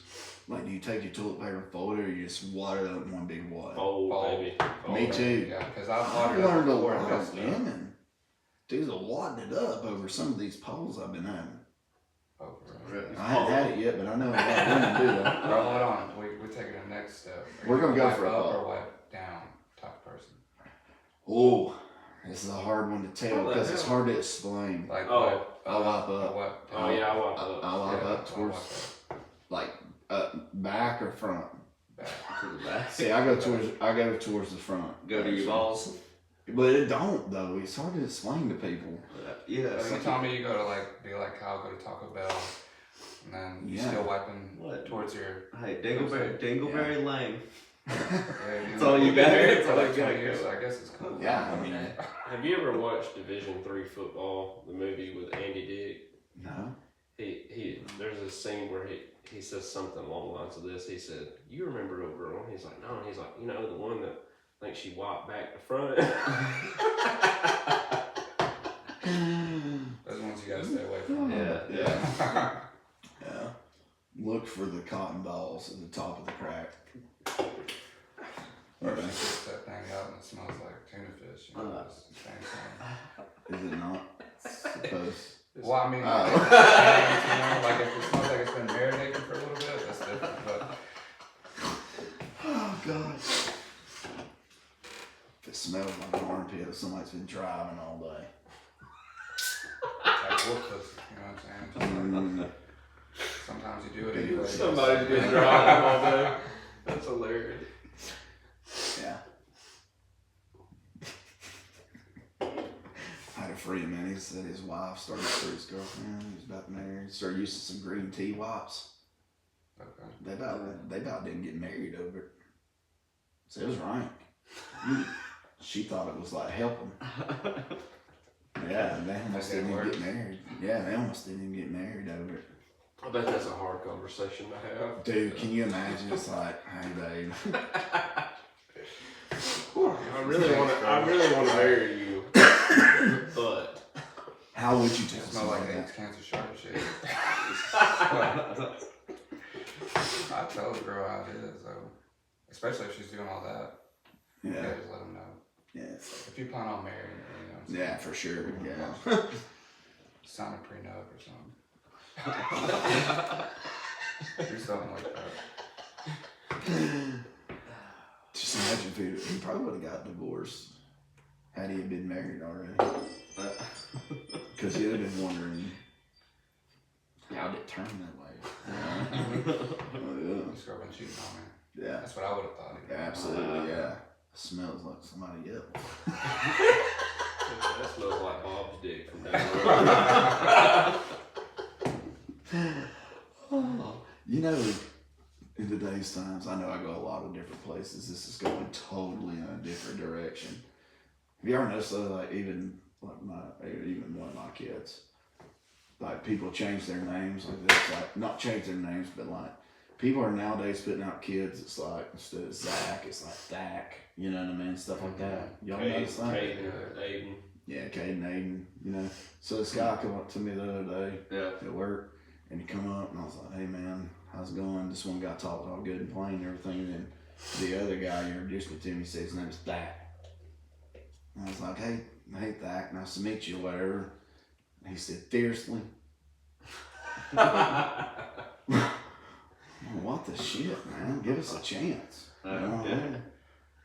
Like, do you take your toilet paper and fold it, or you just wad it up in one big wad? Fold, baby. Fold. Me too. Yeah, because I've I watered up learned a before. lot of women. Dudes are wadding it up over some of these poles I've been having. I haven't had it yet, but I know a lot of women do that. Bro, hold on. We're taking the next step. We're gonna go wipe for a up pop. or wipe down type person. Oh, this is a hard one to tell because it's hard to explain. Like Oh, wipe I wipe up. Wipe Oh, yeah, I wipe up. I wipe up I towards, wipe like, back or front. back. To the back. See, I go towards the front. Go to your balls. But it don't though. It's hard to explain to people. Yeah. So you telling me you go to like Kyle, go to Taco Bell, and then you still wiping towards your. Hey, Dingleberry Lane. Yeah, That's all you got. That's That's all like you 20 got. years, so I guess it's cool. Yeah, I mean, Have you ever watched Division III football, the movie with Andy Dick? no. there's a scene where he says something along the lines of this. He said, "You remember old girl?" He's like, "No." And he's like, "You know, the one that I think she walked back to front." Those ones you gotta stay away from. Yeah. Yeah. Look for the cotton balls at the top of the crack. Or if she spits that thing out and it smells like tuna fish, you know, it's the same thing. Is it not? Suppose. Well, I mean, Oh. you know, like if it smells like it's been marinating for a little bit, that's different. But Oh God. If it smells like an armpit, somebody's been driving all day. like wolf pussy, you know what I'm saying? Just like, sometimes you do it anyway. Somebody's been driving all day. That's hilarious. Yeah. I had a friend, man. He said his wife started for his girlfriend. He was about to marry. Started using some green tea wipes. Okay. They about didn't get married over it. So it was rank. She thought it was like helping. Yeah, they almost didn't even get married. Yeah, they almost didn't even get married over it. I bet that's a hard conversation to have. Dude, can you imagine? It's like, hey, babe. I really want to marry you, but How would you It tell smells like somebody AIDS, that? cancer, sharp shit. I tell the girl how it is, though. Especially if she's doing all that. You Yeah, gotta just let them know. yeah, it's- If you plan on marrying her, you know what I'm saying? yeah, for sure. Yeah. Sign a prenup or something. Do something like that. Just imagine if he probably would have got divorced had he had been married already. Because he'd have been wondering, how did it turn that way? Oh, This girl been cheating on me. yeah. That's what I would have thought. Yeah, absolutely, yeah. Smells like somebody else. that smells like Bob's dick from down the road. You know, in today's times, I know I go a lot of different places. This is going totally in a different direction. Have you ever noticed that, like, even one of my kids, like, people change their names like this, like, not change their names, but like, people are nowadays putting out kids, it's like, instead of Zach, it's like Thack, you know what I mean? Stuff like that. Y'all notice that? Caden, Aiden. Yeah, Caden, Aiden, you know. So this guy come up to me the other day at work, and he come up, and I was like, hey man, how's it going? This one guy talked all good and plain and everything, and then the other guy introduced me to him, he said his name's Thack. And I was like, hey Thack, nice to meet you, whatever. And he said, fiercely. What the shit, man? Give us a chance. You know what I mean?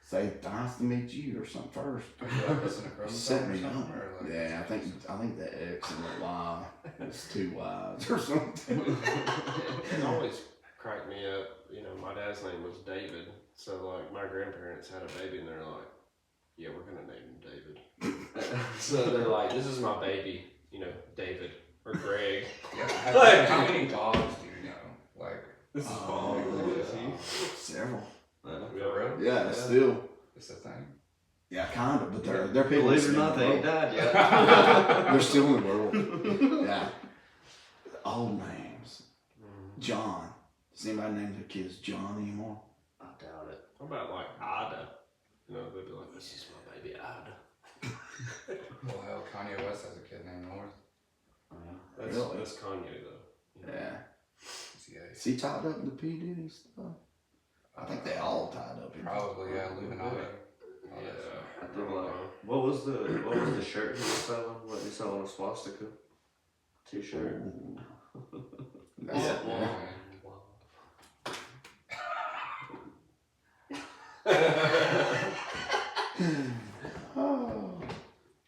Say nice to meet you or something first. Listen to Just set or me something, up. or like, Yeah, I think the X and the Y is too wise or something. It always cracked me up. You know, my dad's name was David, so like my grandparents had a baby, and they're like, "Yeah, we're gonna name him David." So they're like, "This is my baby," you know, David or Greg. Yeah, how many dogs do you know? Like, This is Oh, Bob. several. for real? Yeah, still. It's a thing. Yeah, kind of, but they're people. Believe it or still not, in they the ain't world. died yet. They're still in the world. Yeah. Old names. John. Does anybody name their kids John anymore? I doubt it. What about like Ada? You know, they'd be like, "This is my baby Ada." Well, hell, Kanye West has a kid named North. That's Really? that's Kanye though. You know? Yeah. He's gay. Is he tied up in the P. Diddy stuff? I think they all tied up in Probably, yeah, Illuminati. All that Yeah. stuff. I think like, what was the shirt he was selling? What he selling, a swastika t-shirt? Ooh. Yeah. Yeah. Oh.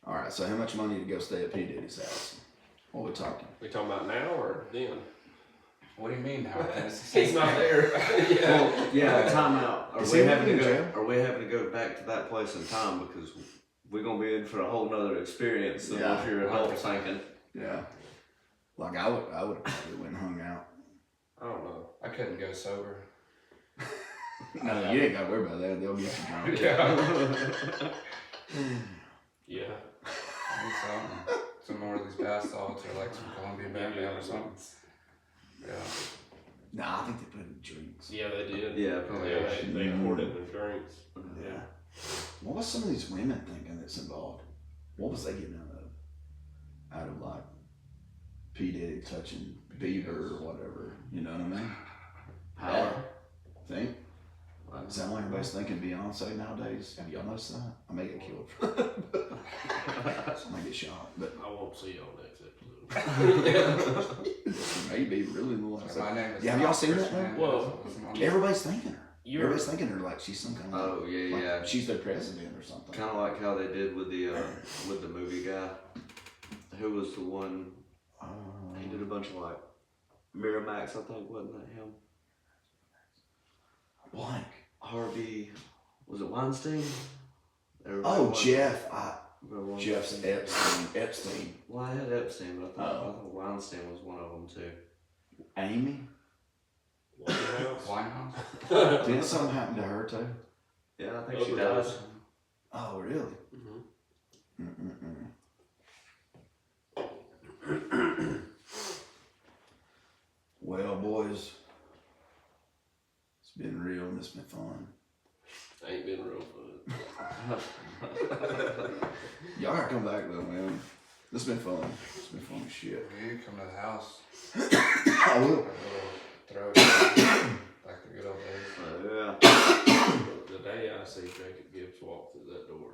All right. So how much money to go stay at P. Diddy's house? What are we talking? We talking about now or then? What do you mean now? He's not there. Yeah. Well, yeah, time out. Is he Are we having to go back to that place in time because we're gonna be in for a whole nother experience than Yeah. what you're adult thinking? Yeah. Like I would have probably went and hung out. I don't know. I couldn't go sober. No, you ain't got to worry about that. They'll get you drunk. Yeah. Yeah. I need something. some more of these bath salts or like some Colombian Bam or something. Yeah. Nah, I think they put it in drinks. Yeah, they did. Yeah, probably. Yeah, they poured it in drinks. Yeah. What was some of these women thinking that's involved? What was they getting out of like P. Diddy touching Bieber or whatever? You know what I mean? Power. Think? Sound like everybody's thinking Beyonce nowadays. Have y'all noticed that? I may get killed for that. I might get shot, but I won't see y'all next episode. maybe really the last. My name is Yeah, have y'all seen that now? Well, Everybody's thinking her. You're- Everybody's thinking her like she's some kind of. Oh yeah, like yeah. she's their president or something. Kind of like how they did with the movie guy, who was the one. He did a bunch of like Miramax, I think, wasn't that him? Blank. Harvey, was it Weinstein? Oh, Jeff. Jeff's Epstein. Epstein. Well, I had Epstein, but I thought Weinstein was one of them too. Amy. Winehouse? Didn't something happen to her too? Yeah, I think she died. Oh, really? Well, boys, it's been real and it's been fun. Ain't been real fun. Y'all gotta come back though, man. This has been fun. It's been fun as shit. You come to the house. I will. Throw it like the good old days. Yeah. The day I see Jacob Gibbs walk through that door.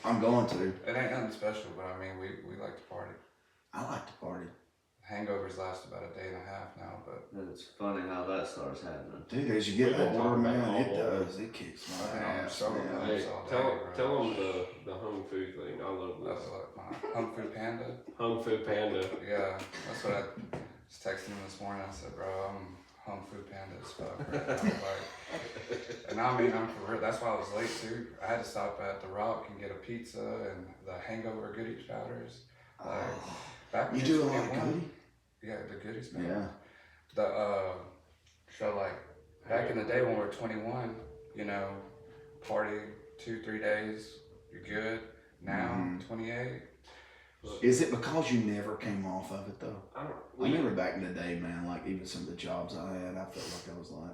I'm going to. It ain't nothing special, but I mean, we like to party. I like to party. Hangovers last about a day and a half now, but It's funny how that starts happening. Dude, as you get We won't older, talk man, about it all does. It kicks my Yeah, ass, so man. does. Hey, all day, tell bro. them the home food thing. I love that's this. what my Hung Fu Panda. Home food panda. Yeah, that's what I was texting him this morning. I said, bro, I'm Hung Fu Panda as fuck right now. Like, and I mean, I'm for real. That's why I was late too. I had to stop at the Rock and get a pizza and the hangover goodies powders. Like, back You in do a lot of 21 goodie? Yeah, the goodies, man. Yeah. So like back in the day when we were 21, you know, party 2-3 days, you're good. Now 28. Is it because you never came off of it though? I don't. I remember back in the day, man, like even some of the jobs I had, I felt like I was like,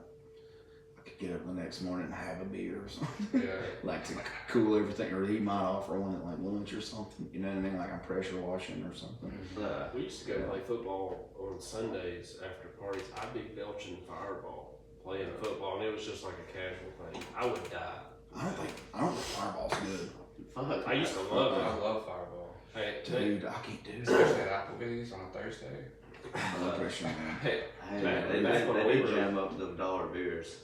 I could get up the next morning and have a beer or something. Yeah. Like to cool everything, or he might offer one at like lunch or something. You know what I mean? Like I'm pressure washing or something. We used to go play football on Sundays after parties. I'd be belching fireball playing football, and it was just like a casual thing. I would die. I don't think Fireball's good. Fuck. I used to love I it. love Fireball. Hey, Dude, I can't do it. Especially at Applebee's on a Thursday. Blood pressure, man. hey, Hey, Back- they back when we did were- jam up them dollar beers.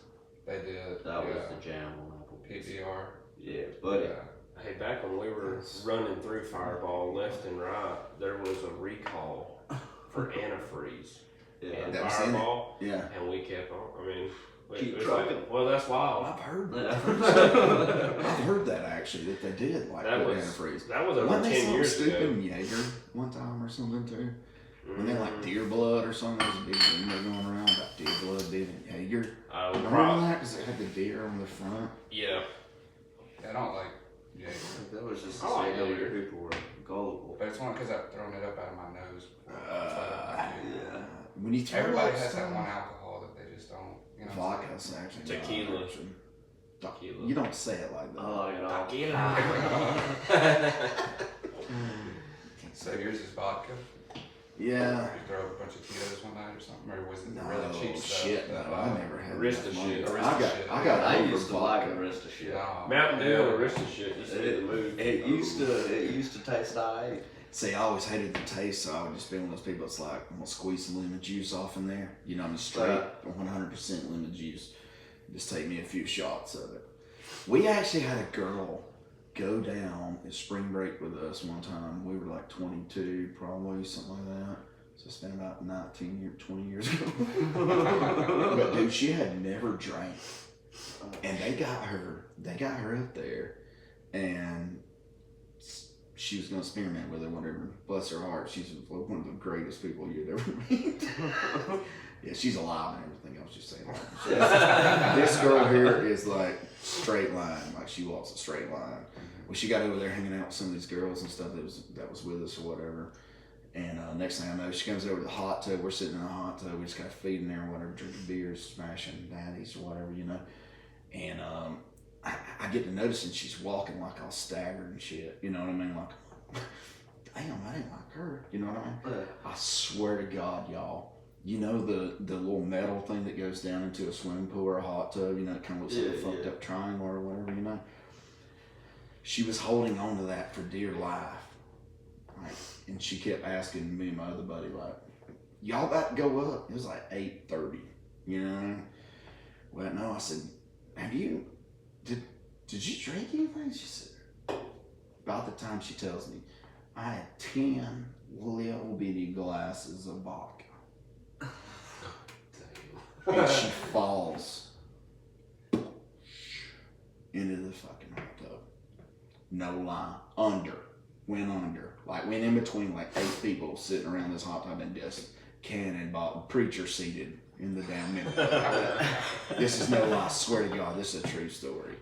They did. That was yeah. the jam on Applebee's. PBR. Yeah, buddy. Yeah. hey, back when we were running through Fireball left and right, there was a recall for antifreeze Yeah. and That was in it. Fireball, Yeah. and we kept on. I mean, Keep it was trucking. like, well, that's wild. I've heard Yeah. that. I've heard that actually, that they did like That put was antifreeze. that was over Wasn't they 10 something years stupid ago. in Jaeger one time or something too? When they Mm. like deer blood or something, there was a big rumor going around about deer blood being in Jaeger. Remember Rob, that? Because it had the deer on the front. yeah. I don't like Jaeger. That was just to I like say how many Jaeger. people were gullible. But it's only because I've thrown it up out of my nose before. That's why I don't like Jaeger. Yeah. When you throw Everybody up has that stuff- one alcohol that they just don't, you know. Vodka's actually not Tequila. an option. Tequila. You don't say it like that. I like it all. So yours is vodka? Yeah. You throw up a bunch of Tito's one night or something? Or was it the No, really cheap stuff? shit, no, that, I never had Arista enough money. shit, I Arista got, shit. I got I over used to like vodka. the rest of shit. No. Mountain Dew Yeah. and Arista shit used to be the move. It used to taste alright. See, I always hated the taste, so I would just be one of those people that's like, I'm gonna squeeze some lemon juice off in there. You know, I'm just straight 100% lemon juice. Just take me a few shots of it. We actually had a girl go down at spring break with us one time. We were like 22, probably, something like that. So it's been about 20 years ago. But dude, she had never drank. And they got her up there, and she was gonna experiment with it, whatever. Bless her heart, she's one of the greatest people you'd ever meet. Yeah, she's alive and everything. I was just saying that. This girl here is like straight line, like she walks a straight line. Well, she got over there hanging out with some of these girls and stuff that was with us or whatever. And next thing I know, she comes over to the hot tub. We're sitting in the hot tub. We just got feeding there or whatever, drinking beers, smashing daddies or whatever, you know. And I get to noticing she's walking like all staggered and shit. You know what I mean? Like, damn, I didn't like her. You know what I mean? I swear to God, y'all. You know the little metal thing that goes down into a swimming pool or a hot tub? You know, it kind of looks like a fucked up triangle or whatever, you know? She was holding on to that for dear life. Like, and she kept asking me and my other buddy, like, y'all about to go up? It was like 8:30, you know what I mean? Well, no, I said, did you drink anything? She said, about the time she tells me, I had 10 little bitty glasses of vodka. And she falls into the fucking hot tub. No lie. Went under. Like, went in between like 8 people sitting around this hot tub and just cannonball. Preacher seated in the damn middle. This is no lie. I swear to God, this is a true story.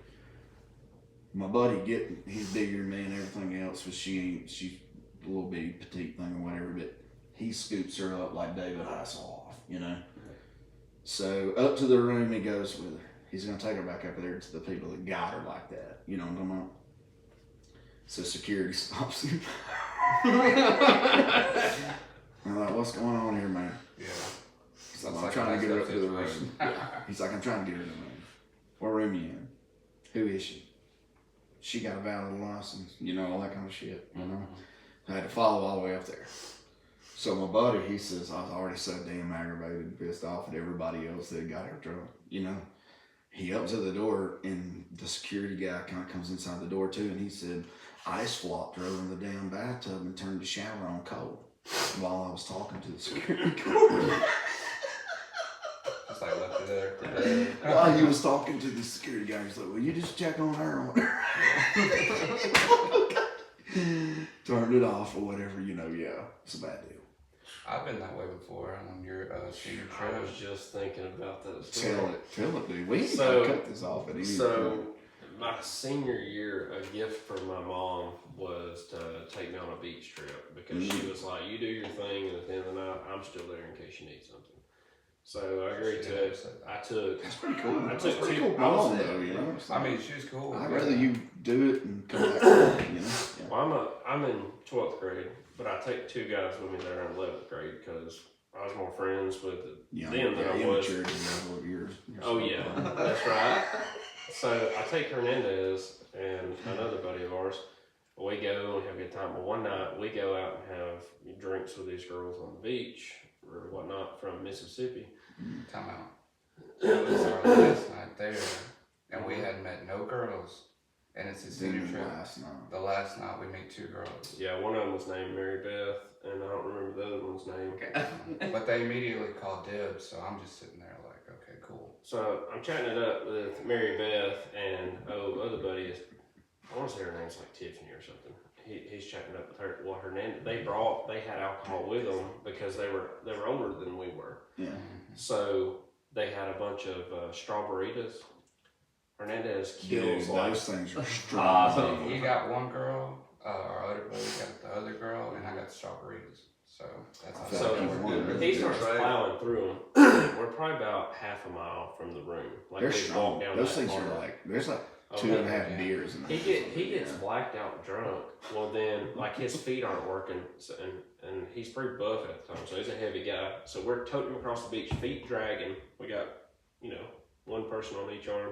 My buddy, he's bigger than me and everything else, but she's a little bitty petite thing or whatever, but he scoops her up like David Hasselhoff, you know? So up to the room he goes with her. He's gonna take her back up there to the people that got her like that. You know what I'm talking about? So security stops him. I'm like, what's going on here, man? Yeah. He's like, I'm trying to get her up to the room. He's like, I'm trying to get her to the room. What room you in? Who is she? She got a valid license, you know, all that kind of shit, you know? I had to follow all the way up there. So my buddy, he says, I was already so damn aggravated and pissed off at everybody else that got her drunk, you know? He opens up the door and the security guy kind of comes inside the door too, and he said, I just flopped her over in the damn bathtub and turned the shower on cold while I was talking to the security guard. Just like left it there today. While he was talking to the security guy, he's like, well, you just check on her or whatever. Turned it off or whatever, you know, yeah. It's a bad deal. I've been that way before on your senior I trip. was just thinking about that story. Tell it, dude. We ain't So- gotta cut this off at any So, my senior year, a gift from my mom was to take me on a beach trip because she was like, you do your thing, and at the end of the night, I'm still there in case you need something. So I agreed to it. I took. That's pretty cool. I That's took pretty two- cool mom, though, you know? I mean, she was cool. I'd rather you do it and come back, you know? Yeah. Well, I'm in 12th grade, but I take 2 guys with me there in 11th grade because I was more friends with them than I was. Immaturity level of yours. Oh yeah, that's right. So I take Hernandez and another buddy of ours. We go and have a good time. But one night we go out and have drinks with these girls on the beach or whatnot from Mississippi. Time out. It was our last night there, and we had met no girls. And it's a senior Then trip. last night. The last night we meet 2 girls. Yeah, one of them was named Mary Beth, and I don't remember the other one's name. But they immediately called dibs, so I'm just sitting there like, okay, cool. So I'm chatting it up with Mary Beth and other buddy is, I want to say her name's like Tiffany or something. He's chatting up with her. Well, Hernandez, they had alcohol with them because they were older than we were. Yeah. So they had a bunch of strawberries. Hernandez kills Dude, like those things are Awesome. strong. You got one girl, our other buddy got the other girl, and I got the strawberries. So that's how So that worked. he starts plowing through them. We're probably about half a mile from the room. Like They're we strong. walk down Those that things corridor. are like, there's like Oh, 2.5 yeah. beers in there. He gets blacked out drunk. Well, then like his feet aren't working, so, and he's pretty buff at the time, so he's a heavy guy. So we're toting him across the beach, feet dragging. We got one person on each arm.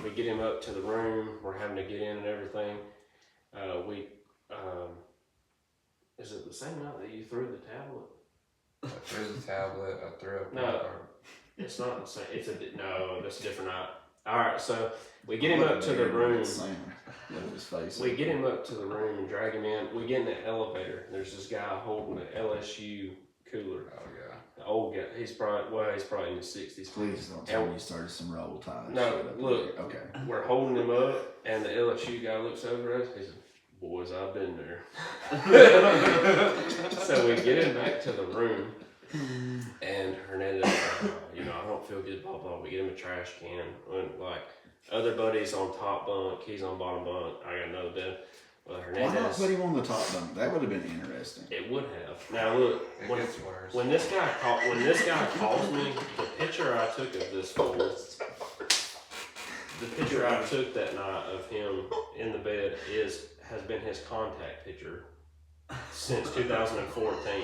We get him up to the room. We're having to get in and everything. Is it the same night that you threw the tablet? I threw the tablet, I threw up No. my card. It's not the same. No, that's a different night. All right, so we get him up to the room. We get him up to the room and drag him in. We get in the elevator. There's this guy holding an LSU cooler. Oh, yeah. The old guy. He's probably in his 60s. Please don't tell me you started some roll tide. No, shit up look. there. Okay. We're holding him up, and the LSU guy looks over at us. He says, "Boys, I've been there." So we get him back to the room, and Hernandez, I don't feel good, blah blah. We get him a trash can, and like Other buddy's on top bunk. He's on bottom bunk. I got another bed. Well, Why not Hernandez. put him on the top bunk? That would have been interesting. It would have. Now look, It gets worse. when this guy calls me, the picture I took of this fool, the picture I took that night of him in the bed has been his contact picture since 2014.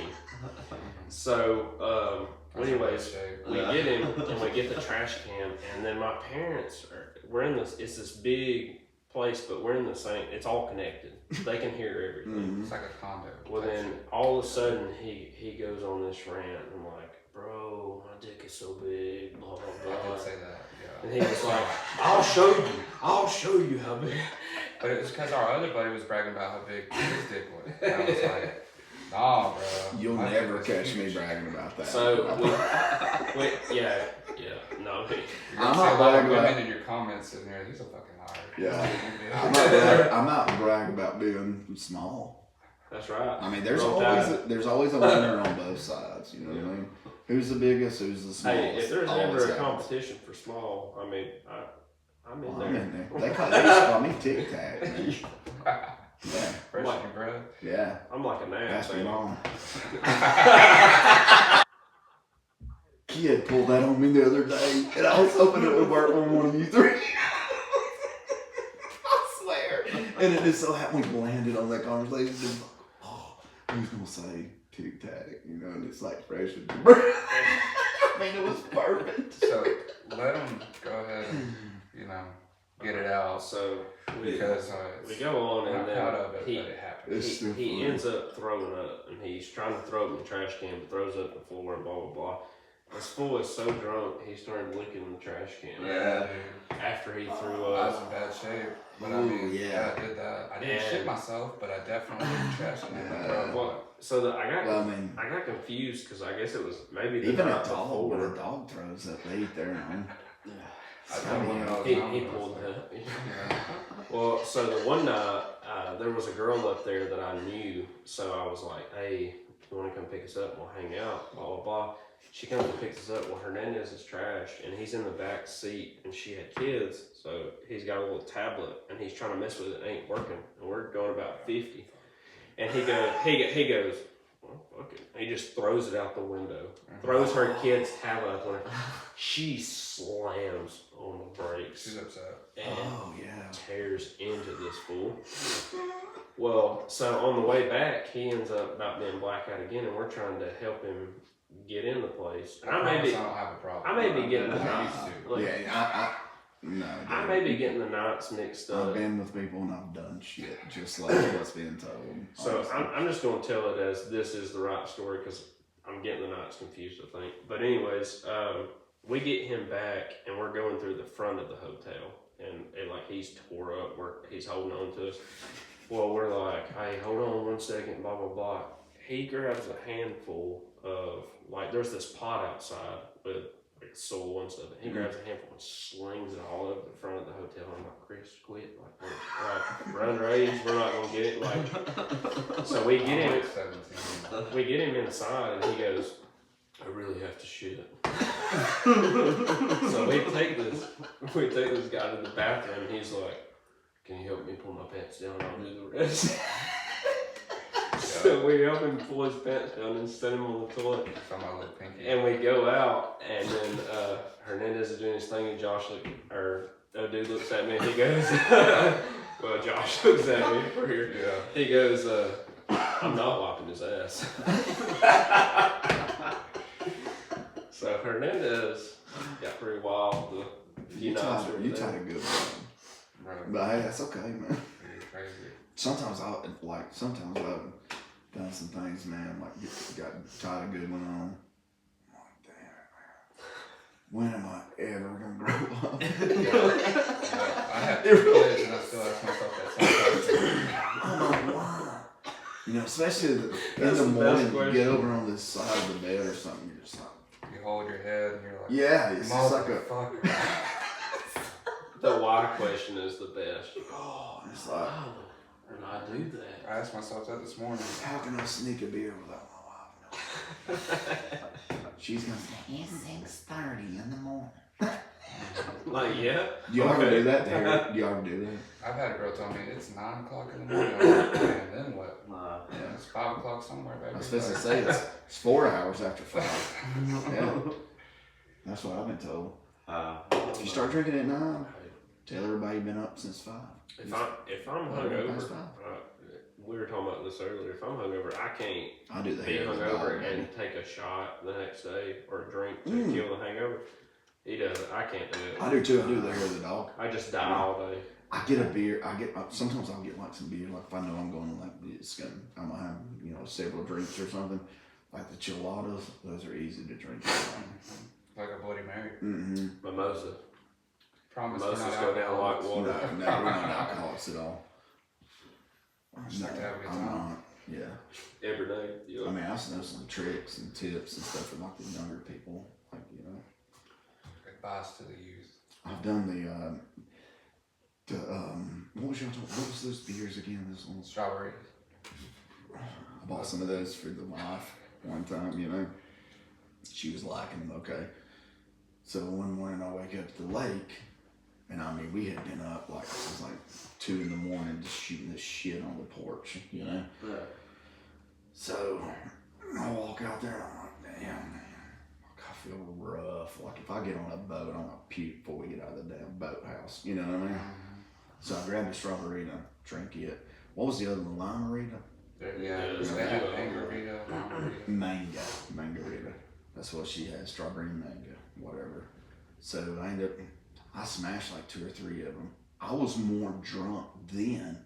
So, anyways, we get him and we get the trash can, and then my parents we're in this. It's this big place, but we're in the same. It's all connected. They can hear everything. It's like a condo. Well, then all of a sudden he goes on this rant, and I'm like, bro, my dick is so big, blah blah I blah. did say that, yeah. And he was like, I'll show you how big. But it was because our other buddy was bragging about how big his dick was. And I was like, nah, bro. You'll my never dick is catch me huge. bragging about that. So yeah, no. You're I'm gonna not see a lot of bragging women about- in your comments in there. He's a fucking liar. Yeah. I'm not bragging about being small. That's right. I mean, there's Roll always a winner on both sides. You know what I mean? Who's the biggest? Who's the smallest? Hey, if there's Always ever a happens. competition for small, I mean, I'm in Well, I'm there. in there. They used to call me Tic Tac. Man. Yeah, Freshman, bro. yeah. I'm like a Pass me man. on. Kid pulled that on me the other day, and I was hoping it would work on one of you three. I swear. And it just so happened we landed on that conversation. It was like, oh, who's gonna say Tic Tac? You know, and it's like fresh and I mean, it was perfect. So let him go ahead and, get it out. So Because we go on, we're and not proud then of it, but it happened. It's still he funny. ends up throwing up, and he's trying to throw it in the trash can, but throws it on the floor, and blah blah blah. This fool is so drunk, he started licking the trash can. Yeah, dude. After he threw I was up. in bad shape. But I Ooh, mean, yeah. I did that. I didn't And- shit myself, but I definitely did trash can. Yeah. Well, so Well, I mean, I got confused because I guess it was maybe the even a night dog, when before. a dog throws up, they eat their own. I told him when I was He young, I was pulled like, that. yeah. Well, so the one night, there was a girl up there that I knew, so I was like, hey, you want to come pick us up? We'll hang out, blah, blah, blah. She comes and picks us up. Well, Hernandez is trashed, and he's in the back seat, and she had kids, so he's got a little tablet, and he's trying to mess with it. It ain't working, and we're going about 50. And he goes, well, fuck it. He just throws it out the window, throws her kid's tablet out the window. She slams on the brakes She's upset. and Oh, yeah. tears into this fool. Well, so on the way back, he ends up about being blackout again, and we're trying to help him get in the place. And I may be don't have a problem. I may be getting the I nights. used to. Like, No, I dude. may be getting the nights mixed I've up. been with people and I've done shit just like what's being told. So honestly. I'm just going to tell it as this is the right story because I'm getting the nights confused, I think. But anyways, we get him back and we're going through the front of the hotel, and like he's tore up, he's holding on to us. Well, we're like, hey, hold on 1 second, blah blah blah. He grabs a handful of there's this pot outside with soil and stuff. He grabs a handful and slings it all over the front of the hotel. I'm like, Chris, quit. We're underage. We're not gonna get it. So we get I'm him. like 17. We get him inside, and he goes, I really have to shit. So we take this guy to the bathroom, and he's like, can you help me pull my pants down? I'll do the rest. So we help him pull his pants down and set him on the toilet. From my little pinky. And we go out, and then Hernandez is doing his thing, and dude looks at me, and he goes, well, Josh looks at me over here. Yeah. He goes, I'm not wiping his ass. So Hernandez got pretty wild. You tied a good one. Bro, But hey, that's okay, man. you're crazy. Sometimes I've done some things, man, got tied a good one on. I'm like, damn it, man. When am I ever gonna grow up? Yeah, I have 2 kids and I still ask myself that sometimes. I don't know why. You know, especially in That's the the morning, best you question. get over on this side of the bed or something, you're just like, You hold your head and you're like, yeah, it's just like a, motherfucker. The why question is the best. oh, it's like, How did I do that? I asked myself that this morning. how can I sneak a beer without my wife knowing? She's gonna say, it's 6:30 in the morning. Like, yeah. Do you ever do that? Do you ever do that? I've had a girl tell me it's 9 o'clock in the morning. I'm like, man, then what? Yeah. It's 5 o'clock somewhere, baby. I was supposed to say it's 4 hours after 5. Yeah. That's what I've been told. If you start drinking at 9, tell everybody you've been up since 5. If I'm hungover, we were talking about this earlier. If I'm hungover, I can't I do the be hair of the hungover dog, and take a shot the next day or a drink to kill the hangover. He does it. I can't do it. I do too. I do the hair of the dog. I just die all day. I get a beer. Sometimes I'll get like some beer. Like if I know I'm going to I'm gonna have several drinks or something. Like the chiladas, those are easy to drink. Like a Bloody Mary. Mm-hmm. Mimosa. Promise Mimosas go down like No, water. we're not alcoholics at all. Just like to have a good I'm time. not. Yeah. Every day. Yeah. I mean, I know some tricks and tips and stuff for like the younger people. Like Advice to the youth. I've done what was those beers again? This one. Strawberry. I bought some of those for the wife one time, She was liking them, okay. So one morning I wake up at the lake, and I mean, we had been up it was like 2 in the morning just shooting this shit on the porch, Yeah. So I walk out there and I'm like, damn, man, I feel rough. Like if I get on a boat, I'm gonna puke before we get out of the damn boathouse, you know what I mean? So I grabbed a strawberry, drink it. What was the other one, limerita? Yeah, they have mangarita, Mangarita. That's what she had, strawberry and mango, whatever. So I smashed like 2 or 3 of them. I was more drunk then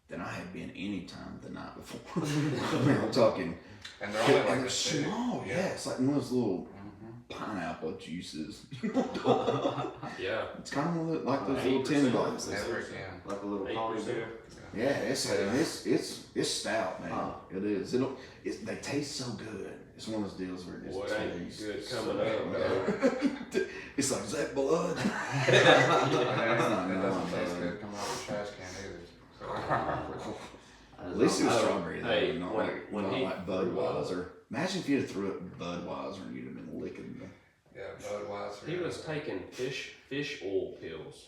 than I had been any time the night before. I mean, I'm talking. And they're only like they're this big. small, yeah. It's like one of those little pineapple juices. Yeah. It's kind of like those little tin bottles. Never again. Like a little 8%. pony. Yeah, it's stout, man. It is. They taste so good. It's one of those deals where it just What ain't tastes good so coming up, good. It's like, is that blood? It doesn't taste good coming out of the trash can either. So. At least it was strawberry though, Hey, not when he like Budweiser. Imagine if you'd have threw it Budweiser and you'd have been licking them. Yeah, Budweiser. He was taking fish oil pills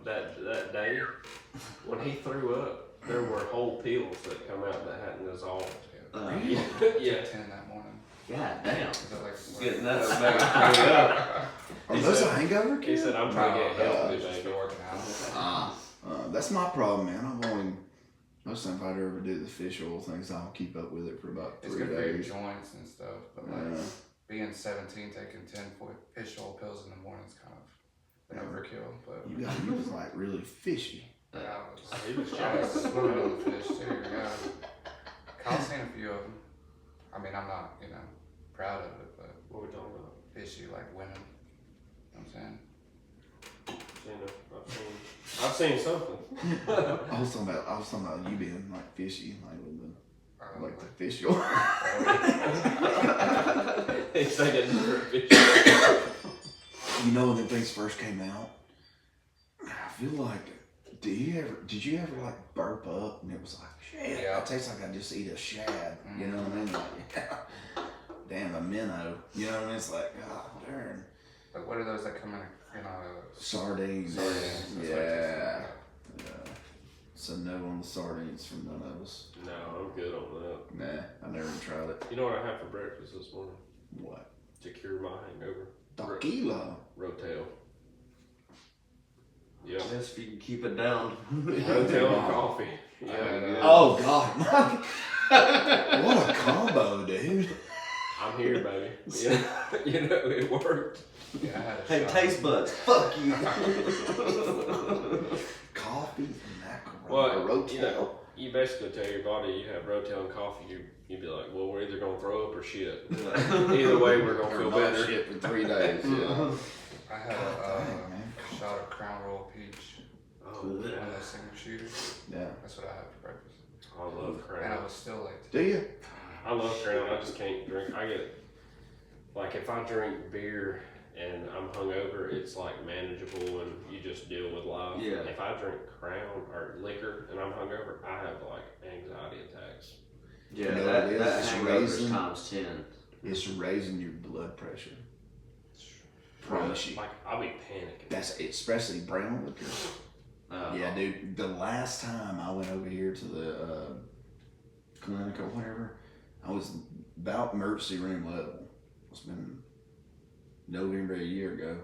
that day. When he threw up, there were whole pills that come out that hadn't dissolved. Really? Yeah. 10 that morning. God damn. Is that like Getting that back up. Are He those said- a hangover He kid? said, "I'm trying to get healthy, just baby." been working out. That's my problem, man. Most times if I ever do the fish oil things, I'll keep up with it for about It's 3 good for your days. joints and stuff, but like being 17, taking 10 fish oil pills in the morning is kind of an overkill. But You was like really fishy. I He was was jacked. swimming on the fish too. Yeah, Kyle's seen a few of them. I mean, I'm not proud of it, but What are we talking about? fishy like women. You know what I'm saying? I've seen something. I was talking about you being like fishy, like the fish oil. He's taking different fish. When the things first came out, I feel like, did you ever like burp up and it was like, shit, it tastes like I just eat a shad, you know what I mean? Like, damn, a minnow, you know what I mean? It's like, God darn. Like what are those that come in Sardines. Sardines. Yeah. So no on the sardines from none of us. No, I'm good on that. Nah, I never tried it. You know what I had for breakfast this morning What? to cure my hangover? Tequila. Rotel. Yeah. Yes, if you can keep it down. Rotel and coffee. Yeah. Oh God. What a combo, dude. I'm here, baby. Yeah. It worked. Yeah, I had a Hey, shot. taste buds, fuck you. Coffee and macaroni. Well, Rotel. you basically tell your body you have Rotel and coffee, you'd be like, well, we're either going to throw up or shit. Either way, we're going to feel better. Shit for 3 days. Yeah. I had Dang, man. a shot of Crown Royal Peach. Oh, One yeah. of those single shooters. Yeah. That's what I had for breakfast. I love And I Crown. was still late. Do you? I love Crown. I just can't drink. If I drink beer and I'm hungover, it's like manageable and you just deal with life. Yeah. If I drink Crown or liquor and I'm hungover, I have like anxiety attacks. Yeah, You know that what it is? It's hangover's raisin. times 10. It's raising your blood pressure. Promise you. Like, I'll be panicking. That's especially brown liquor. Yeah, dude. The last time I went over here to the clinic or whatever, I was about emergency room level. It's been November a year ago.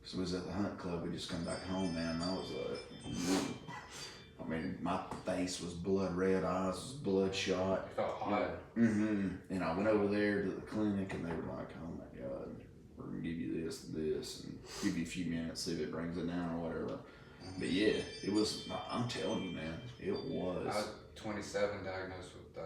So we was at the hunt club. We just come back home, man. And I was like, I mean, my face was blood red, eyes was bloodshot. It felt hot. Mm-hmm. And I went over there to the clinic, and they were like, "Oh my God, we're gonna give you this, and give you a few minutes, see if it brings it down or whatever." But yeah, it was. I'm telling you, man, it was. I was 27, diagnosed with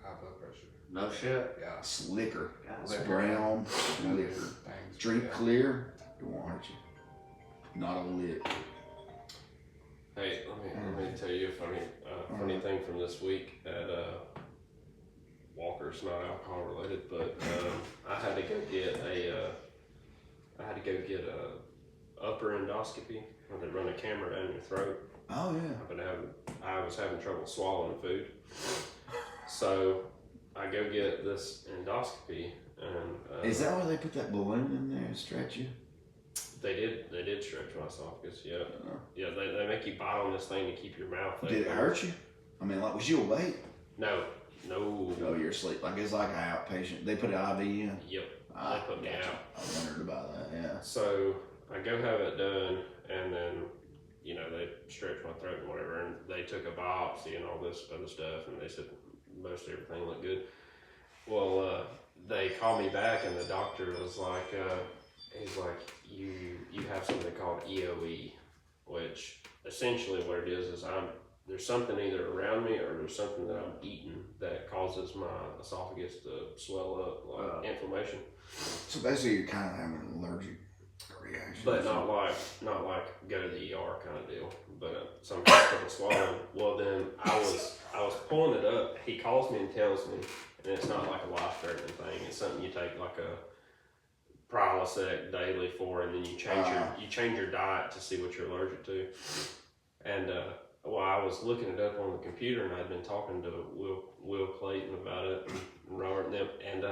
high blood pressure. No shit. Yeah. It's liquor. It's Liquor. brown Other liquor. things, Drink yeah. clear, it won't hurt you. Not a lick. Hey, let me tell you a funny thing from this week at Walker's, not alcohol related, but I had to go get a upper endoscopy where they run a camera down your throat. Oh yeah. I was having trouble swallowing food, so I go get this endoscopy, and Is that why they put that balloon in there and stretch you? They did stretch my esophagus. Yeah, yeah. They make you bite on this thing to keep your mouth open. Did it hurt you? I mean, like, was you awake? No. No, you're asleep. Like, it's like an outpatient. They put an IV in. Yep. They put me out. I wondered about that. Yeah. So I go have it done, and then they stretched my throat and whatever, and they took a biopsy and all this other stuff, and they said most everything looked good. Well, they called me back, and the doctor was like, he's like, you have something called EOE, which essentially what it is there's something either around me or there's something that I'm eating that causes my esophagus to swell up, like inflammation. So basically, you're kind of having an allergic reaction. But not like go to the ER kind of deal. But some kind of trouble swallowing. Well, then I was pulling it up. He calls me and tells me, and it's not like a life-threatening thing. It's something you take like a Prilosec daily for, and then you change your diet to see what you're allergic to. And I was looking it up on the computer, and I'd been talking to Will Clayton about it, and Robert and them, and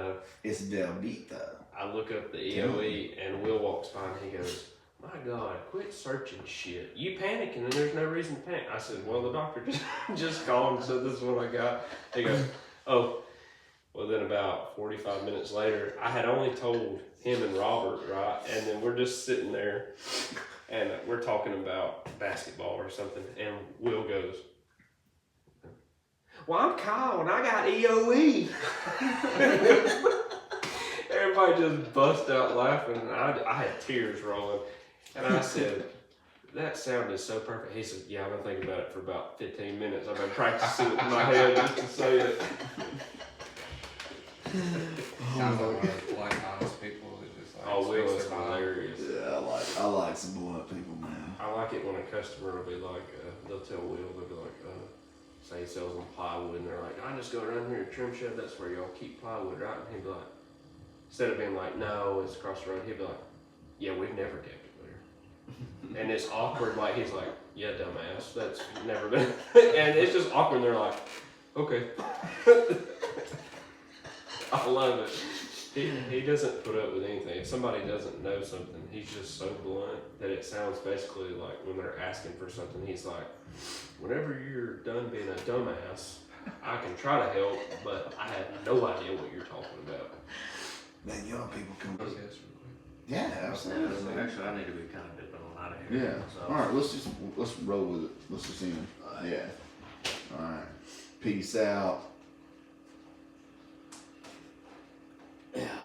It's Del Vita. I look up the EOE, and Will walks by, and he goes, "My God, quit searching shit. You panicking, and there's no reason to panic." I said, "Well, the doctor just called and said this is what I got." He goes, "Oh." Well, then about 45 minutes later, I had only told him and Robert, right? And then we're just sitting there, and we're talking about basketball or something, and Will goes, "Well, I'm Kyle, and I got EOE." Everybody just bust out laughing, and I had tears rolling. And I said, "That sounded so perfect." He said, "Yeah, I've been thinking about it for about 15 minutes. I've been practicing it in my head just to say it." Sounds like one of those blunt, honest people that just like. Oh, Will speaks is their mind. hilarious. Yeah, I like some blunt people, man. I like it when a customer will be like, they'll tell Will, they'll be like, say he sells them plywood, and they're like, "I just go around here to trim shed, that's where y'all keep plywood, right?" And he'd be like, instead of being like, "No, it's across the road," he'd be like, "Yeah, we've never kept it there." And it's awkward, like, he's like, "Yeah, dumbass, that's never been," and it's just awkward, and they're like, "Okay." I love it. He doesn't put up with anything. If somebody doesn't know something, he's just so blunt that it sounds basically like when they're asking for something, he's like, "Whenever you're done being a dumbass, I can try to help, but I have no idea what you're talking about." Then young people come. Yes, really. Yeah, absolutely. Actually, I need to be kind of dipping on out of here. Yeah. So. All right, let's roll with it. Let's just end. Yeah. All right. Peace out.